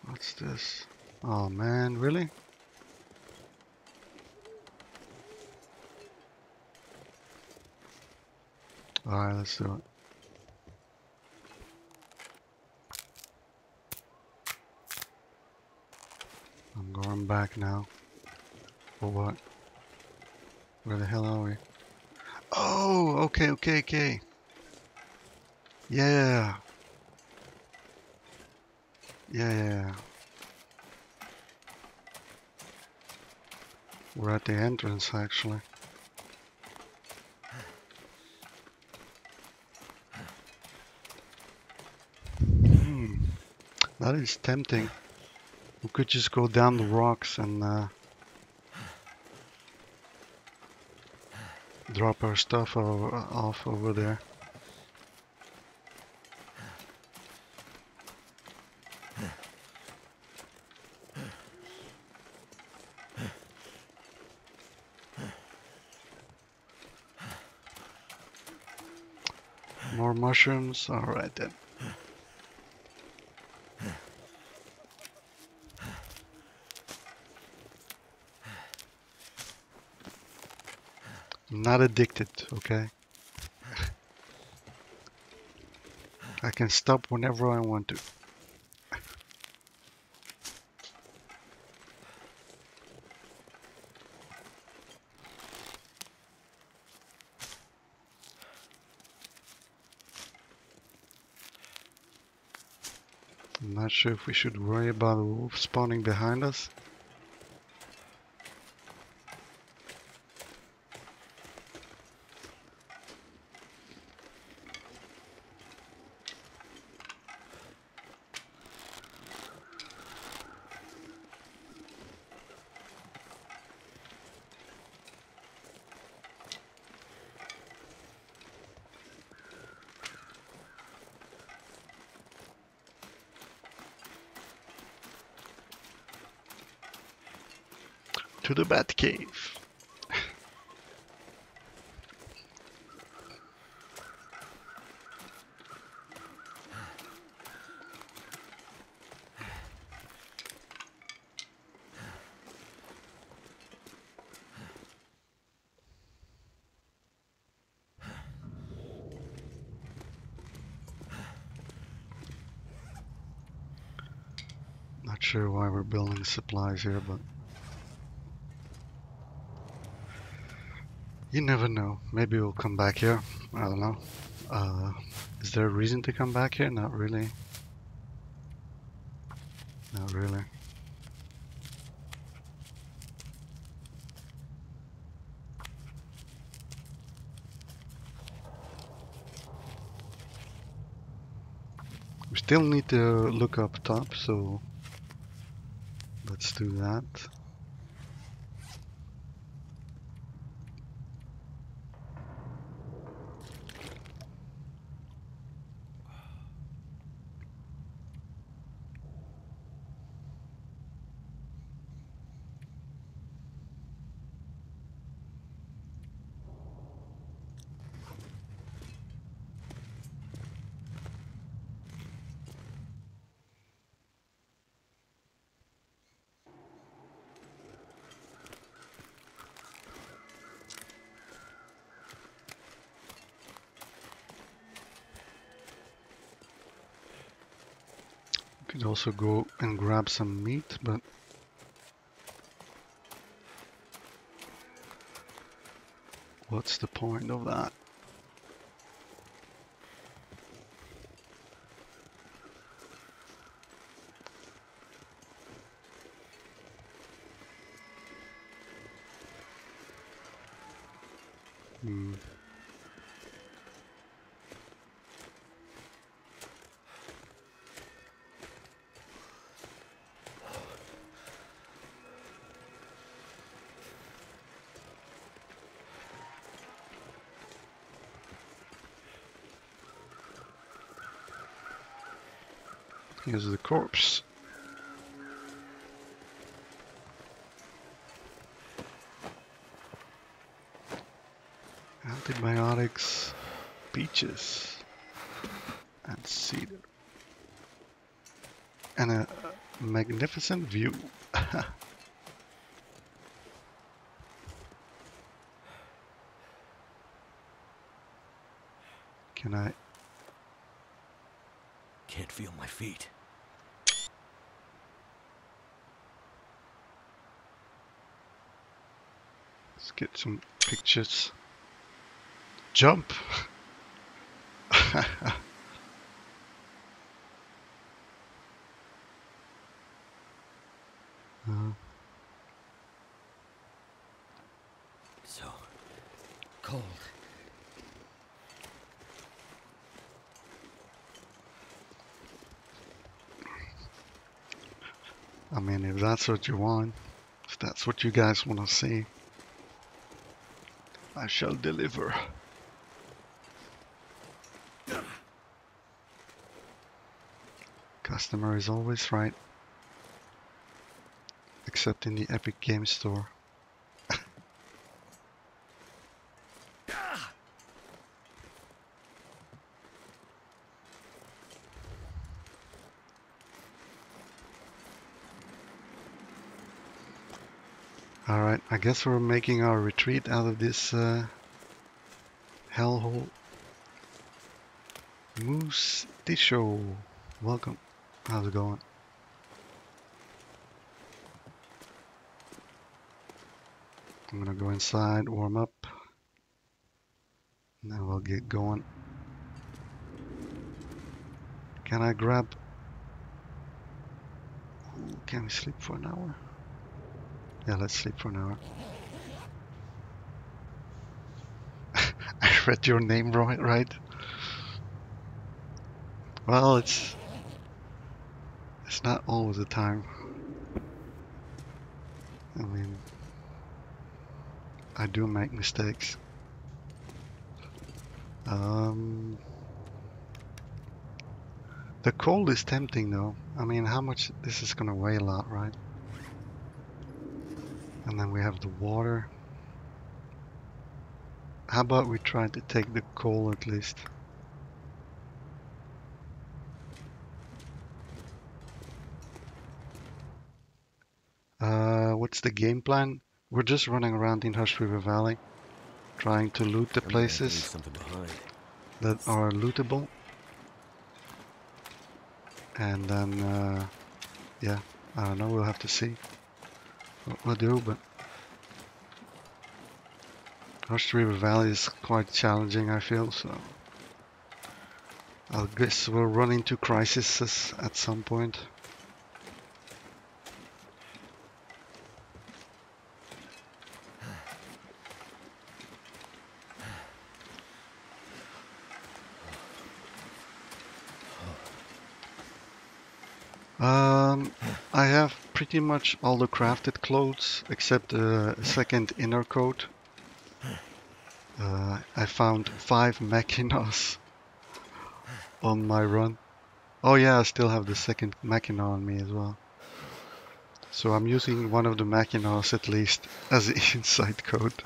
What's this? Oh man, really? Alright, let's do it. I'm going back now. For what? Where the hell are we? Oh, okay, okay, okay. Yeah. Yeah. We're at the entrance, actually. Hmm. That is tempting. We could just go down the rocks and drop our stuff off over there. More mushrooms? Alright then. I'm not addicted, okay? I can stop whenever I want to. I'm not sure if we should worry about a wolf spawning behind us. To the bat cave. Not sure why we're building supplies here, but you never know. Maybe we'll come back here. I don't know. Is there a reason to come back here? Not really. Not really. We still need to look up top, so let's do that. Could also go and grab some meat, but what's the point of that? Hmm. Here's the corpse. Antibiotics, peaches, and cedar. And a magnificent view. Can I? Can't feel my feet. Let's get some pictures. Jump! So cold. I mean, if that's what you want, if that's what you guys want to see, I shall deliver. Customer is always right. Except in the Epic Games Store. Alright, I guess we're making our retreat out of this hellhole. Moose Tisho, welcome. How's it going? I'm gonna go inside, warm up, and then we'll get going. Can I grab... Ooh, can we sleep for an hour? Yeah, let's sleep for an hour. I read your name right? Well, it's not always the time. I mean, I do make mistakes. The cold is tempting though. I mean, how much this is gonna weigh a lot, right? And then we have the water. How about we try to take the coal at least? What's the game plan? We're just running around in Hush River Valley, trying to loot the I'm gonna have to leave places something behind. that are lootable. And then, yeah, I don't know, we'll have to see what we'll do, but Hush River Valley is quite challenging, I feel, so I guess we'll run into crises at some point. I have pretty much all the crafted clothes except the second inner coat. I found 5 Mackinaws on my run. Oh yeah, I still have the second Mackinaw on me as well. So I'm using one of the Mackinaws at least as an inside coat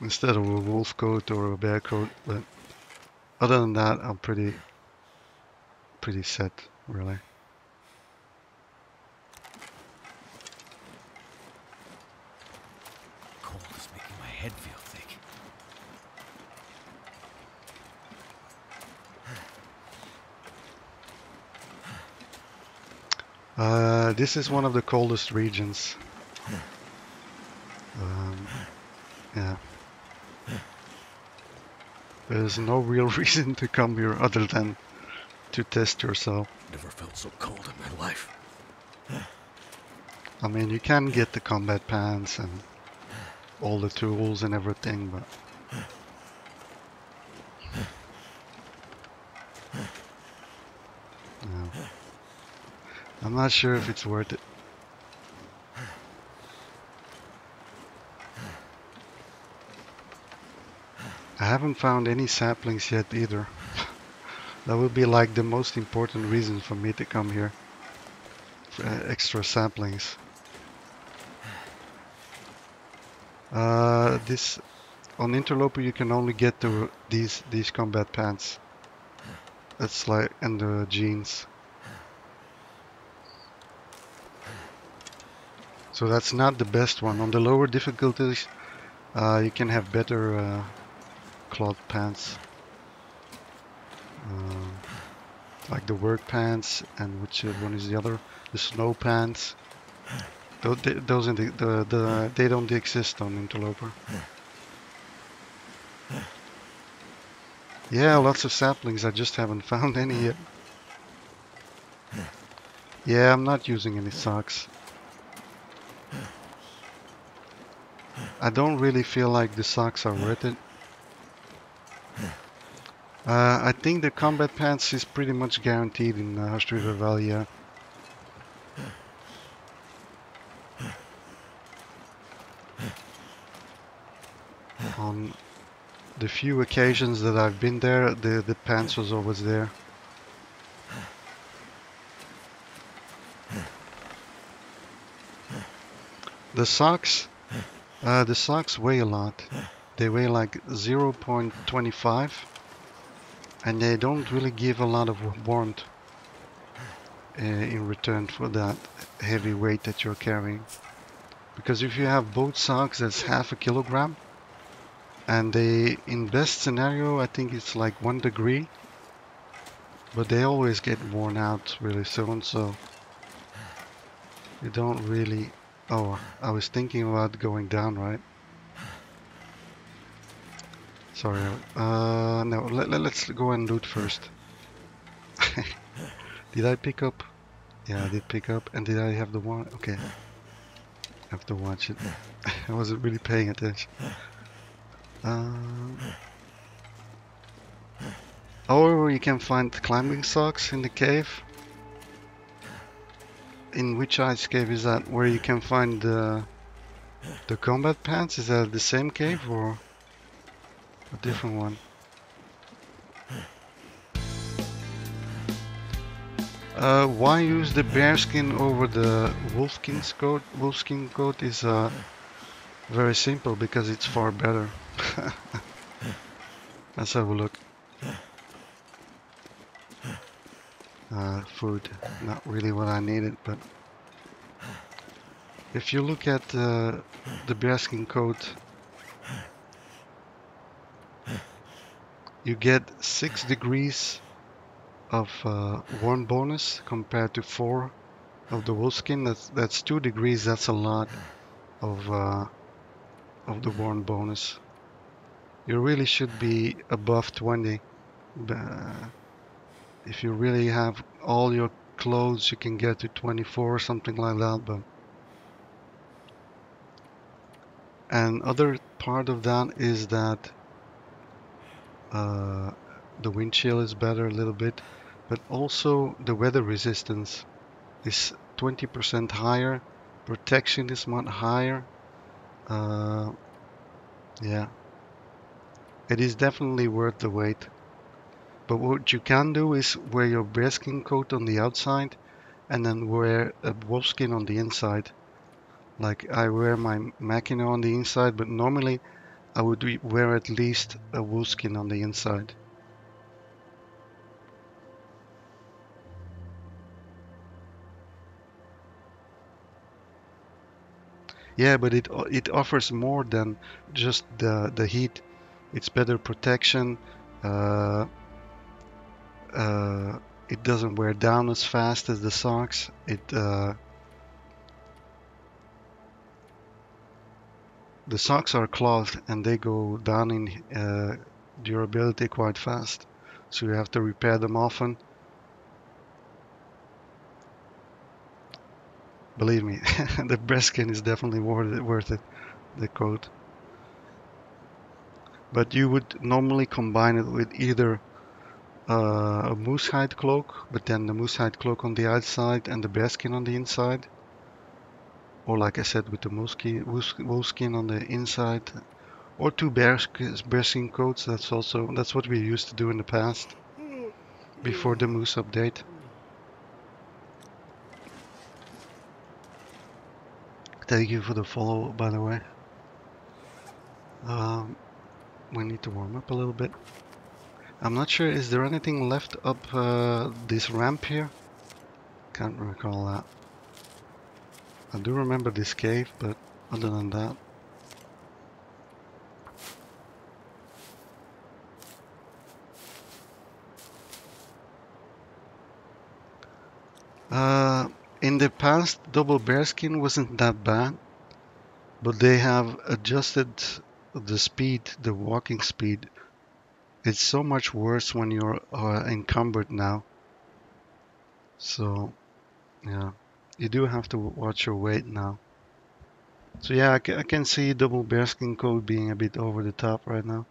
instead of a wolf coat or a bear coat. But other than that, I'm pretty set, really. Cold is making my head feel thick. This is one of the coldest regions. Yeah. There's no real reason to come here other than to test yourself. Never felt so cold in my life. I mean, you can get the combat pants and all the tools and everything, but no. I'm not sure if it's worth it. I haven't found any saplings yet either. That would be like the most important reason for me to come here. For, extra saplings. This on Interloper you can only get to these combat pants. That's like, and the jeans. So that's not the best one. On the lower difficulties, you can have better cloth pants, like the work pants, and which one is the other? The snow pants. Those in they don't exist on Interloper. Yeah, lots of saplings. I just haven't found any yet. Yeah, I'm not using any socks. I don't really feel like the socks are worth it. I think the combat pants is pretty much guaranteed in Hushed River Valley. Yeah. On the few occasions that I've been there, the pants was always there. The socks weigh a lot. They weigh like 0.25, and they don't really give a lot of warmth in return for that heavy weight that you're carrying. Because if you have both socks, that's half a kilogram, and they, in best scenario, I think it's like 1 degree, but they always get worn out really soon, so you don't really. Oh, I was thinking about going down, right? Sorry. No, let's go and loot first. Did I pick up? Yeah, I did pick up. And did I have the one? Okay. I have to watch it. I wasn't really paying attention. Oh, you can find climbing socks in the cave. In which ice cave is that? Where you can find the combat pants? Is that the same cave or a different one? Why use the bearskin over the wolfskin coat? Wolfskin coat is very simple, because it's far better. Let's have a look. Food, not really what I needed, but if you look at the bearskin coat, you get 6 degrees of warm bonus compared to 4 of the wolfskin. That's 2 degrees. That's a lot of the warm bonus. You really should be above 20. If you really have all your clothes, you can get to 24 or something like that. But and other part of that is that the wind chill is better a little bit, but also the weather resistance is 20% higher. Protection is much higher. Yeah, it is definitely worth the wait. But what you can do is wear your bearskin coat on the outside and then wear a wolfskin on the inside. Like I wear my Mackinac on the inside, but normally I would wear at least a wolfskin on the inside. Yeah, but it offers more than just the heat. It's better protection. it doesn't wear down as fast as the socks. The socks are cloth and they go down in durability quite fast, so you have to repair them often. Believe me, the bearskin is definitely worth it, the coat. But you would normally combine it with either a moose hide cloak, but then the moose hide cloak on the outside and the bearskin on the inside. Or like I said, with the wolfskin on the inside. Or two bearskin coats. That's what we used to do in the past, before the moose update. Thank you for the follow, by the way. We need to warm up a little bit. I'm not sure, is there anything left up this ramp here? Can't recall that. I do remember this cave, but other than that. In the past, double bearskin wasn't that bad, but they have adjusted the speed, the walking speed. It's so much worse when you're encumbered now. So, yeah, you do have to watch your weight now. So yeah, I can see double bearskin coat being a bit over the top right now.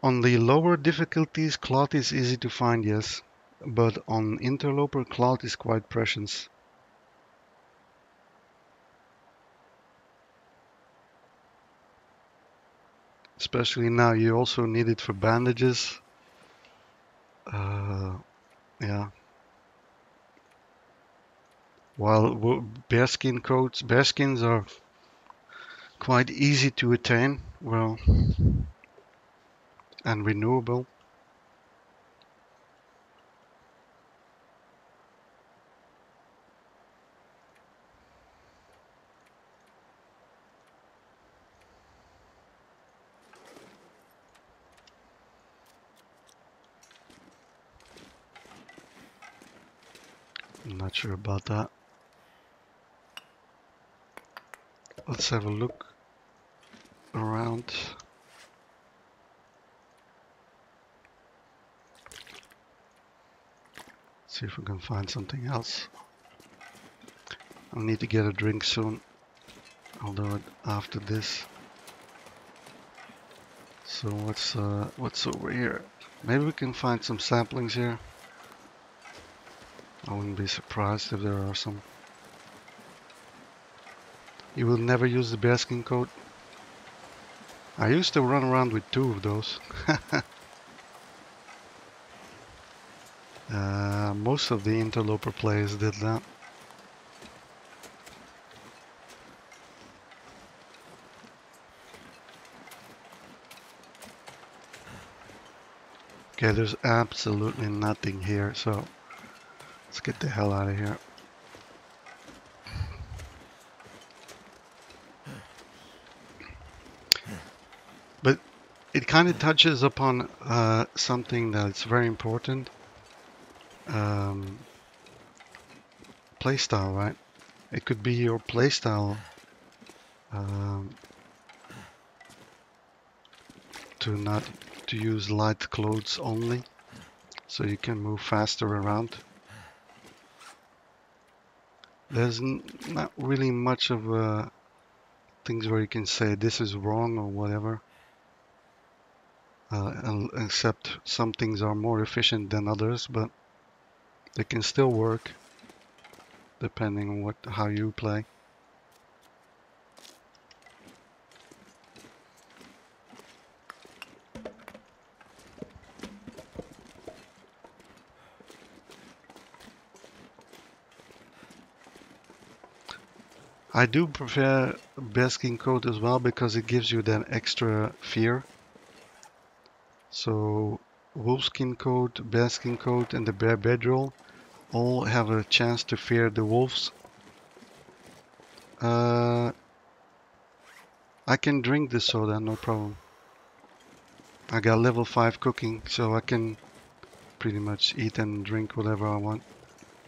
On the lower difficulties, cloth is easy to find, yes. But on interloper, cloth is quite precious. Especially now, you also need it for bandages. Yeah. While bearskins are quite easy to attain, well, and renewable. I'm not sure about that. Let's have a look around. See if we can find something else. I'll need to get a drink soon. I'll do it after this. So what's over here? Maybe we can find some saplings here. I wouldn't be surprised if there are some. You will never use the bearskin coat? I used to run around with 2 of those. Most of the interloper players did that. Okay, there's absolutely nothing here, so let's get the hell out of here. But it kind of touches upon something that's very important. Playstyle, right? It could be your playstyle to use light clothes only, so you can move faster around. There's not really much of things where you can say this is wrong or whatever, except some things are more efficient than others, but they can still work depending on how you play. I do prefer bearskin coat as well because it gives you that extra fear. So wolfskin coat, bearskin coat and the bear bedroll all have a chance to fear the wolves. I can drink the soda, no problem. I got level 5 cooking, so I can pretty much eat and drink whatever I want.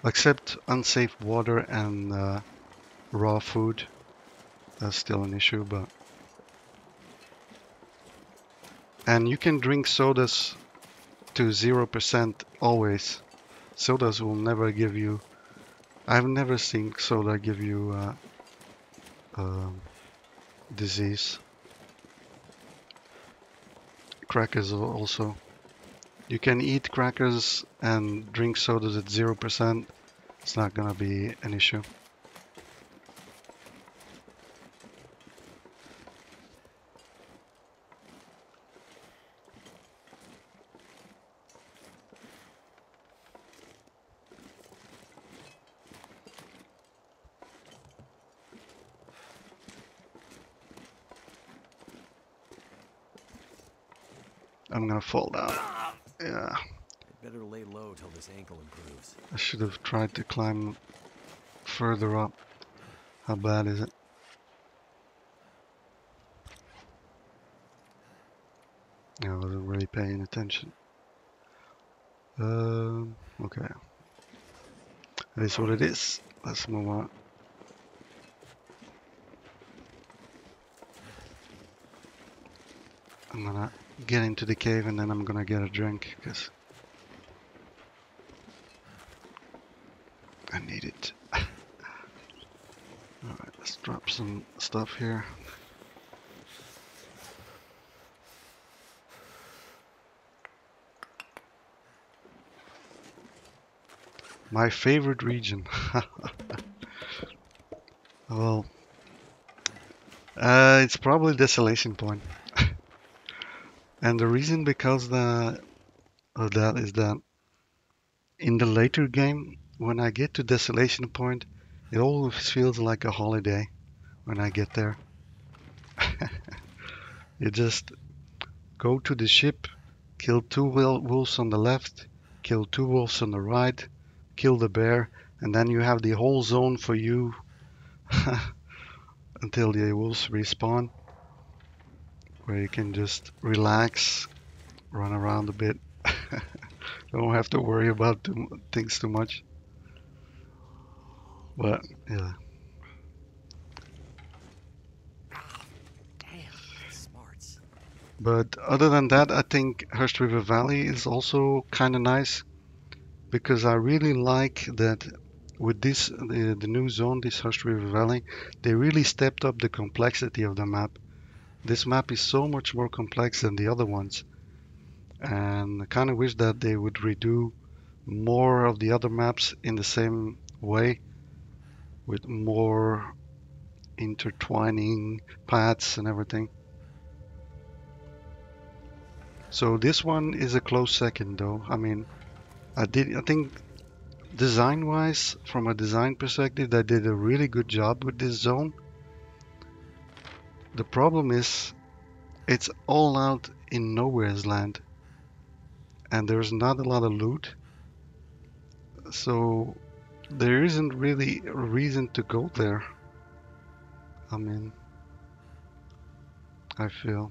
Except unsafe water and raw food. That's still an issue, but... And you can drink sodas to 0% always. Sodas will never give you... I've never seen soda give you disease. Crackers also. You can eat crackers and drink sodas at 0%. It's not gonna be an issue. I'm gonna fall down. Yeah, Better lay low till this ankle improves. I should have tried to climb further up. How bad is it? Yeah, I wasn't really paying attention. Okay. It is what it is. Let's move on. I'm gonna get into the cave and then I'm gonna get a drink because I need it. Alright, let's drop some stuff here. My favorite region. Well, it's probably Desolation Point. And the reason because of that is that in the later game, when I get to Desolation Point, it always feels like a holiday when I get there. You just go to the ship, kill two wolves on the left, kill two wolves on the right, kill the bear, and then you have the whole zone for you until the wolves respawn, where you can just relax, run around a bit. Don't have to worry about things too much. But yeah. Damn, smarts. But other than that, I think Hurst River Valley is also kind of nice because I really like that with this the new zone, this Hurst River Valley, they really stepped up the complexity of the map. This map is so much more complex than the other ones, and I kind of wish that they would redo more of the other maps in the same way with more intertwining paths and everything. So this one is a close second though. I mean, I think design wise, from a design perspective, they did a really good job with this zone. The problem is it's all out in nowhere's land and there's not a lot of loot. So there isn't really a reason to go there. I mean, I feel.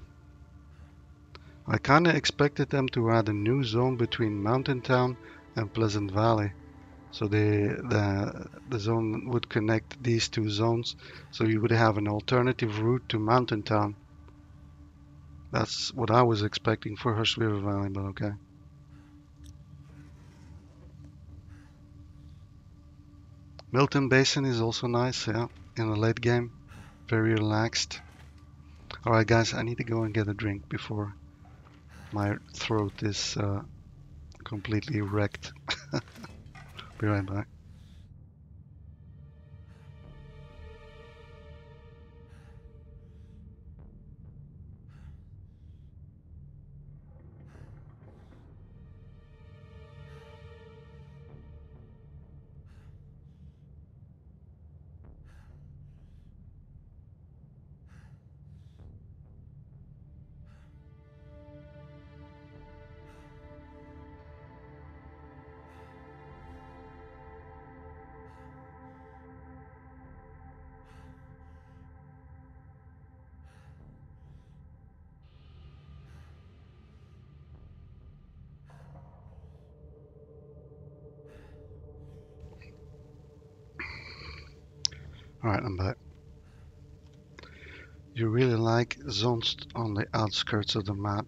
I kind of expected them to add a new zone between Mountain Town and Pleasant Valley. So the zone would connect these two zones. So you would have an alternative route to Mountain Town. That's what I was expecting for Hurst River Valley, but okay. Milton Basin is also nice, yeah, in the late game. Very relaxed. Alright guys, I need to go and get a drink before my throat is completely wrecked. Be right back. Alright, I'm back. You really like zones on the outskirts of the map.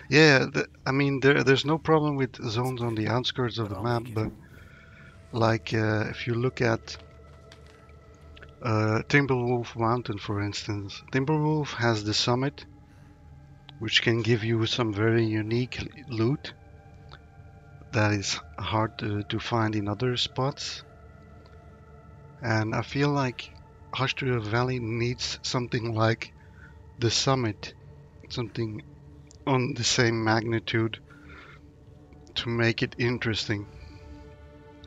Yeah, I mean, there's no problem with zones on the outskirts of But the I'll map, make it. but like if you look at Timberwolf Mountain, for instance, Timberwolf has the summit, which can give you some very unique loot that is hard to find in other spots. And I feel like Hushtree Valley needs something like the summit, something on the same magnitude to make it interesting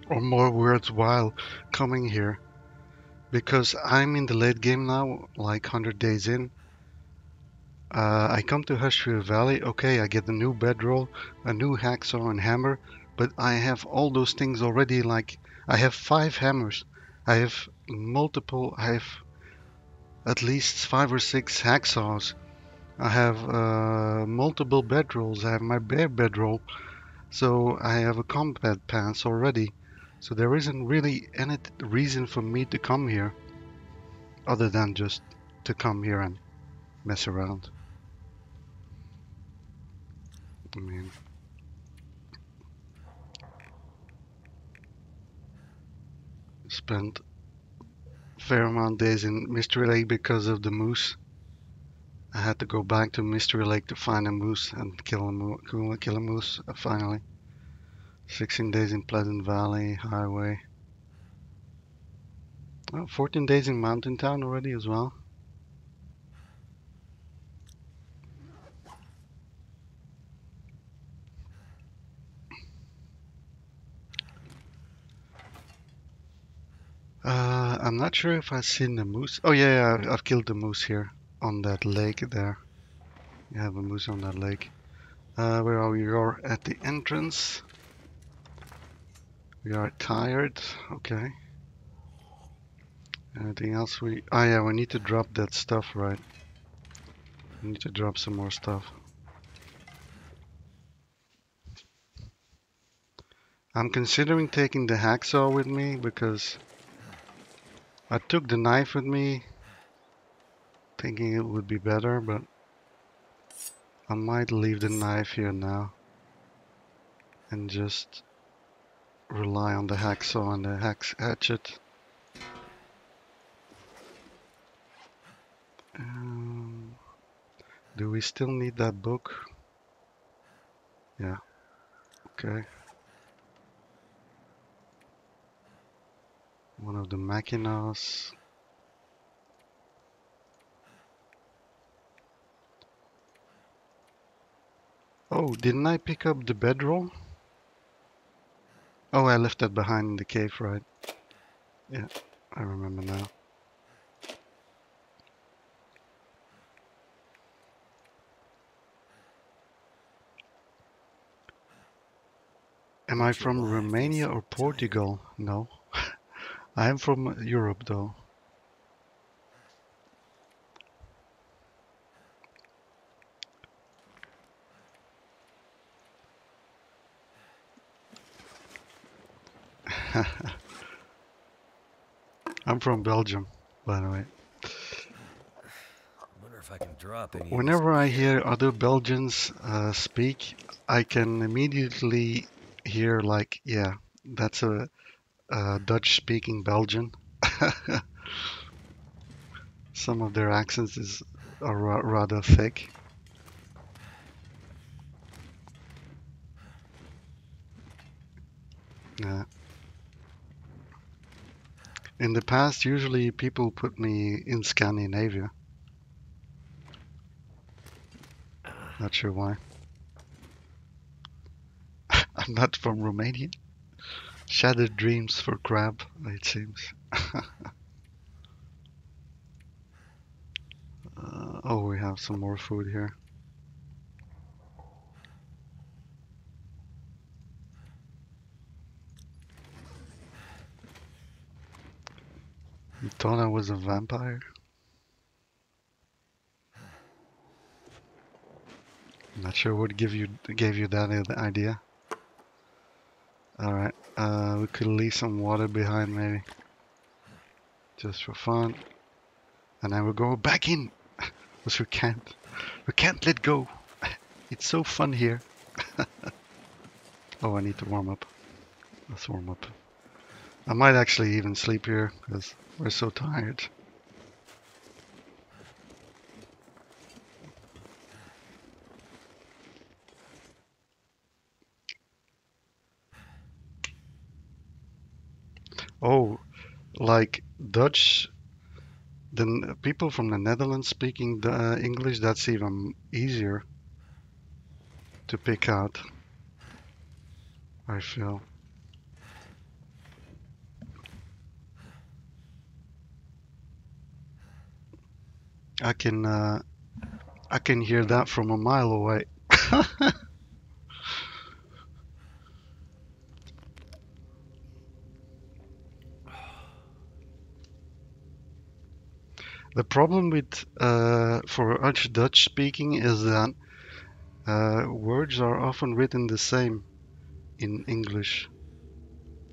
or more worthwhile coming here. Because I'm in the late game now, like 100 days in. I come to Hushtree Valley, okay, I get a new bedroll, a new hacksaw and hammer, but I have all those things already, like, I have 5 hammers, I have at least 5 or 6 hacksaws, I have multiple bedrolls, I have my bare bedroll, so I have a combat pants already, so there isn't really any reason for me to come here, other than just to come here and mess around. I mean, spent fair amount of days in Mystery Lake because of the moose. I had to go back to Mystery Lake to find a moose and kill a moose finally. 16 days in Pleasant Valley Highway. Oh, 14 days in Mountain Town already as well. I'm not sure if I've seen the moose. Oh yeah, I've killed the moose here on that lake there. You have a moose on that lake. Where are we? You're at the entrance. We are tired. Okay. Anything else oh yeah, we need to drop that stuff, right? We need to drop some more stuff. I'm considering taking the hacksaw with me because I took the knife with me thinking it would be better, but I might leave the knife here now and just rely on the hacksaw and the hatchet. Do we still need that book? Yeah, okay. One of the Machinas. Oh, didn't I pick up the bedroll? Oh, I left that behind in the cave, right? Yeah, I remember now. Am I from Romania or Portugal? No. I am from Europe though. I'm from Belgium, by the way. I wonder if I can drop any of this Whenever I gear. hear other Belgians speak, I can immediately hear like, yeah, that's a Dutch-speaking Belgian. Some of their accents are rather thick. Yeah. In the past, usually people put me in Scandinavia. Not sure why. I'm not from Romania. Shattered dreams for crab, it seems. Oh, we have some more food here. You thought I was a vampire? Not sure what gave you that idea. All right, we could leave some water behind maybe. just for fun. And then we'll go back in, because we can't let go. It's so fun here. Oh, I need to warm up. Let's warm up. I might actually even sleep here, because we're so tired. Oh, like Dutch, then people from the Netherlands speaking the English, that's even easier to pick out, I feel. I can hear that from a mile away. The problem with for us Dutch speaking is that words are often written the same in English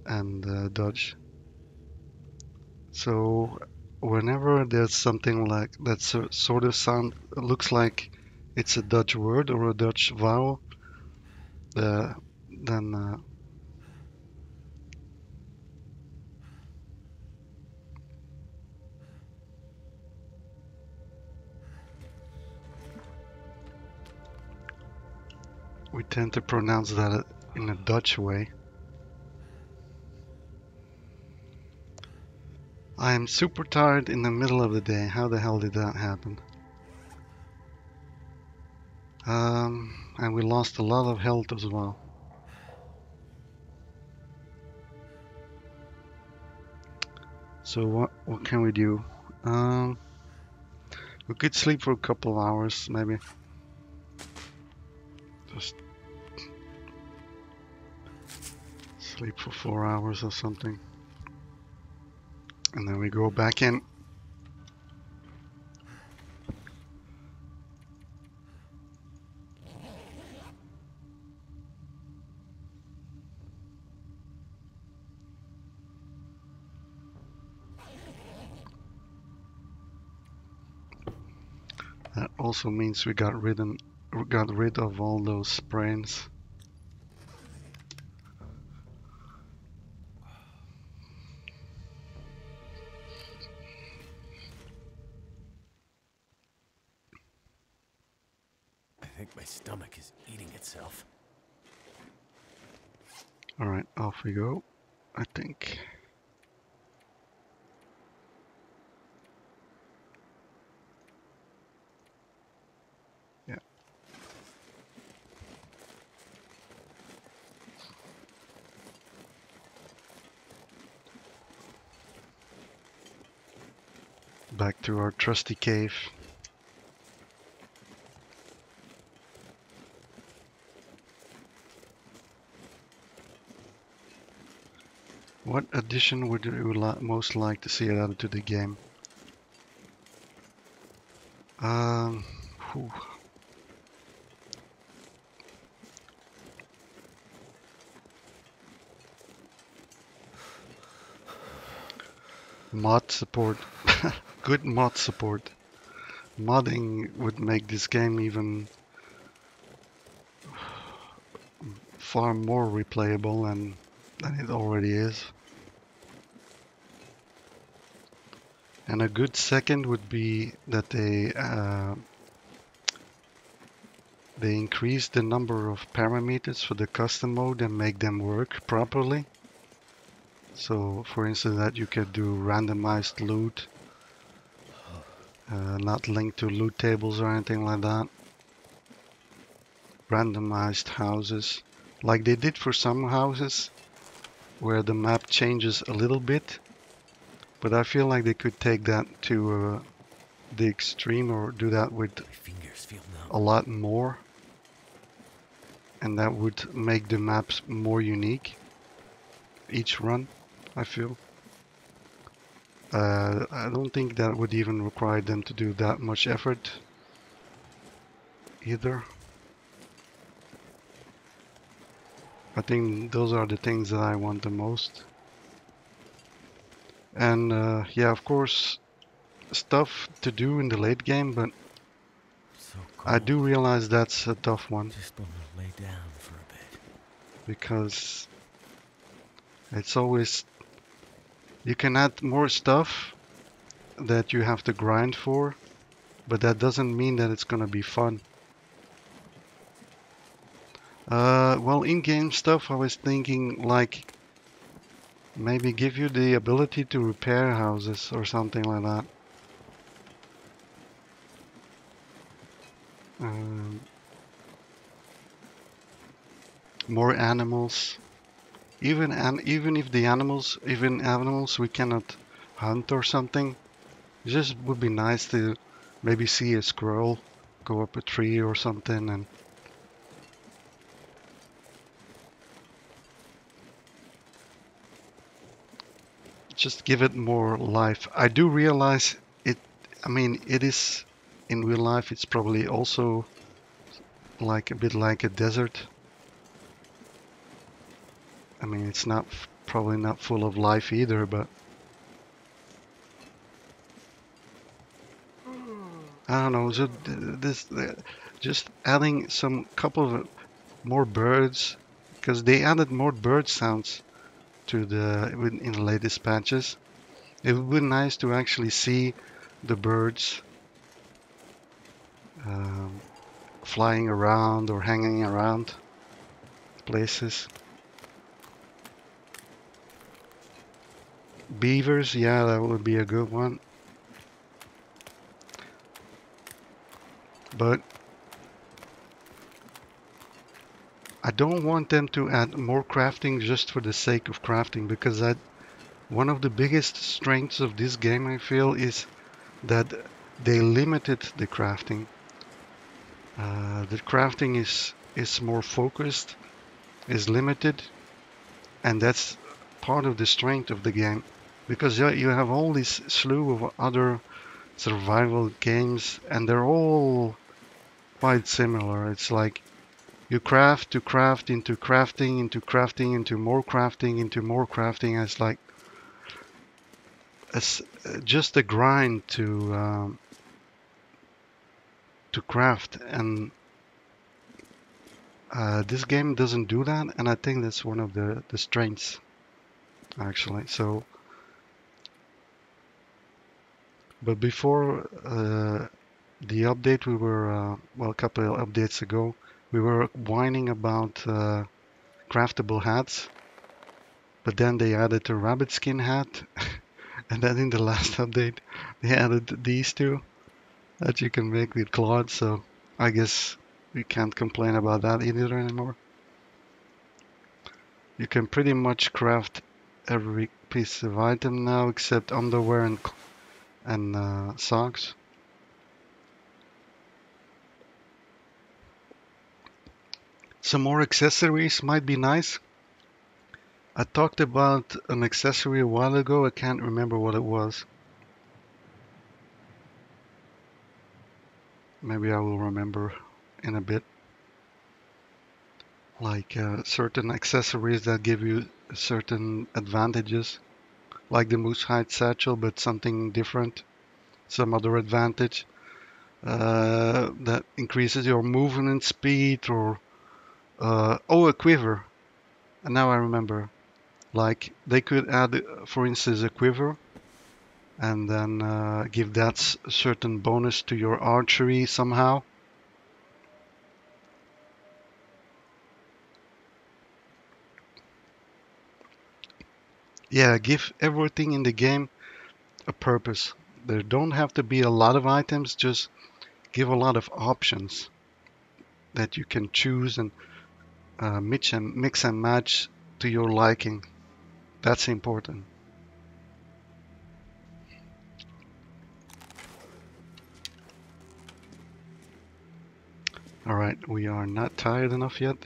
and Dutch. So whenever there's something like that sort of sound looks like it's a Dutch word or a Dutch vowel, uh, then we tend to pronounce that in a Dutch way. I am super tired in the middle of the day. How the hell did that happen? And we lost a lot of health as well. So what can we do? Um, we could sleep for a couple of hours, maybe. Just sleep for 4 hours or something. And then we go back in. That also means we got rid of all those sprains. I think my stomach is eating itself. Alright, off we go, I think. Yeah. Back to our trusty cave. What addition would you most like to see added to the game? Whew. Mod support. Good mod support. Modding would make this game even far more replayable than it already is. And a good second would be that they increase the number of parameters for the custom mode and make them work properly. So, for instance, that you could do randomized loot, not linked to loot tables or anything like that. Randomized houses, like they did for some houses, where the map changes a little bit. But I feel like they could take that to the extreme, or do that with My fingers feel numb. a lot more. And that would make the maps more unique each run, I feel. I don't think that would even require them to do that much effort either. I think those are the things that I want the most. And yeah, of course, stuff to do in the late game, but So I cold. do realize that's a tough one Just want to lay down for a bit. because it's always you can add more stuff that you have to grind for, but that doesn't mean that it's gonna be fun. Well, in-game stuff, I was thinking like maybe give you the ability to repair houses or something like that. Um, more animals. Even if the animals, even animals we cannot hunt or something, it just would be nice to maybe see a squirrel go up a tree or something and just give it more life. I do realize it, I mean, it is in real life, it's probably also like a bit like a desert. I mean, it's not probably not full of life either, but I don't know. So just adding some couple of more birds, because they added more bird sounds to in the latest patches. It would be nice to actually see the birds um, flying around or hanging around places. Beavers, yeah, that would be a good one. But I don't want them to add more crafting just for the sake of crafting, because one of the biggest strengths of this game, I feel, is that they limited the crafting. The crafting is more focused, is limited, and that's part of the strength of the game. Because you have all this slew of other survival games, and they're all quite similar. It's like you craft to craft into crafting into crafting into more crafting into more crafting. It's like it's just a grind to craft, and this game doesn't do that, and I think that's one of the strengths actually. So, but before the update, we were well, a couple of updates ago, we were whining about craftable hats, but then they added a rabbit skin hat, and then in the last update, they added these two that you can make with cloth. So I guess we can't complain about that either anymore. You can pretty much craft every piece of item now except underwear and socks. Some more accessories might be nice. I talked about an accessory a while ago. I can't remember what it was. Maybe I will remember in a bit. Like certain accessories that give you certain advantages, like the moose hide satchel, but something different, some other advantage that increases your movement speed, or oh, a quiver. And now I remember. Like they could add, for instance, a quiver, and then give that certain bonus to your archery somehow. Yeah, give everything in the game a purpose. There don't have to be a lot of items, just give a lot of options that you can choose and mix and match to your liking. That's important. All right, we are not tired enough yet.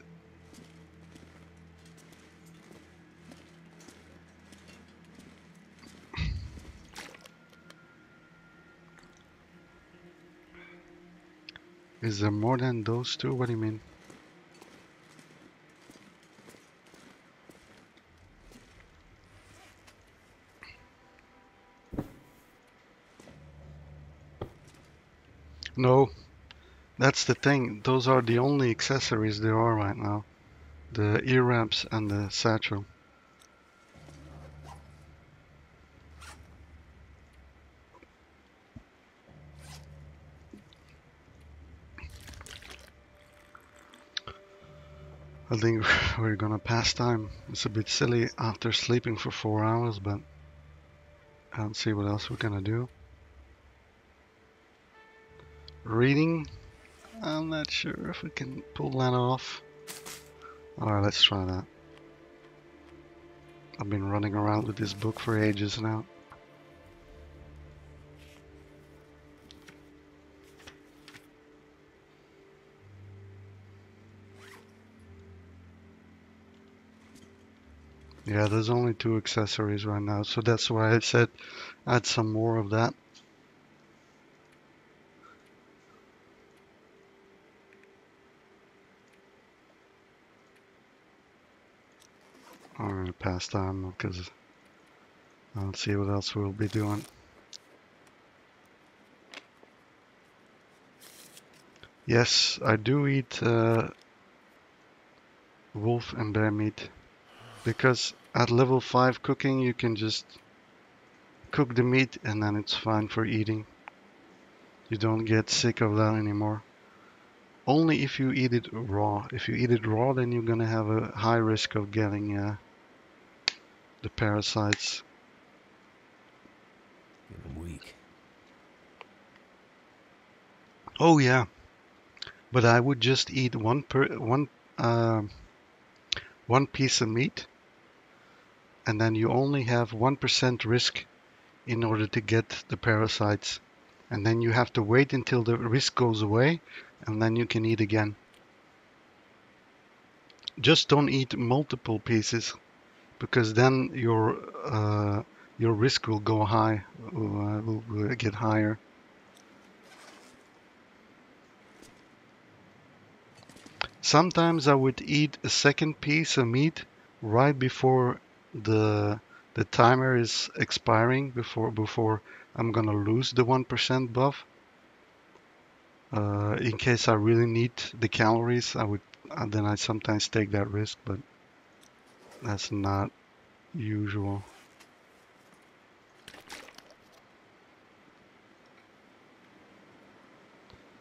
Is there more than those two? What do you mean? No, that's the thing. Those are the only accessories there are right now. The ear wraps and the satchel. I think we're gonna pass time. It's a bit silly after sleeping for 4 hours, but I'll see what else we're gonna do. Reading, I'm not sure if we can pull that off. Alright, let's try that. I've been running around with this book for ages now. Yeah, there's only 2 accessories right now, so that's why I said add some more of that. Alright, pass time because I'll see what else we'll be doing. Yes, I do eat wolf and bear meat because at level 5 cooking you can just cook the meat and then it's fine for eating. You don't get sick of that anymore. Only if you eat it raw. If you eat it raw, then you're gonna have a high risk of getting the parasites. I'm weak. Oh yeah, but I would just eat one piece of meat, and then you only have 1% risk in order to get the parasites. And then you have to wait until the risk goes away, and then you can eat again. Just don't eat multiple pieces, because then your risk will go high, will get higher. Sometimes I would eat a second piece of meat right before the the timer is expiring, before I'm gonna lose the 1% buff. In case I really need the calories, I would then I sometimes take that risk, but that's not usual.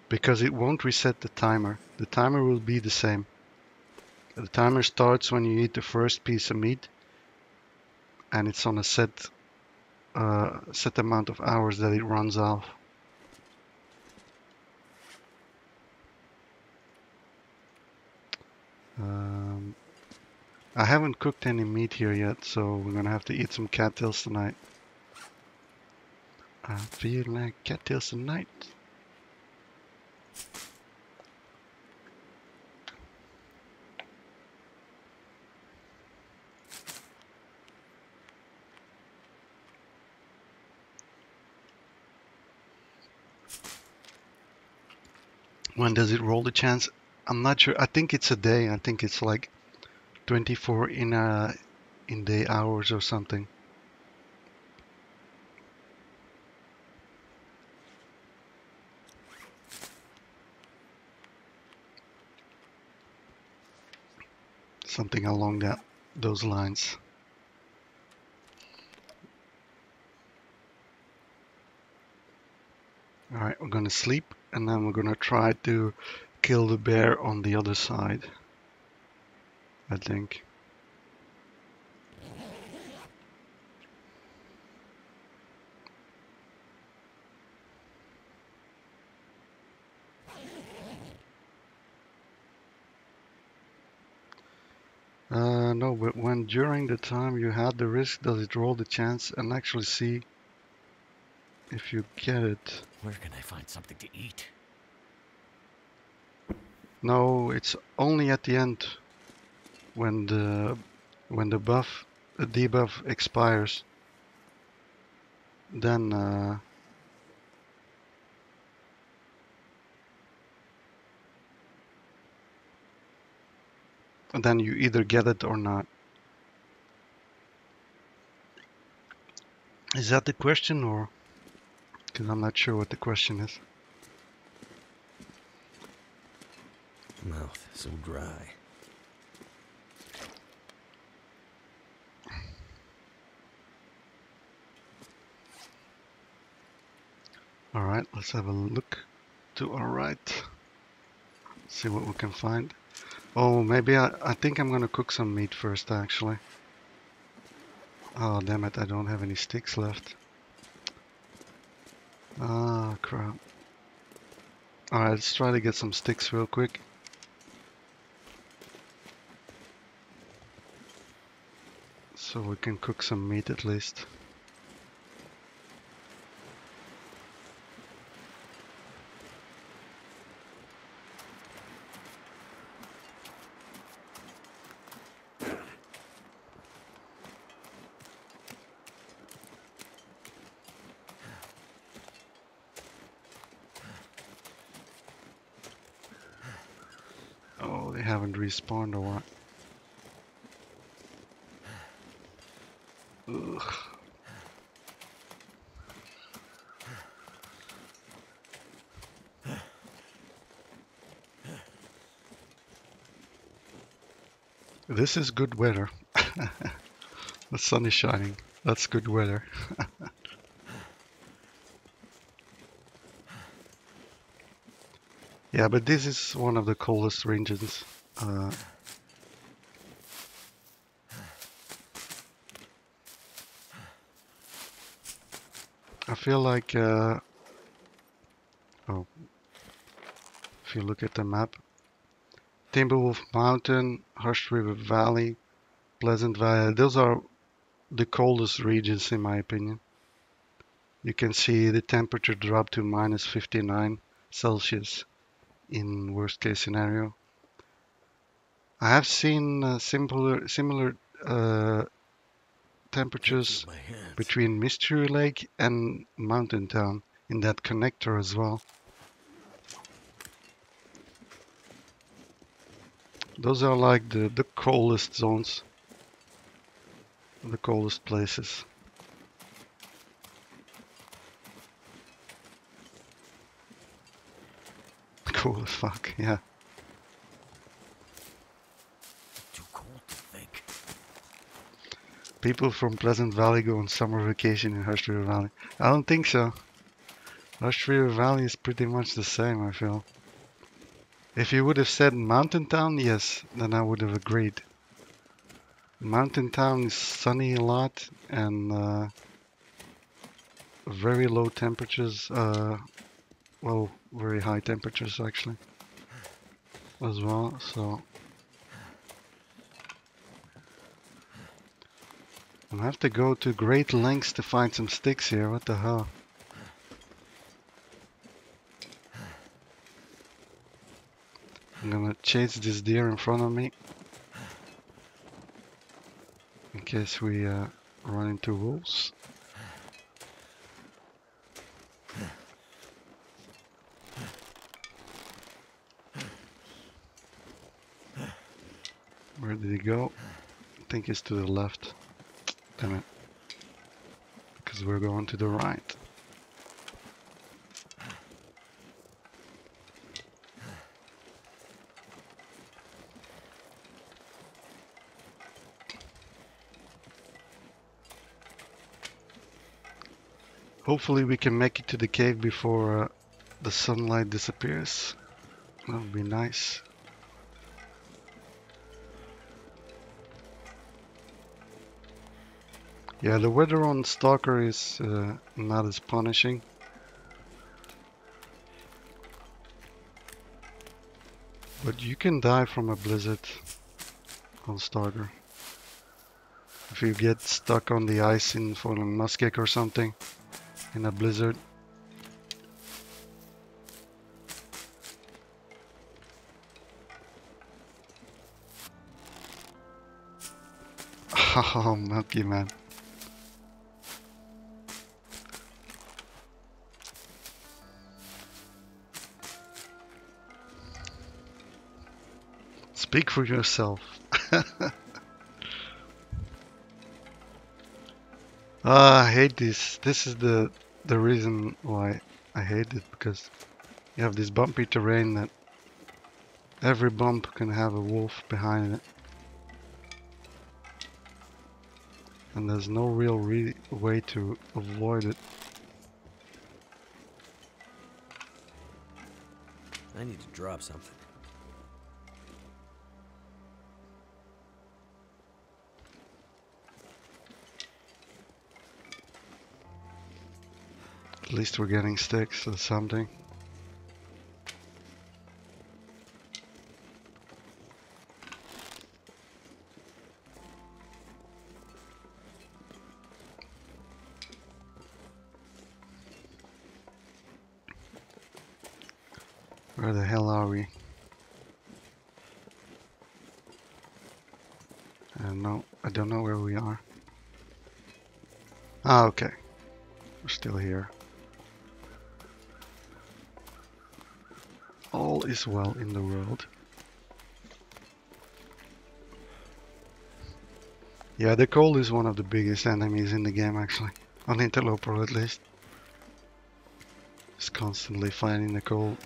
Because it won't reset the timer. The timer will be the same. The timer starts when you eat the first piece of meat, and it's on a set amount of hours that it runs off. Um, I haven't cooked any meat here yet, so we're gonna have to eat some cattails tonight. I feel like cattails tonight. When does it roll the chance? I'm not sure. I think it's a day. I think it's like 24 in day hours or something. Something along those lines. Alright, we're gonna sleep and then we're gonna try to kill the bear on the other side, I think. No, but when during the time you had the risk, does it roll the chance and actually see if you get it? Where can I find something to eat? No, it's only at the end when the debuff expires. Then you either get it or not. Is that the question, or? Because I'm not sure what the question is. Mouth so dry. Alright, let's have a look to our right. See what we can find. Oh, maybe I think I'm gonna cook some meat first, actually. Oh, damn it, I don't have any sticks left. Ah, crap. Alright, let's try to get some sticks real quick. So we can cook some meat at least. Oh, they haven't respawned or what? Ugh. This is good weather. The sun is shining. That's good weather. Yeah, but this is one of the coldest regions. I feel like, oh, if you look at the map, Timberwolf Mountain, Hushed River Valley, Pleasant Valley, those are the coldest regions in my opinion. You can see the temperature drop to minus 59 Celsius in worst case scenario. I have seen similar temperatures between Mystery Lake and Mountain Town in that connector as well. Those are like the coldest zones, the coldest places. Cool as fuck, yeah. Too cold to think. People from Pleasant Valley go on summer vacation in Hushed River Valley. I don't think so. Hushed River Valley is pretty much the same, I feel. If you would have said Mountain Town, yes, then I would have agreed. Mountain Town is sunny a lot and very low temperatures. Well, very high temperatures actually as well. So I have to go to great lengths to find some sticks here. What the hell? I'm gonna chase this deer in front of me in case we run into wolves. Where did he go? I think he's to the left. Damn it. Because we're going to the right. Hopefully we can make it to the cave before the sunlight disappears. That would be nice. Yeah, the weather on Stalker is not as punishing. But you can die from a blizzard on Stalker. If you get stuck on the ice in Fallen Muskeg or something in a blizzard. Oh, Milky Man. Speak for yourself. I hate this. This is the reason why I hate it, because you have this bumpy terrain that Every bump can have a wolf behind it. And there's no real way to avoid it. I need to drop something. At least we're getting sticks or something. Where the hell are we? No, I don't know where we are. Ah, okay. We're still here. All is well in the world. Yeah, the cold is one of the biggest enemies in the game actually. On Interloper at least. Just constantly fighting the cold.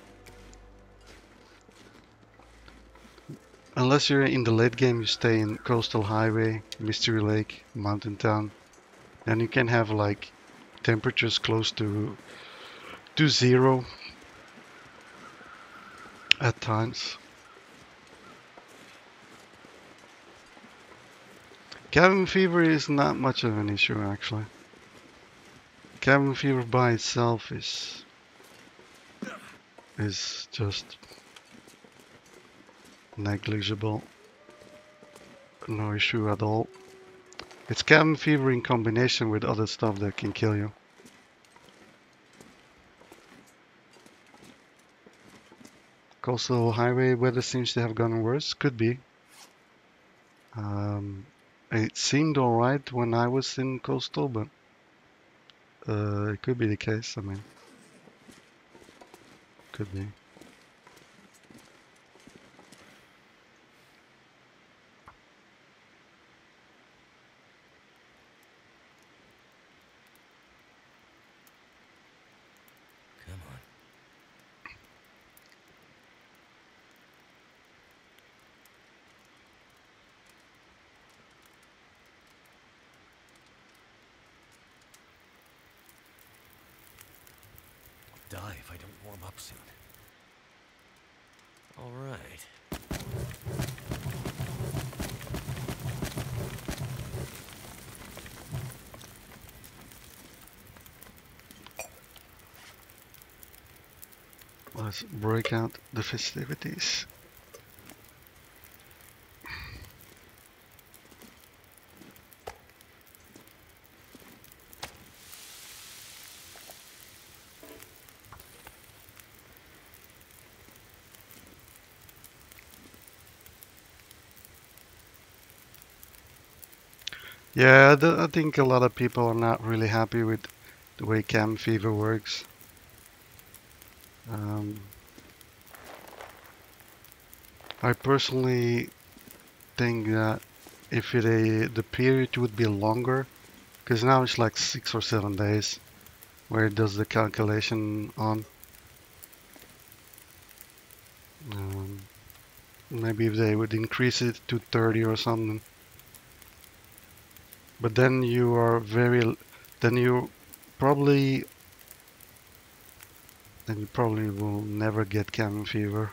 Unless you're in the late game, you stay in Coastal Highway, Mystery Lake, Mountain Town. Then you can have like temperatures close to zero at times. Cabin fever is not much of an issue actually. Cabin fever by itself is just negligible. No issue at all. It's cabin fever in combination with other stuff that can kill you. Coastal Highway weather seems to have gotten worse. Could be. It seemed alright when I was in Coastal, but it could be the case. I mean, could be. Come on. I'll die if I don't warm up soon. All right. Let's break out the festivities. Yeah, I think a lot of people are not really happy with the way cabin fever works. I personally think that if the period would be longer, because now it's like 6 or 7 days where it does the calculation on. Maybe if they would increase it to 30 or something. But then then you probably will never get cabin fever.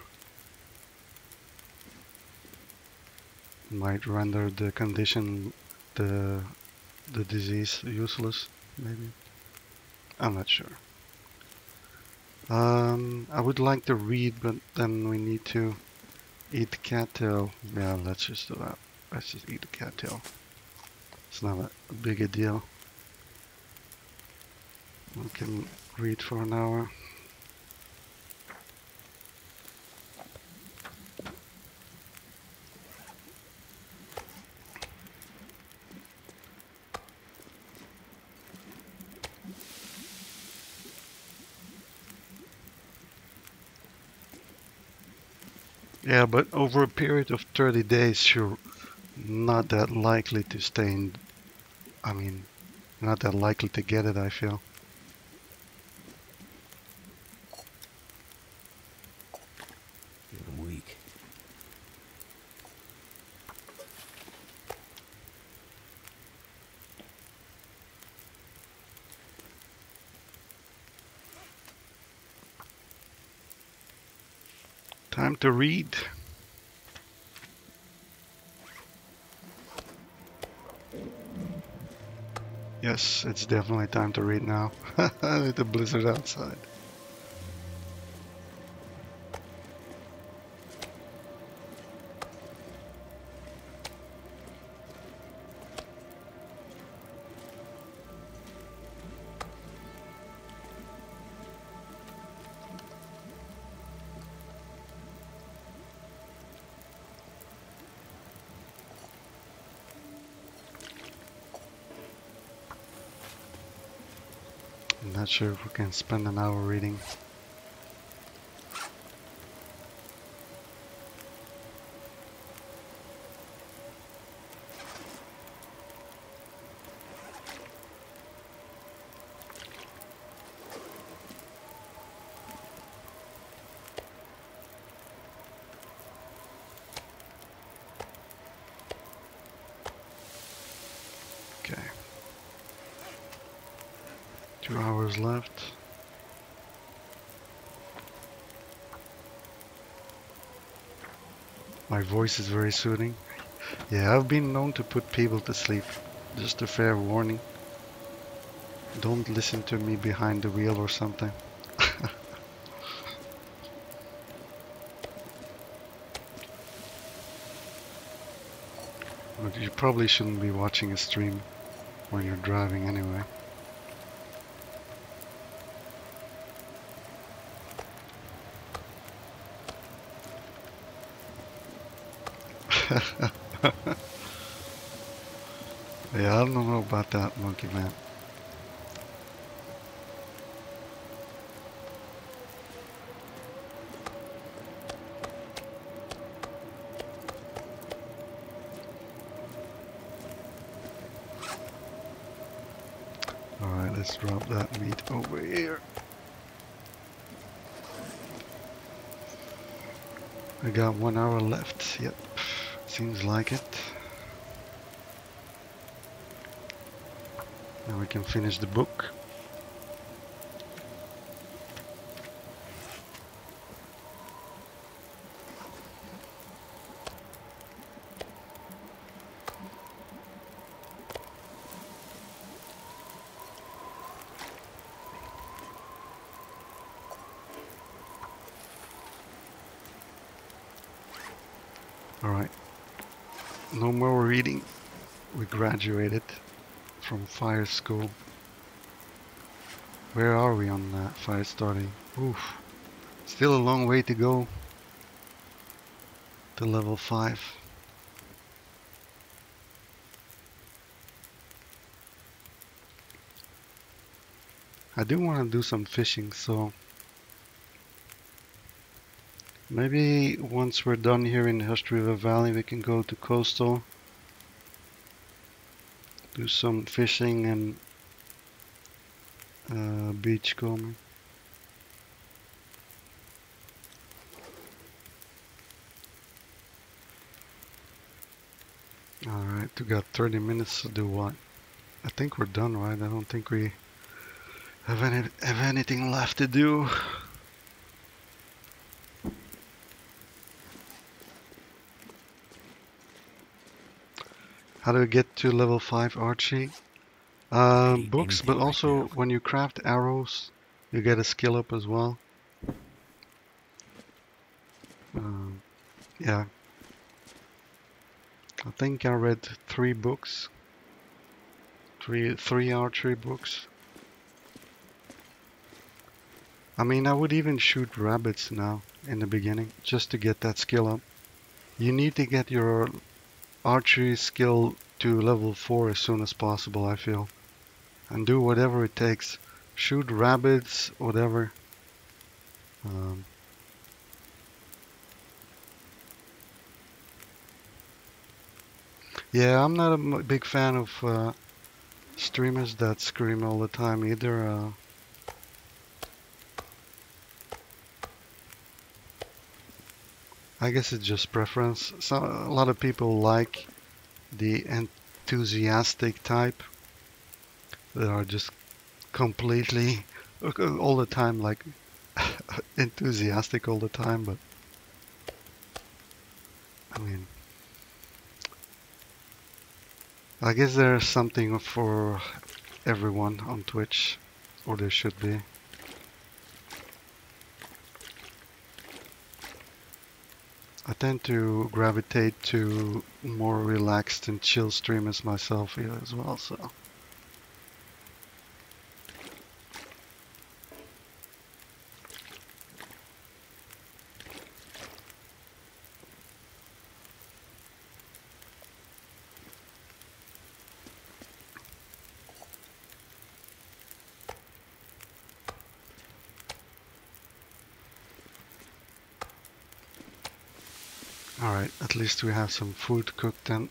Might render the condition, the disease useless, maybe. I'm not sure. I would like to read, but then we need to eat cattail. Yeah, let's just do that. Let's just eat the cattail. It's not a big a deal. We can read for an hour. Yeah, but over a period of 30 days, you're not that likely to stay in. I mean, not that likely to get it, I feel. Feeling weak. Time to read. Yes, it's definitely time to read now. With the blizzard outside. I'm not sure if we can spend an hour reading. Okay. 2 hours left. My voice is very soothing. Yeah, I've been known to put people to sleep. Just a fair warning. Don't listen to me behind the wheel or something. But you probably shouldn't be watching a stream when you're driving anyway. Yeah, I don't know about that, Monkey Man. Alright, let's drop that meat over here. I got 1 hour left. Yep, seems like it. Now we can finish the book. Alright, no more reading. We graduated from fire school. Where are we on that fire starting? Oof, still a long way to go to level 5. I do want to do some fishing, so maybe once we're done here in Hust River Valley we can go to coastal, do some fishing and beach combing. Alright, we got 30 minutes to do what? I think we're done, right? I don't think we have anything left to do. How do we get to level 5 archery? Books, but also when you craft arrows, you get a skill up as well. Yeah. I think I read 3 books. Three archery books. I mean, I would even shoot rabbits now in the beginning, just to get that skill up. You need to get your archery skill to level 4 as soon as possible, I feel. And do whatever it takes. Shoot rabbits, whatever. Yeah, I'm not a big fan of streamers that scream all the time either. I guess it's just preference. A lot of people like the enthusiastic type that are just completely all the time like enthusiastic all the time, but I mean, I guess there's something for everyone on Twitch, or there should be. I tend to gravitate to more relaxed and chill streamers myself here as well, so. Alright, at least we have some food cooked then.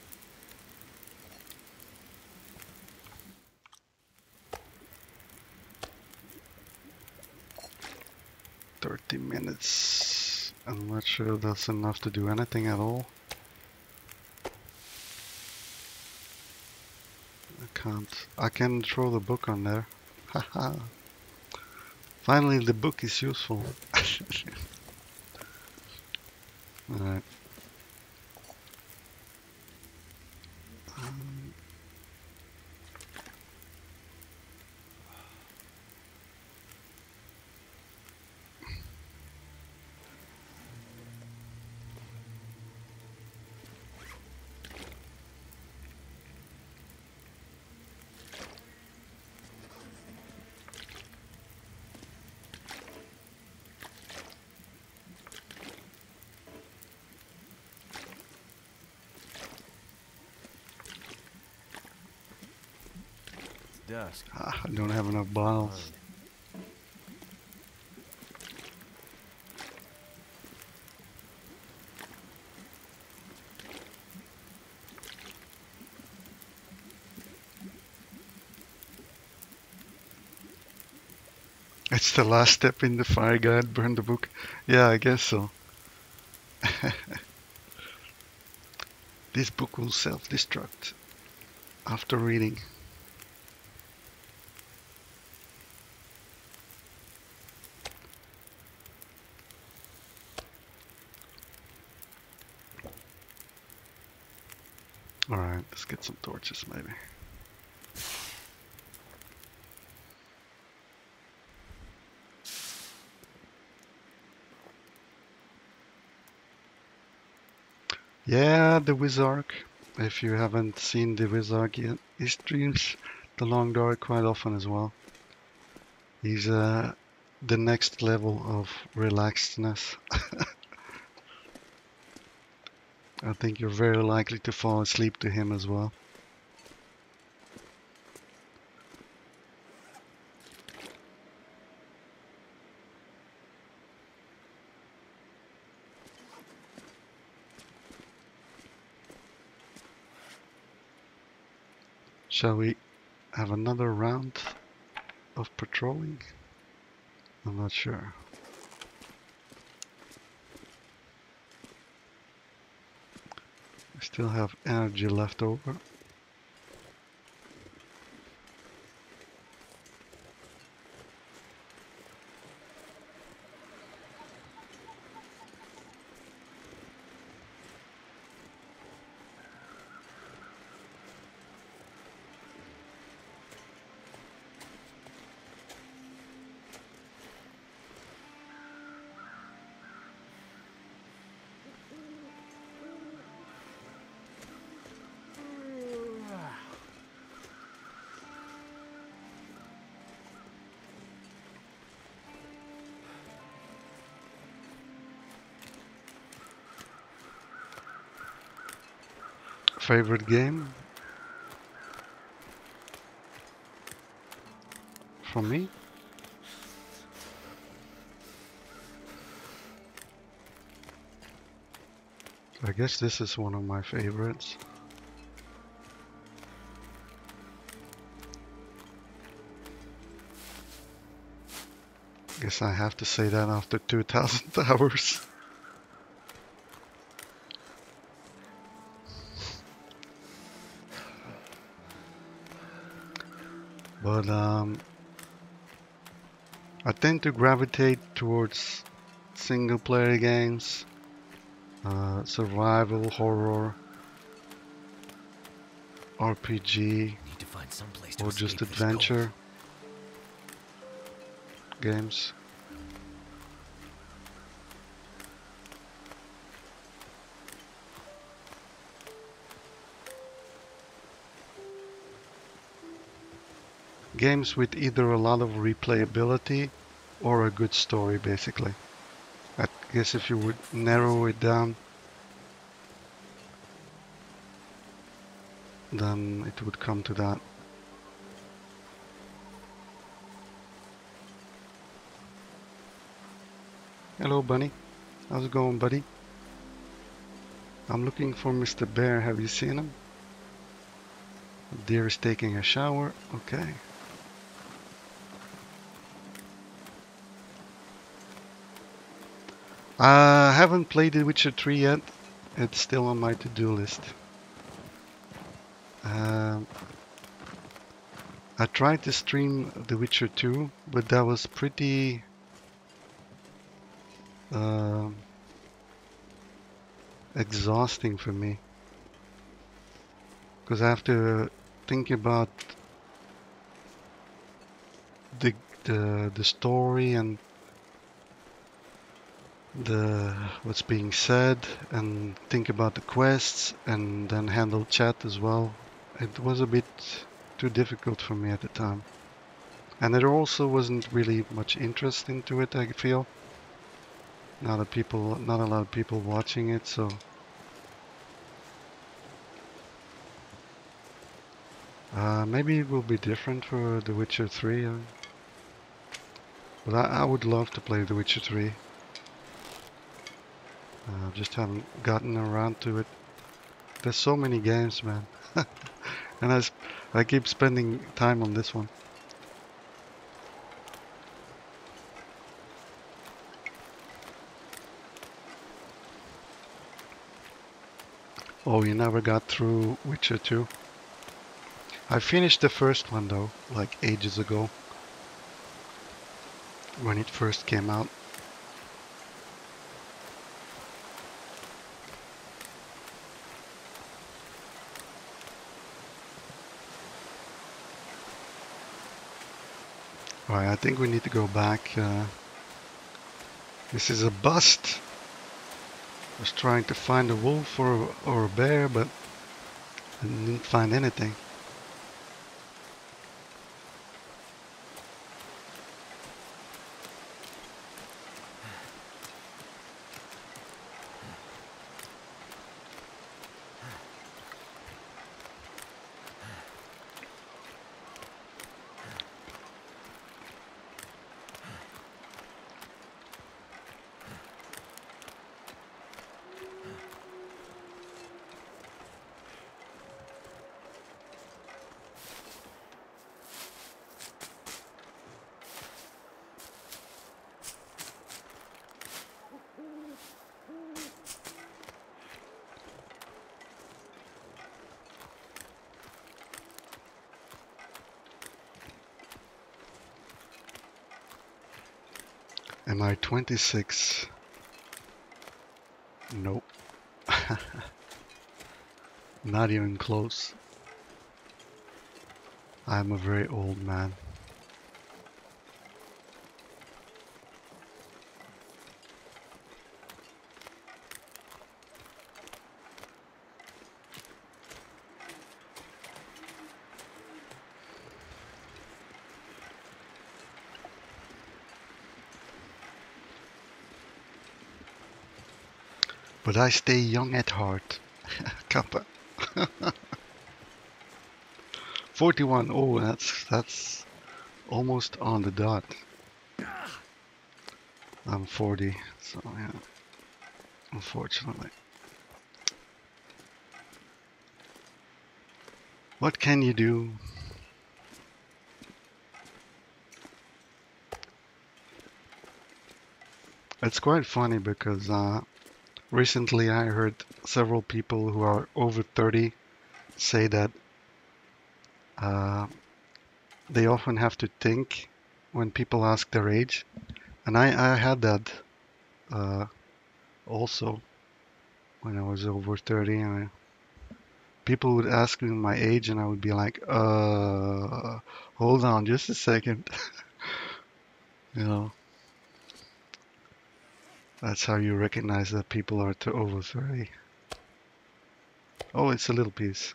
$30 minutes. I'm not sure that's enough to do anything at all. I can't. I can throw the book on there. Haha. Finally, the book is useful. Alright. Dusk. I don't have enough bottles. It's the last step in the fire guide, burn the book. Yeah, I guess so. This book will self-destruct after reading. Alright, let's get some torches maybe. Yeah, the Wizark. If you haven't seen the Wizark yet, he streams the Long Dark quite often as well. He's the next level of relaxedness. I think you're very likely to fall asleep to him as well. Shall we have another round of patrolling? I'm not sure. We still have energy left over. Favorite game? From me? I guess this is one of my favorites. Guess I have to say that after 2000 hours. But I tend to gravitate towards single player games. Survival, horror, RPG, Need to find some place to or just escape this cold. adventure games. Games with either a lot of replayability or a good story, basically. I guess if you would narrow it down, then it would come to that. Hello, Bunny. How's it going, buddy? I'm looking for Mr. Bear. Have you seen him? Deer is taking a shower. Okay. I haven't played The Witcher 3 yet. It's still on my to-do list. I tried to stream The Witcher 2, but that was pretty exhausting for me. Because I have to think about the story and what's being said, and think about the quests, and then handle chat as well. It was a bit too difficult for me at the time, and there also wasn't really much interest into it. I feel not a lot of people watching it, so maybe it will be different for The Witcher 3. But I would love to play The Witcher 3. Just haven't gotten around to it. There's so many games, man. And I keep spending time on this one. Oh, you never got through Witcher 2? I finished the first one though, like ages ago. When it first came out. Right, I think we need to go back. This is a bust. I was trying to find a wolf or a bear, but I didn't find anything. Am I 26? Nope. Not even close. I'm a very old man. But I stay young at heart. Kappa. 41. Oh, that's almost on the dot. I'm 40, so yeah. Unfortunately. What can you do? It's quite funny because recently I heard several people who are over 30 say that they often have to think when people ask their age. And I had that also. when I was over 30, and people would ask me my age, and I would be like, hold on just a second. You know, that's how you recognize that people are over 30. Oh, it's a little piece.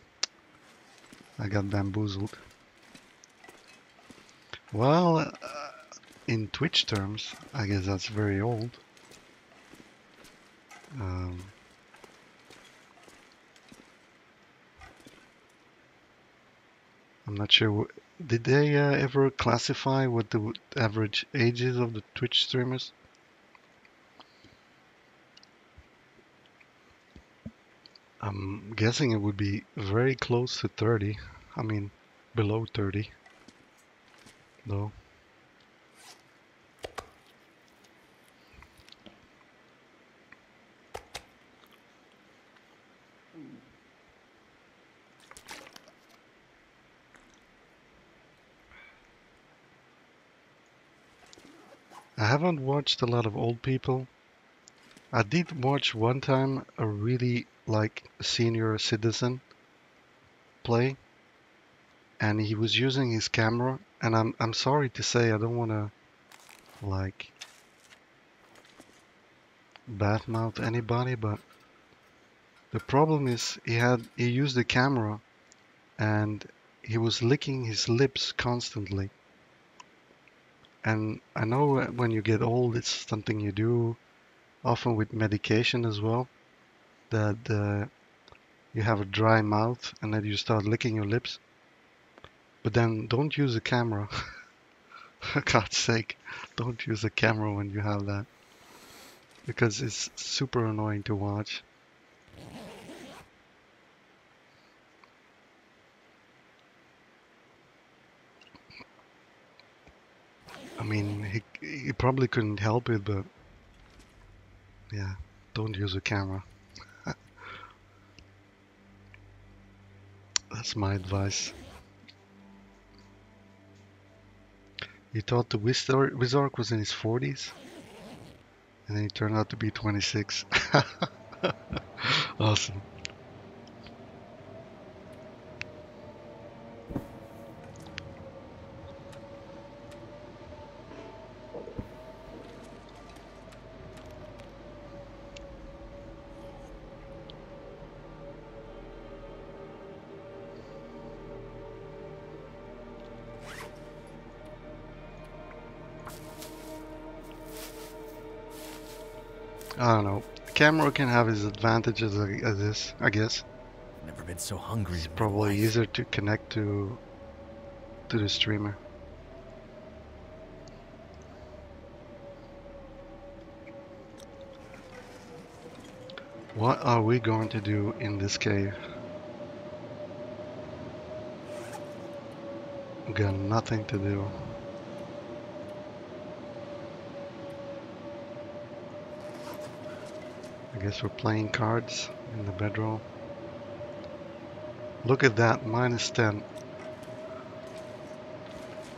I got bamboozled. Well, in Twitch terms, I guess that's very old. Um, I'm not sure. Did they ever classify what the average age is of the Twitch streamers? I'm guessing it would be very close to 30. I mean, below 30, though. I haven't watched a lot of old people. I did watch one time a really like senior citizen play, and he was using his camera. And I'm sorry to say, I don't want to like badmouth anybody, but the problem is he used the camera and he was licking his lips constantly. And I know when you get old, it's something you do often with medication as well, that you have a dry mouth and then you start licking your lips. But then don't use a camera. For God's sake, don't use a camera when you have that, because it's super annoying to watch. I mean, he probably couldn't help it, but yeah, don't use a camera. That's my advice. He thought the Wizark was in his 40s, and then he turned out to be 26. Awesome. I don't know. Camera can have its advantages, I guess. Never been so hungry It's in my probably life. easier to connect to the streamer. What are we going to do in this cave? We got nothing to do. I guess we're playing cards in the bedroll. Look at that, -10.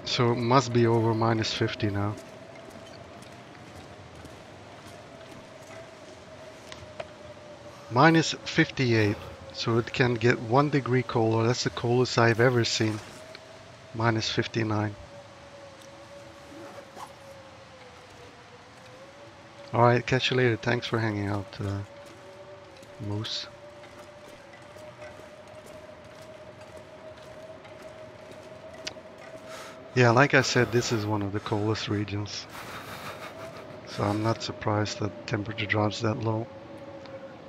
So it must be over -50 now. -58. So it can get 1 degree colder. That's the coldest I've ever seen. -59. Alright, catch you later. Thanks for hanging out, Moose. Yeah, like I said, this is one of the coldest regions. So I'm not surprised that temperature drops that low.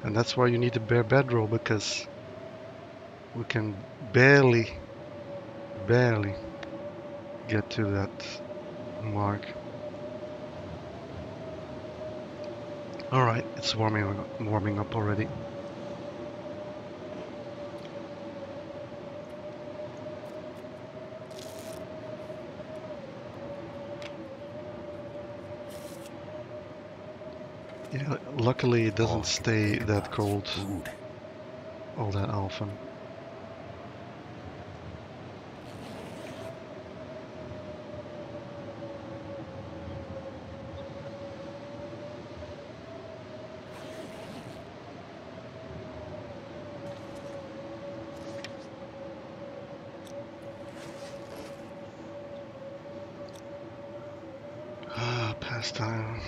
And that's why you need a bare bedroll, because we can barely get to that mark. Alright, it's warming up already. Yeah, luckily it doesn't stay that cold all that often. Pass time.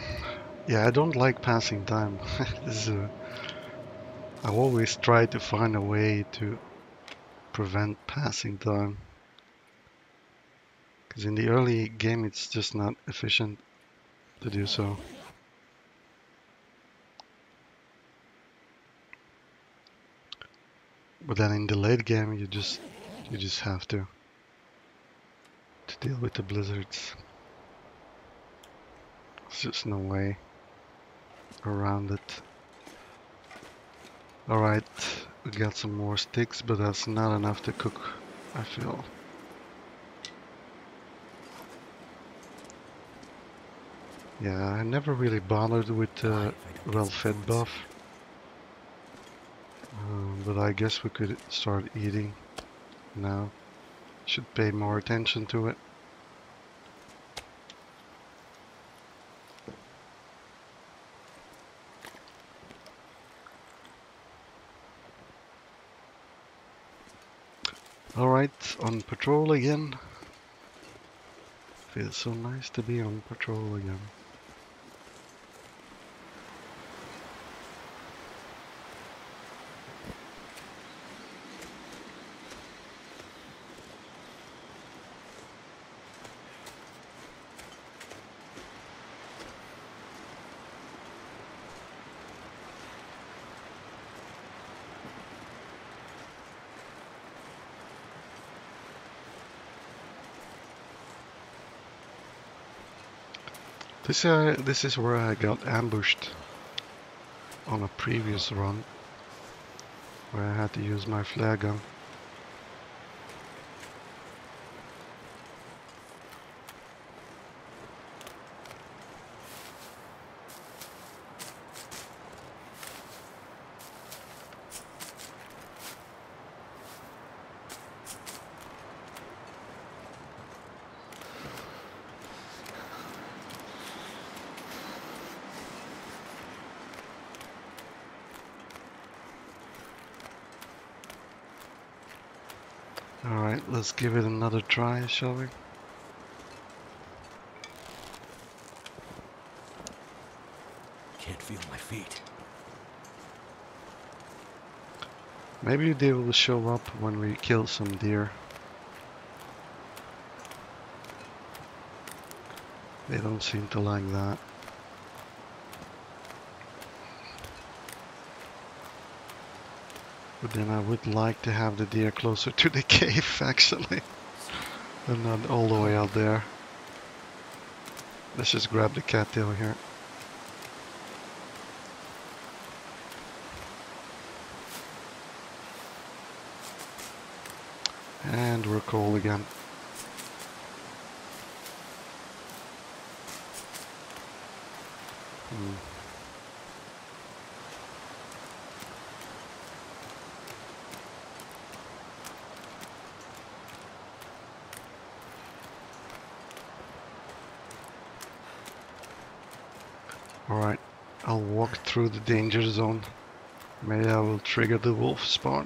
Yeah, I don't like passing time. This is I always try to find a way to prevent passing time. Because in the early game it's just not efficient to do so. But then in the late game you just have to deal with the blizzards. There's just no way around it. Alright, we got some more sticks, but that's not enough to cook, I feel. Yeah, I never really bothered with the well-fed buff. But I guess we could start eating now. Should pay more attention to it. Alright, on patrol again. Feels so nice to be on patrol again. This is where I got ambushed on a previous run, where I had to use my flare gun. Alright, let's give it another try, shall we? Can't feel my feet. Maybe they will show up when we kill some deer. They don't seem to like that. But then I would like to have the deer closer to the cave, actually. And not all the way out there. Let's just grab the cattail here. And we're cold again. Alright, I'll walk through the danger zone. Maybe I will trigger the wolf spawn.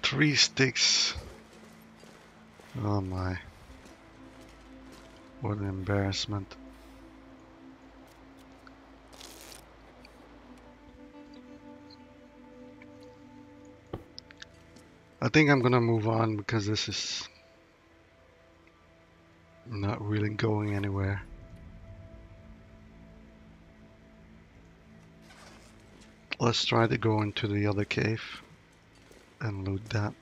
Three sticks. Oh my. What an embarrassment. I think I'm gonna move on because this is not really going anywhere. Let's try to go into the other cave and loot that.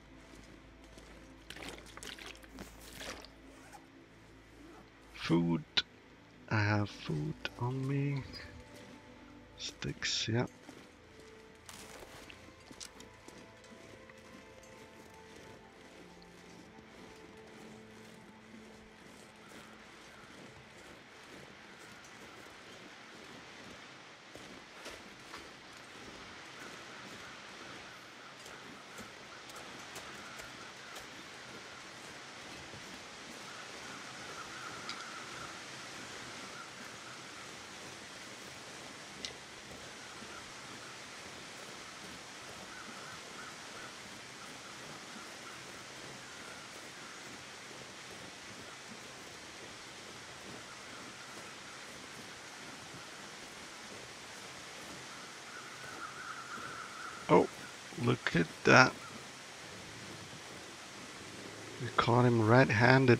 Food. I have food on me. Sticks, yeah. Oh, look at that. We caught him red-handed.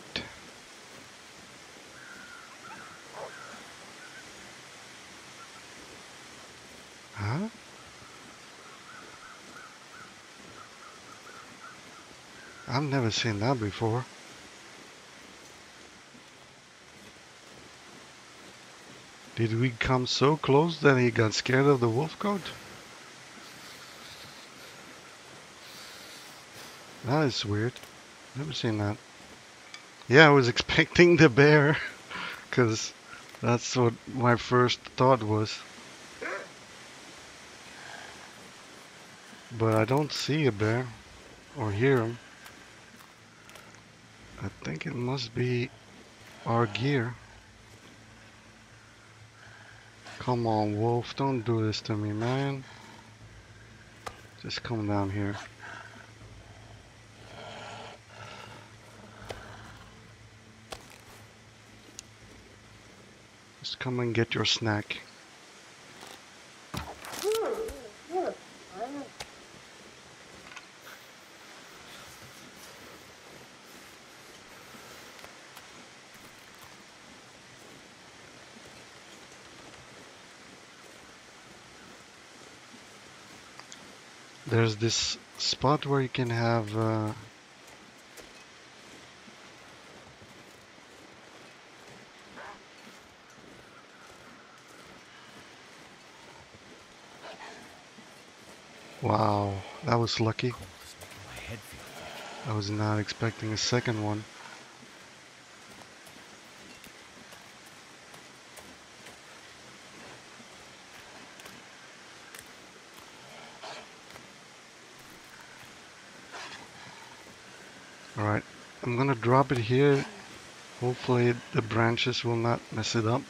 Huh? I've never seen that before. Did we come so close that he got scared of the wolf goat? That is weird. Never seen that. Yeah, I was expecting the bear, because that's what my first thought was. But I don't see a bear or hear him. I think it must be our gear. Come on, wolf, don't do this to me, man. Just come down here. Just come and get your snack. There's this spot where you can have wow, that was lucky. Cold is making my head feel. I was not expecting a second one. Alright, I'm gonna drop it here. Hopefully the branches will not mess it up.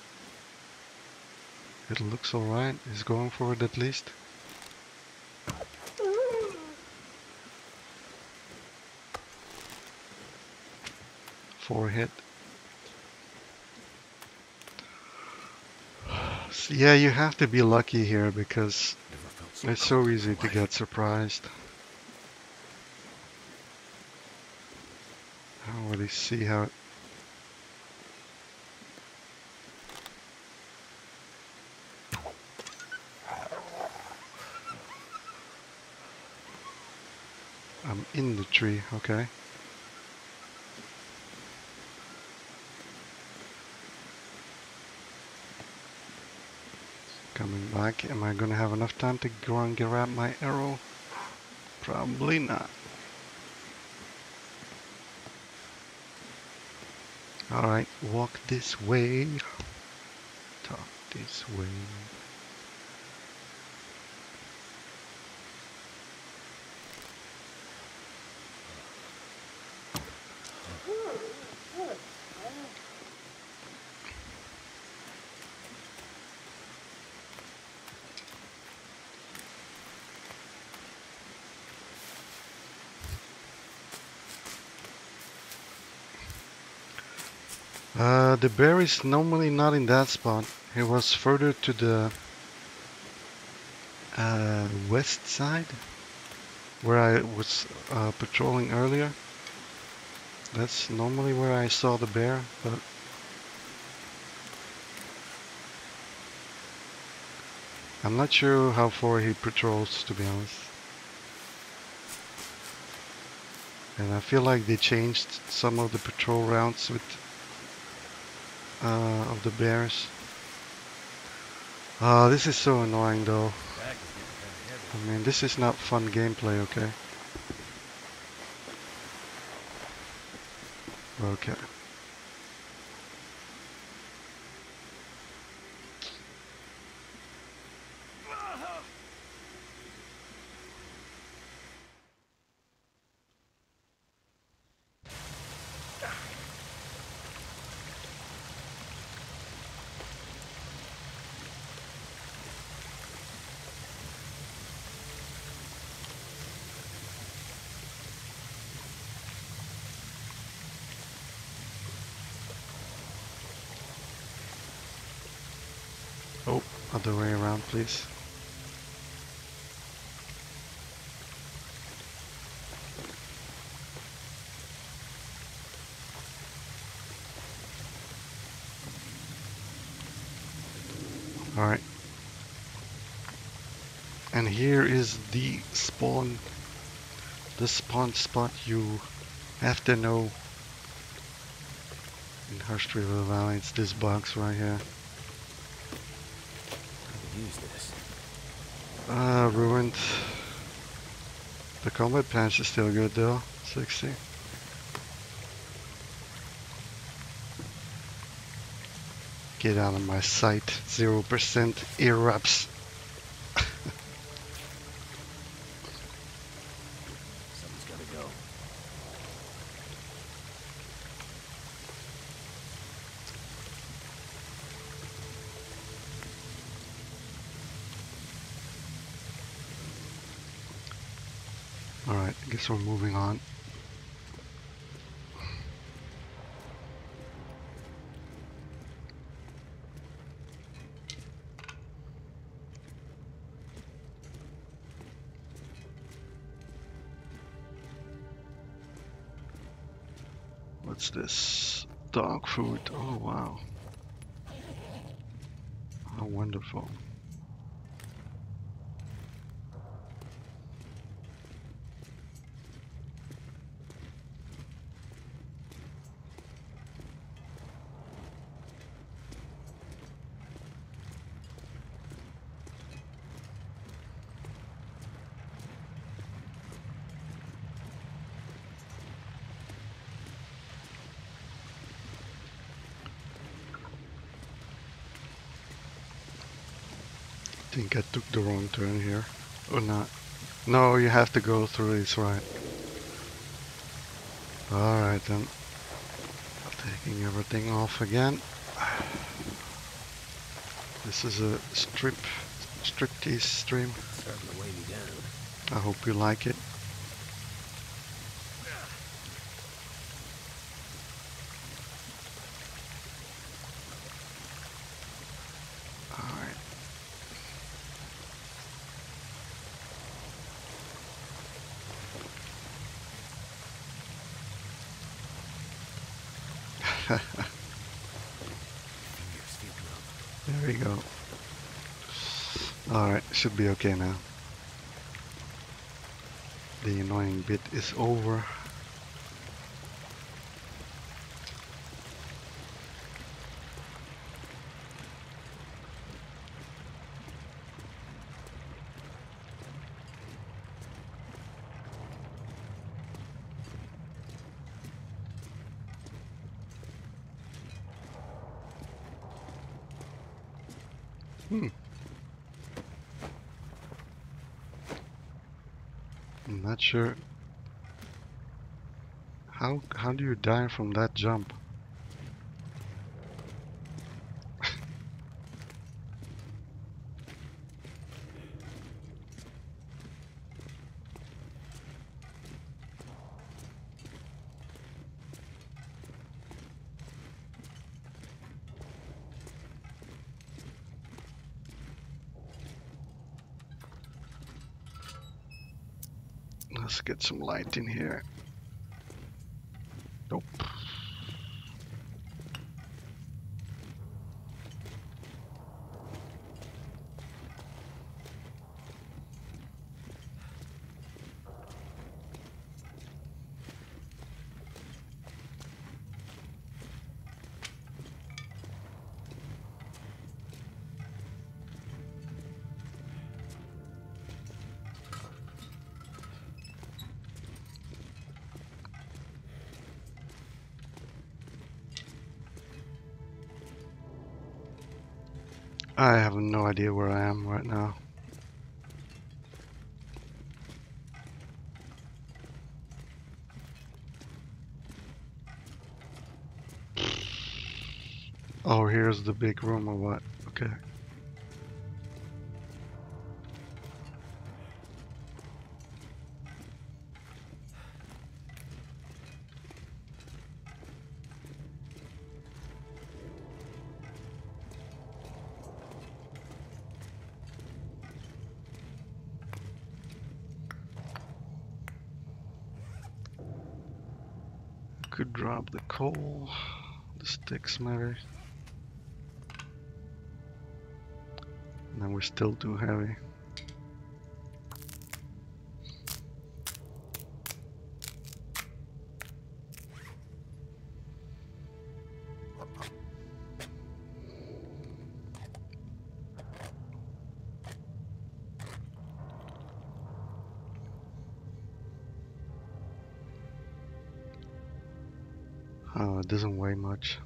It looks alright. He's going for it at least. Forehead. So yeah, you have to be lucky here because Never felt so it's so cold in easy my to life. get surprised. I don't really see how it... I'm in the tree, okay. Coming back. Am I gonna have enough time to go and grab my arrow? Probably not. Alright, walk this way. Talk this way. The bear is normally not in that spot. He was further to the west side, where I was patrolling earlier. That's normally where I saw the bear, but I'm not sure how far he patrols, to be honest. And I feel like they changed some of the patrol routes with of the bears. This is so annoying though. Back is getting kind of heavy. I mean, this is not fun gameplay, okay? Okay. Oh, other way around, please. Alright. And here is the spawn spot you have to know in Hurst River Valley. It's this box right here. I could use this. Ruined. The combat patch is still good though. 60. Get out of my sight. 0% erupts. Something's gotta go. Alright, I guess we're moving on. What's this? Dog food. Oh wow. How wonderful. I think I took the wrong turn here. Or not. No, you have to go through this, right. Alright then. Taking everything off again. This is a striptease stream. Starting to weigh me down. I hope you like it. Alright. Fingers feel numb. There we go. Alright, should be okay now. The annoying bit is over. I'm not sure. How do you die from that jump? Let's get some light in here. Nope. I have no idea where I am right now. Oh, here's the big room or what? Okay. Could drop the coal, the sticks maybe. And then we're still too heavy. Oh, it doesn't weigh much.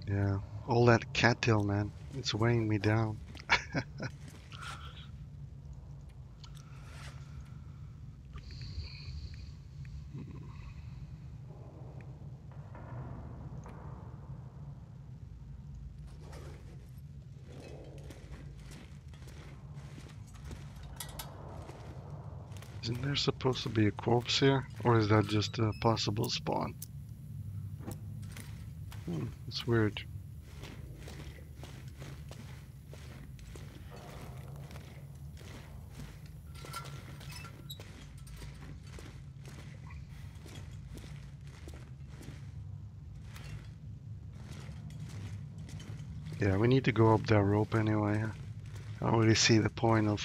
Yeah, all that cattail, man, it's weighing me down. Isn't there supposed to be a corpse here? Or is that just a possible spawn? It's weird. Yeah, we need to go up that rope anyway. I don't really see the point of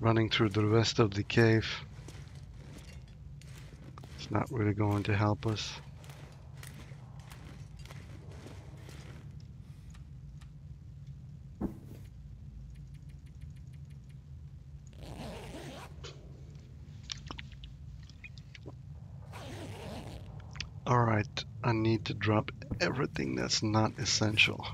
running through the rest of the cave. It's not really going to help us. Alright, I need to drop everything that's not essential.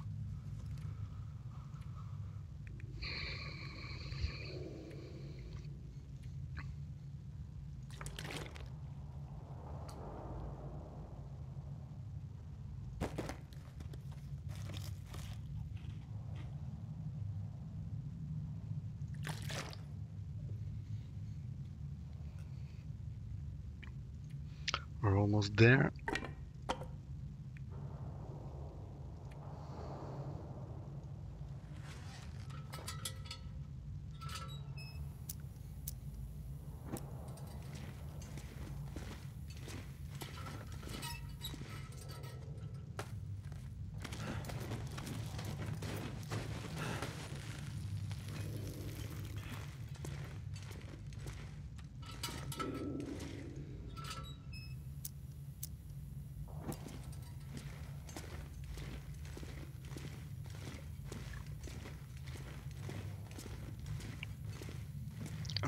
We're almost there.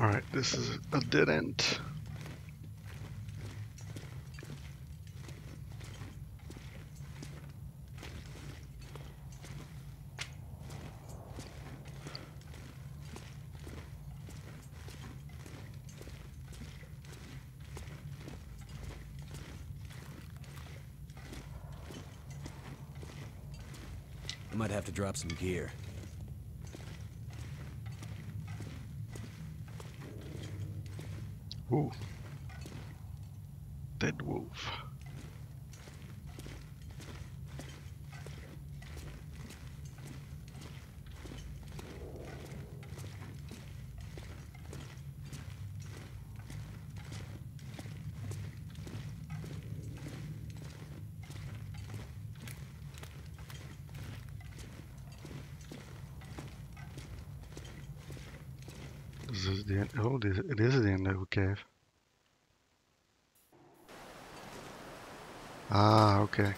Alright, this is a dead end. I might have to drop some gear. Ooh. Dead wolf. This is the end. Oh, it is the end of the cave. Ah, okay.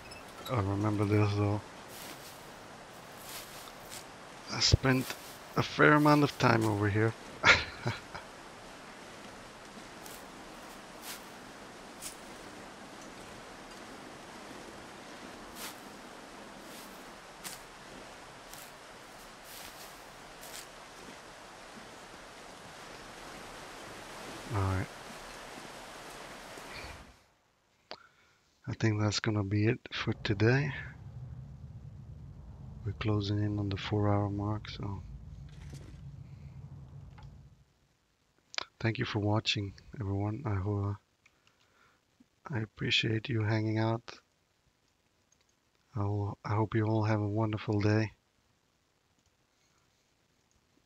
I remember this though. I spent a fair amount of time over here. Alright, I think that's gonna be it for today. We're closing in on the 4-hour mark, so thank you for watching, everyone. I appreciate you hanging out. I hope you all have a wonderful day.